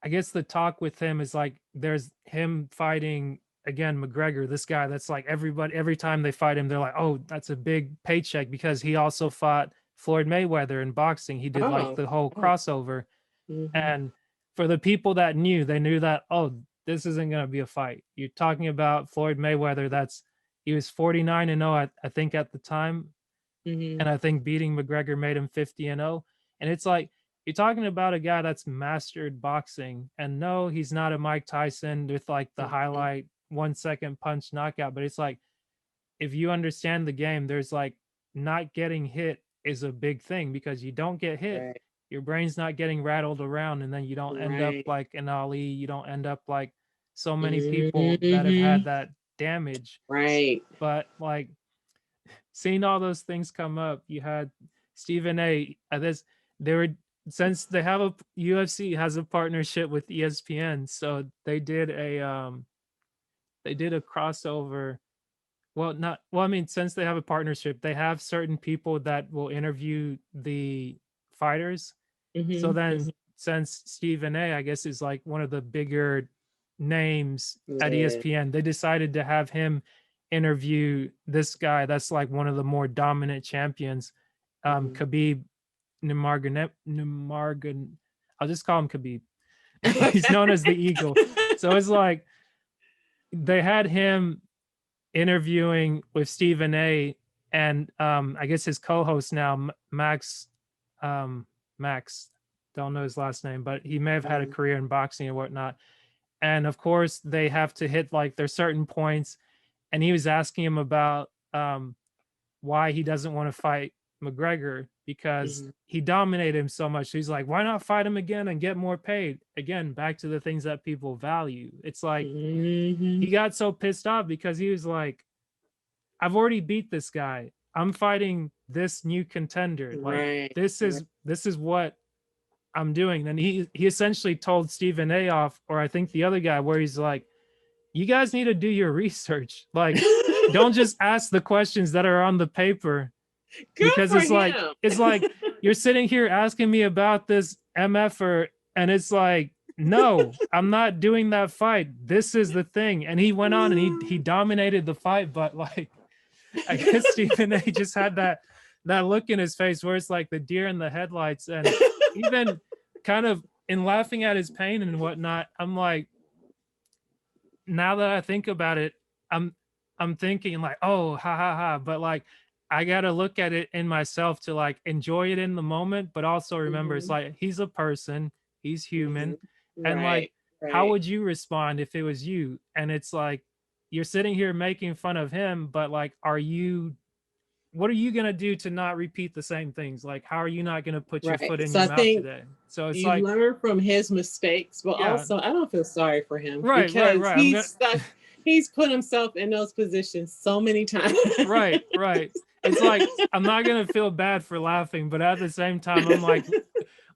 I guess the talk with him is like there's him fighting again McGregor, this guy that's like everybody every time they fight him, they're like, oh, that's a big paycheck because he also fought Floyd Mayweather in boxing. He did like Oh. the whole Oh. crossover. Mhm. And for the people that knew, they knew that, oh, this isn't gonna be a fight. You're talking about Floyd Mayweather, that's he was 49-0, I think at the time, and Mhm. I think beating McGregor made him 50-0. And it's like you're talking about a guy that's mastered boxing. And no, he's not a Mike Tyson with like the Mhm. highlight 1 second punch knockout, but it's like if you understand the game, there's like not getting hit is a big thing because you don't get hit, Right. your brain's not getting rattled around, and then you don't end up Right. like an Ali, you don't end up like so many people that have had Mhm. that damage. Right. But like seeing all those things come up, you had Stephen A. This they were since they have a UFC has a partnership with ESPN, so they did a crossover. Well, not well. I mean, since they have a partnership, they have certain people that will interview the fighters. So Mhm. then, Mhm. since Stephen A. I guess is like one of the bigger names at Yeah. ESPN, they decided to have him interview this guy that's like one of the more dominant champions, Mhm. Khabib Nurmagomedov. I'll just call him Khabib. He's Okay. known as the Eagle. So it's like they had him interviewing with Stephen A. and I guess his co-host now, Max. Um, Max, don't know his last name, but he may have had a Mhm. career in boxing and whatnot. And of course, they have to hit like there's certain points, and he was asking him about why he doesn't want to fight McGregor because Mhm. he dominated him so much. So he's like, why not fight him again and get more paid? Again, back to the things that people value. It's like he Mhm. got so pissed off because he was like, I've already beat this guy. I'm fighting this new contender. Like Right. this Right. is what I'm doing. And he essentially told Stephen A off, or I think the other guy, where he's like, you guys need to do your research. Like, don't just ask the questions that are on the paper Good because for him. it's like you're sitting here asking me about this MFer, and it's like, no, I'm not doing that fight. This is the thing. And he went on and he dominated the fight, but like I guess Stephen A just had that look in his face where it's like the deer in the headlights, and even kind of in laughing at his pain and whatnot, I'm like, now that I think about it, I'm I'm thinking like, oh, ha ha ha, but like I gotta look at it in myself to like enjoy it in the moment, but also remember it's Mhm. like he's a person, he's human, Mhm. and like Right. how Right. would you respond if it was you? And it's like you're sitting here making fun of him, but like, what are you gonna do to not repeat the same things? Like, how are you not gonna put your Right. foot in So your I mouth think today? So it's you like, learn from his mistakes, but yeah, also I don't feel sorry for him right, because right. I'm he's gonna stuck. He's put himself in those positions so many times. Right. It's like, I'm not going to feel bad for laughing, but at the same time, I'm like,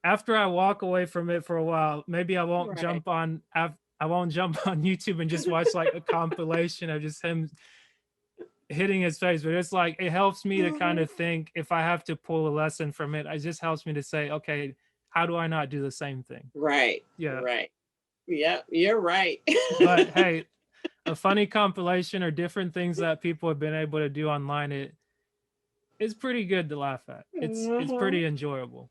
after I walk away from it for a while, maybe I won't Right. jump on, I won't jump on YouTube and just watch like a compilation of just him hitting his face. But it's like, it helps me to kind of think, if I have to pull a lesson from it, it just helps me to say, okay, how do I not do the same thing? Right. Yeah. Right. Yep, you're right. But hey, a funny compilation or different things that people have been able to do online, it's pretty good to laugh at. It's pretty enjoyable.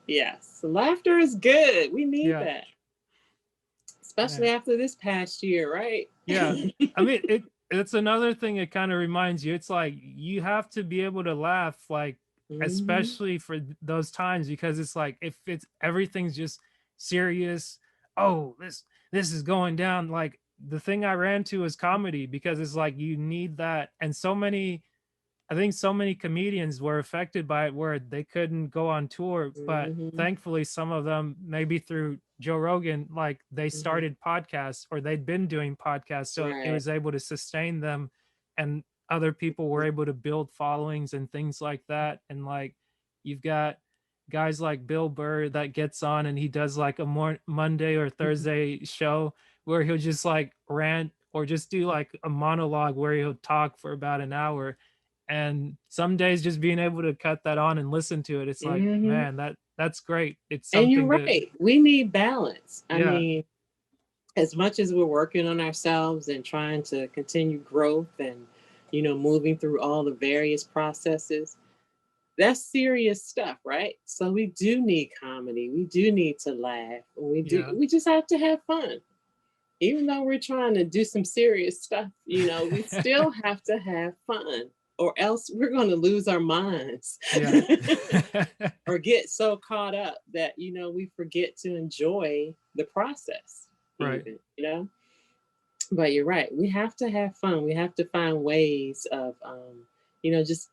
Yes, laughter is good. We need Yeah. that, especially after this past year, right? Yeah. I mean, it's another thing. It kind of reminds you, it's like, you have to be able to laugh, like, especially for those times, because it's like, if it's everything's just serious, oh, this is going down, like, the thing I ran to is comedy, because it's like, you need that. And I think so many comedians were affected by it where they couldn't go on tour, but thankfully some of them, maybe through Joe Rogan, like, they started podcasts, or they'd been doing podcasts, so it was able to sustain them, and other people were able to build followings and things like that. And like, you've got guys like Bill Burr that gets on and he does like a Monday or Thursday show where he'll just like rant or just do like a monologue where he'll talk for about an hour. And some days just being able to cut that on and listen to it, it's like, man, that's great. It's something. And you're right. We need balance. I Yeah. mean, as much as we're working on ourselves and trying to continue growth and, moving through all the various processes, that's serious stuff, right? So we do need comedy. We do need to laugh. We just have to have fun. Even though we're trying to do some serious stuff, we still have to have fun, or else we're going to lose our minds. Or get so caught up that, we forget to enjoy the process. Right. Even, But you're right. We have to have fun. We have to find ways of, just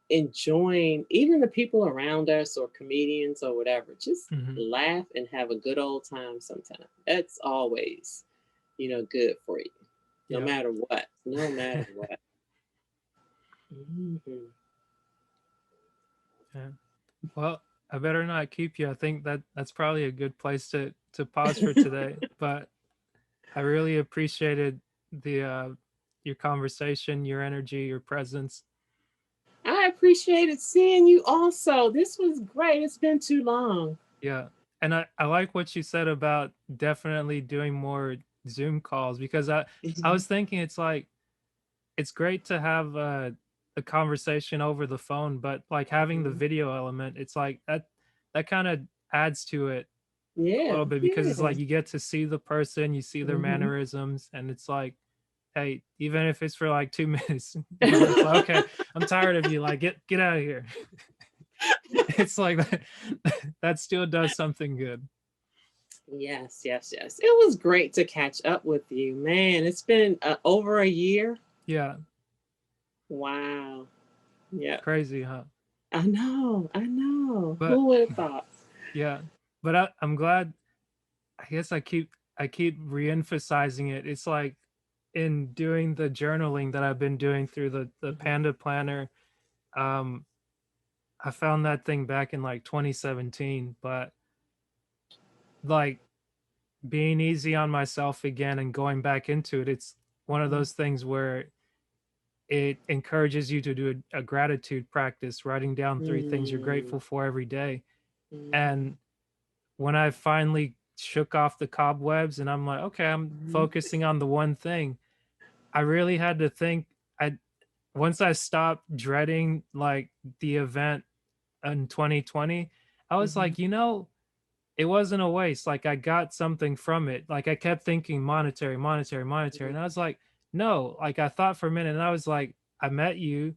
enjoying even the people around us or comedians or whatever. Just laugh and have a good old time sometime. That's always, good for you. No matter what. No matter what. Yeah. Well, I better not keep you. I think that's probably a good place to pause for today. But I really appreciated your conversation, your energy, your presence. I appreciated seeing you also. This was great. It's been too long. Yeah. And I like what you said about definitely doing more Zoom calls, because I was thinking, it's like, it's great to have a conversation over the phone, but like having the video element, it's like that kind of adds to it a little bit, because it's like, you get to see the person, you see their mannerisms, and it's like, hey, even if it's for like 2 minutes, it's like, okay, I'm tired of you, like, get out of here. It's like that still does something good. Yes. It was great to catch up with you, man. It's been over a year. Yeah. Wow. Yeah. Crazy, huh? I know. But, who would have thought? Yeah. But I'm glad. I guess I keep re-emphasizing it. It's like, in doing the journaling that I've been doing through the Panda Planner, I found that thing back in like 2017, but like, being easy on myself again and going back into it, it's one of those things where it encourages you to do a gratitude practice, writing down 3 things you're grateful for every day. And when I finally shook off the cobwebs and I'm like, okay, I'm focusing on the one thing, I really had to think. Once I stopped dreading like the event in 2020, I was like, it wasn't a waste. Like, I got something from it. Like, I kept thinking monetary. And I was like, no, like, I thought for a minute and I was like, I met you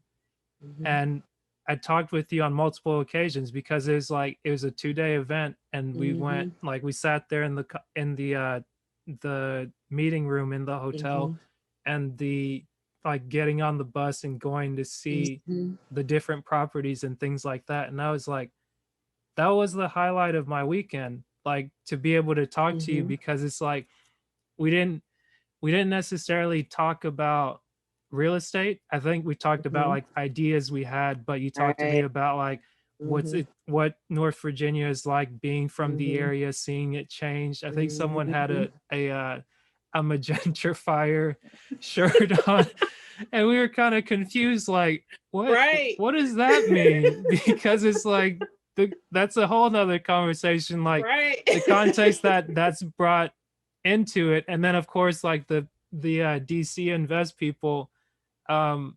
and I talked with you on multiple occasions, because it was like, it was a 2-day event, and we went, like, we sat there in the meeting room in the hotel, and the like getting on the bus and going to see the different properties and things like that. And I was like, that was the highlight of my weekend, like, to be able to talk to you, because it's like, we didn't we didn't necessarily talk about real estate. I think we talked about Mhm. like ideas we had, but you talked to me Right. about like Mhm. what North Virginia is like, being from the Mhm. area, seeing it change. I think someone had Mhm. a magentifier shirt on, and we were kind of confused, like Right. what does that mean? Because it's like that's a whole nother conversation, like Right. the context that's brought into it. And then of course like the DC Invest people, um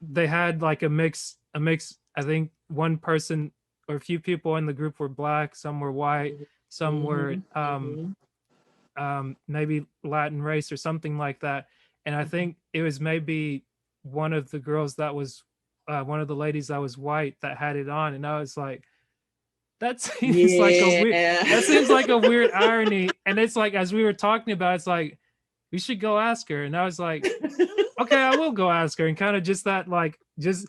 they had like a mix. I think one person or a few people in the group were black, some were white, some were Mhm. Mhm. maybe Latin race or something like that. And I Mhm. think it was maybe one of the girls that was one of the ladies that was white that had it on, and I was like, that seems like a weird Yeah. that seems like a weird irony. And it's like, as we were talking about it, it's like we should go ask her. And I was like, okay, I will go ask her. And kind of just that, like, just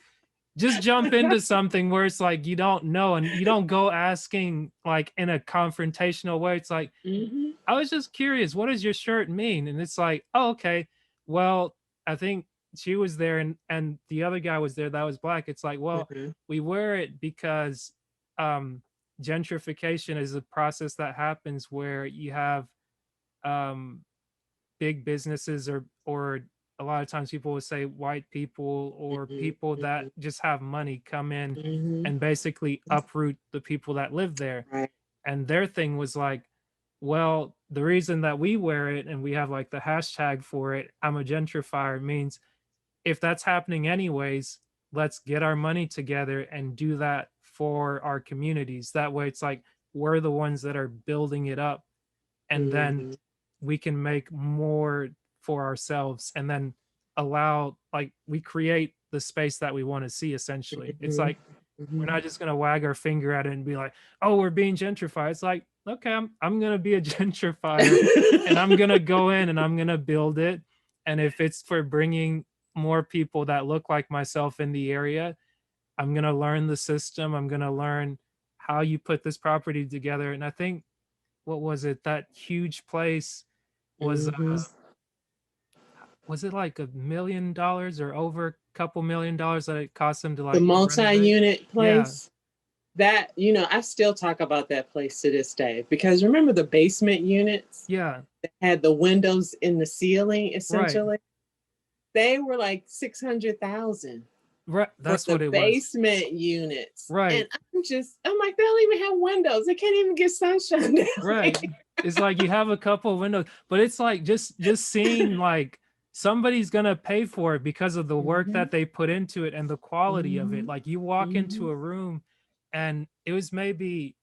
jump into something where it's like you don't know, and you don't go asking like in a confrontational way. It's like, Mhm. I was just curious, what does your shirt mean? And it's like, oh, okay. Well, I think she was there, and the other guy was there that was black. It's like, well, Mhm. we wear it because um gentrification is a process that happens where you have um big businesses, or a lot of times people would say white people or Mhm. people that Mhm. just have money come in Mhm. and basically uproot the people that live there. Right. And their thing was like, well, the reason that we wear it and we have like the hashtag for it, I'm a gentrifier, means if that's happening anyways, let's get our money together and do that for our communities. That way it's like we're the ones that are building it up, and then Mhm. we can make more for ourselves, and then allow, like, we create the space that we want to see. Essentially, it's Mhm. like we're Mhm. not just going to wag our finger at it and be like, oh, we're being gentrified. It's like, okay, I'm going to be a gentrifier, and I'm going to go in and I'm going to build it. And if it's for bringing more people that look like myself in the area, I'm going to learn the system. I'm going to learn how you put this property together. And I think, what was it, that huge place was Mhm. was it like $1 million or over a couple $1 million that it cost them to The like renovate? multi-unit Yeah, place, that, I still talk about that place to this day, because remember the basement units yeah, that had the windows in the ceiling, right, essentially? They were like 600,000 right. for That's the what it was. basement units. And Right, I'm like, they don't even have windows. They can't even get sunshine down right. there. It's like you have a couple of windows, but it's like just seeing like somebody's gonna pay for it because of the work Mhm. that they put into it and the quality of it. Mhm. Like you walk into Mhm. a room, and it was maybe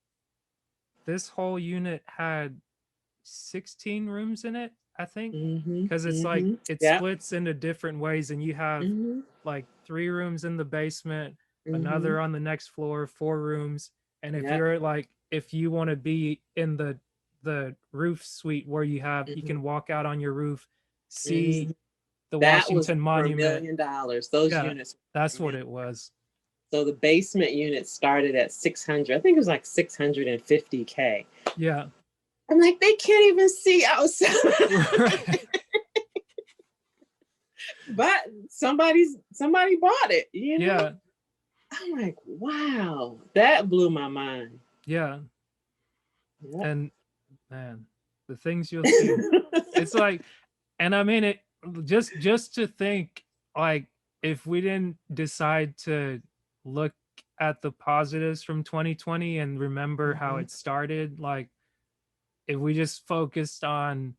this whole unit had 16 rooms in it, I think, Mhm. because it's like Mhm. it Yep. splits into different ways, and you have Mhm. like 3 rooms in the basement, Mhm. another on the next floor, 4 rooms. And if Yep. you're like, if you want to be in the roof suite where you Mhm. can walk out on your roof, see Mhm. the That was Washington for Monument. $1 million. Those Yeah, units were for that's a what million. it was. So the basement unit started at 600. I think it was like 650K. Yeah. I'm like, they can't even see outside. Right. But somebody bought it. Yeah. I'm like, wow, that blew my mind. Yeah. Yep. And man, the things you'll see. It's like, and I mean it, just to think, like, if we didn't decide to look at the positives from 2020 and remember how Mhm. it started, like if we just focused on,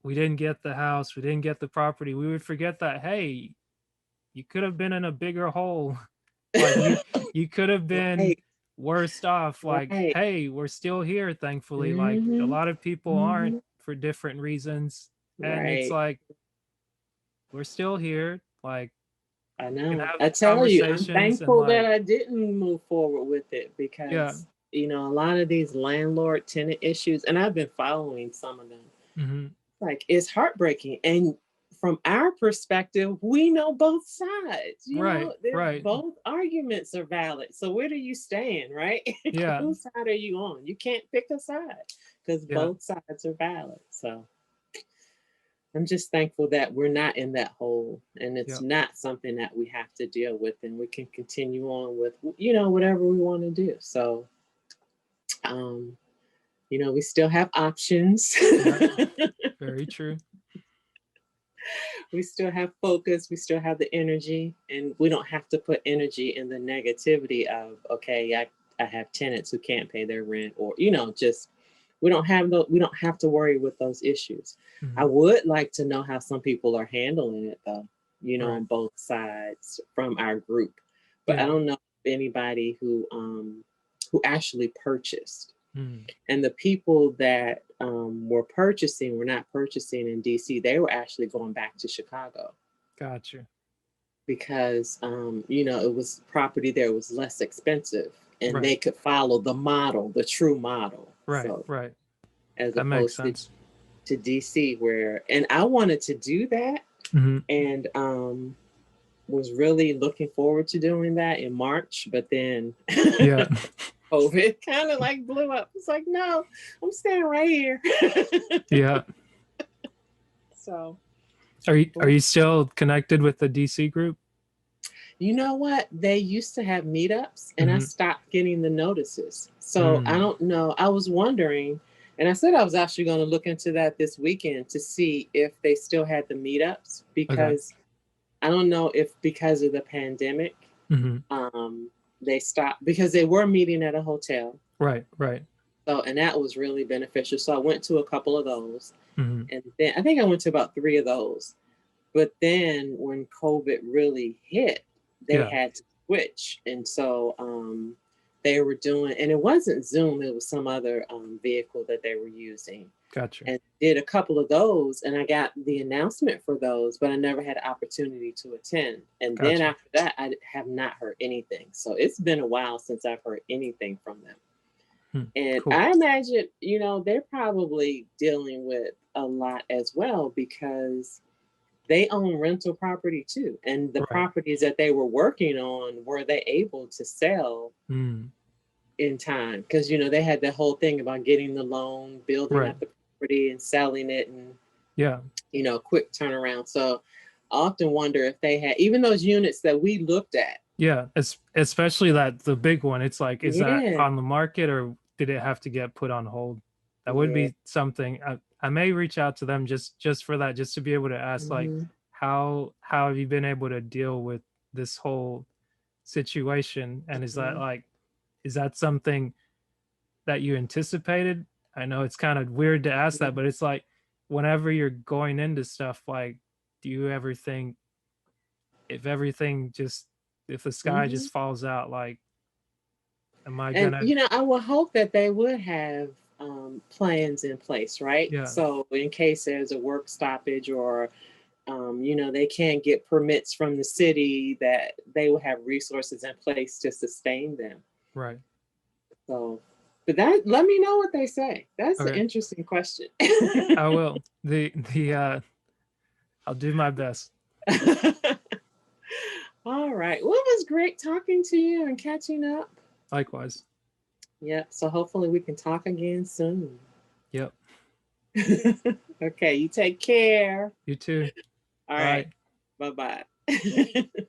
we didn't get the house, we didn't get the property, we would forget that, hey, you could have been in a bigger hole. Like you could have been Right, worse off. Like, right. hey, we're still here, thankfully. Like a Mhm. lot of people aren't, Mhm. for different reasons. And it's Right. like we're still here. Like I we can know. have I these tell you, I'm conversations and thankful that like, I didn't move forward with it, yeah. because, a lot of these landlord tenant issues, and I've been following some of them, Hmm. like, it's heartbreaking. And from our perspective, we know both sides. Right, There's right. both arguments are valid. So where do you stand, right? Yeah, Whose side are you on? You can't pick a side because yeah. both sides are valid. So I'm just thankful that we're not in that hole, and it's Yep. not something that we have to deal with, and we can continue on with, you know, whatever we want to do. So, you know, we still have options. Yeah. Very true. We still have focus, we still have the energy, and we don't have to put energy in the negativity of, okay, I have tenants who can't pay their rent, or, you know, just we don't have to worry with those issues. I Mhm. would like to know how some people are handling it though, you know, Right. on both sides from our group. But I Yeah. don't know anybody who actually purchased. Mm. And the people that were purchasing were not purchasing in DC. They were actually going back to Chicago Gotcha. because, you know, it was property there was less expensive, and Right. they could follow the model, the true model. Right. So Right. as That makes opposed sense. to DC, where, and I wanted to do that, Hmm. and was really looking forward to doing that in March, but then Yeah. COVID kind of like blew up. It's like, no, I'm staying right here. Yeah. So, Are you still connected with the DC group? you know what? They used to have meetups, and I Hmm. stopped getting the notices. So I don't know. I was wondering, and I said I was actually going to look into that this weekend to see if they still had the meetups, Okay. because I don't know if because of the pandemic, Hmm. they stopped, because they were meeting at a hotel. Right. Right. So, and that was really beneficial. So I went to a couple of those, Hmm. and then I think I went to about 3 of those. But then when COVID really hit, they Yeah. had to switch. And so they were doing, and it wasn't Zoom, it was some other vehicle that they were using. Gotcha. And did a couple of those, and I got the announcement for those, but I never had the opportunity to attend. And then Gotcha. after that, I have not heard anything. So it's been a while since I've heard anything from them. And Cool. I imagine, you know, they're probably dealing with a lot as well, because they own rental property too. And the Right. properties that they were working on, were they able to sell Mm. in time? Because, you know, they had that whole thing about getting the loan, building Right. up the property and selling it, and, Yeah. you know, quick turnaround. So I often wonder if they had, even those units that we looked at. Yeah. Especially that the big one. It's like, is that Yeah. on the market or did it have to get put on hold? That would Yeah. be something. I may reach out to them just for that, just to be able to ask, like, Mhm. how have you been able to deal with this whole situation? And Mhm. is that something that you anticipated? I know it's kind of weird to ask that, Mhm. but it's like, whenever you're going into stuff, like, do you ever think, if everything just, if the sky Mhm. just falls out, like, am I And, gonna? you know, I would hope that they would have plans in place, right? Yeah. So in case there's a work stoppage, or you know, they can't get permits from the city, that they will have resources in place to sustain them. Right. So, but that, let me know what they say. That's an Okay. interesting question. I will. I'll do my best. All right. Well, it was great talking to you and catching up. Likewise. Yep. So hopefully we can talk again soon. Yep. Okay. You take care. You too. All right. Bye. Bye bye.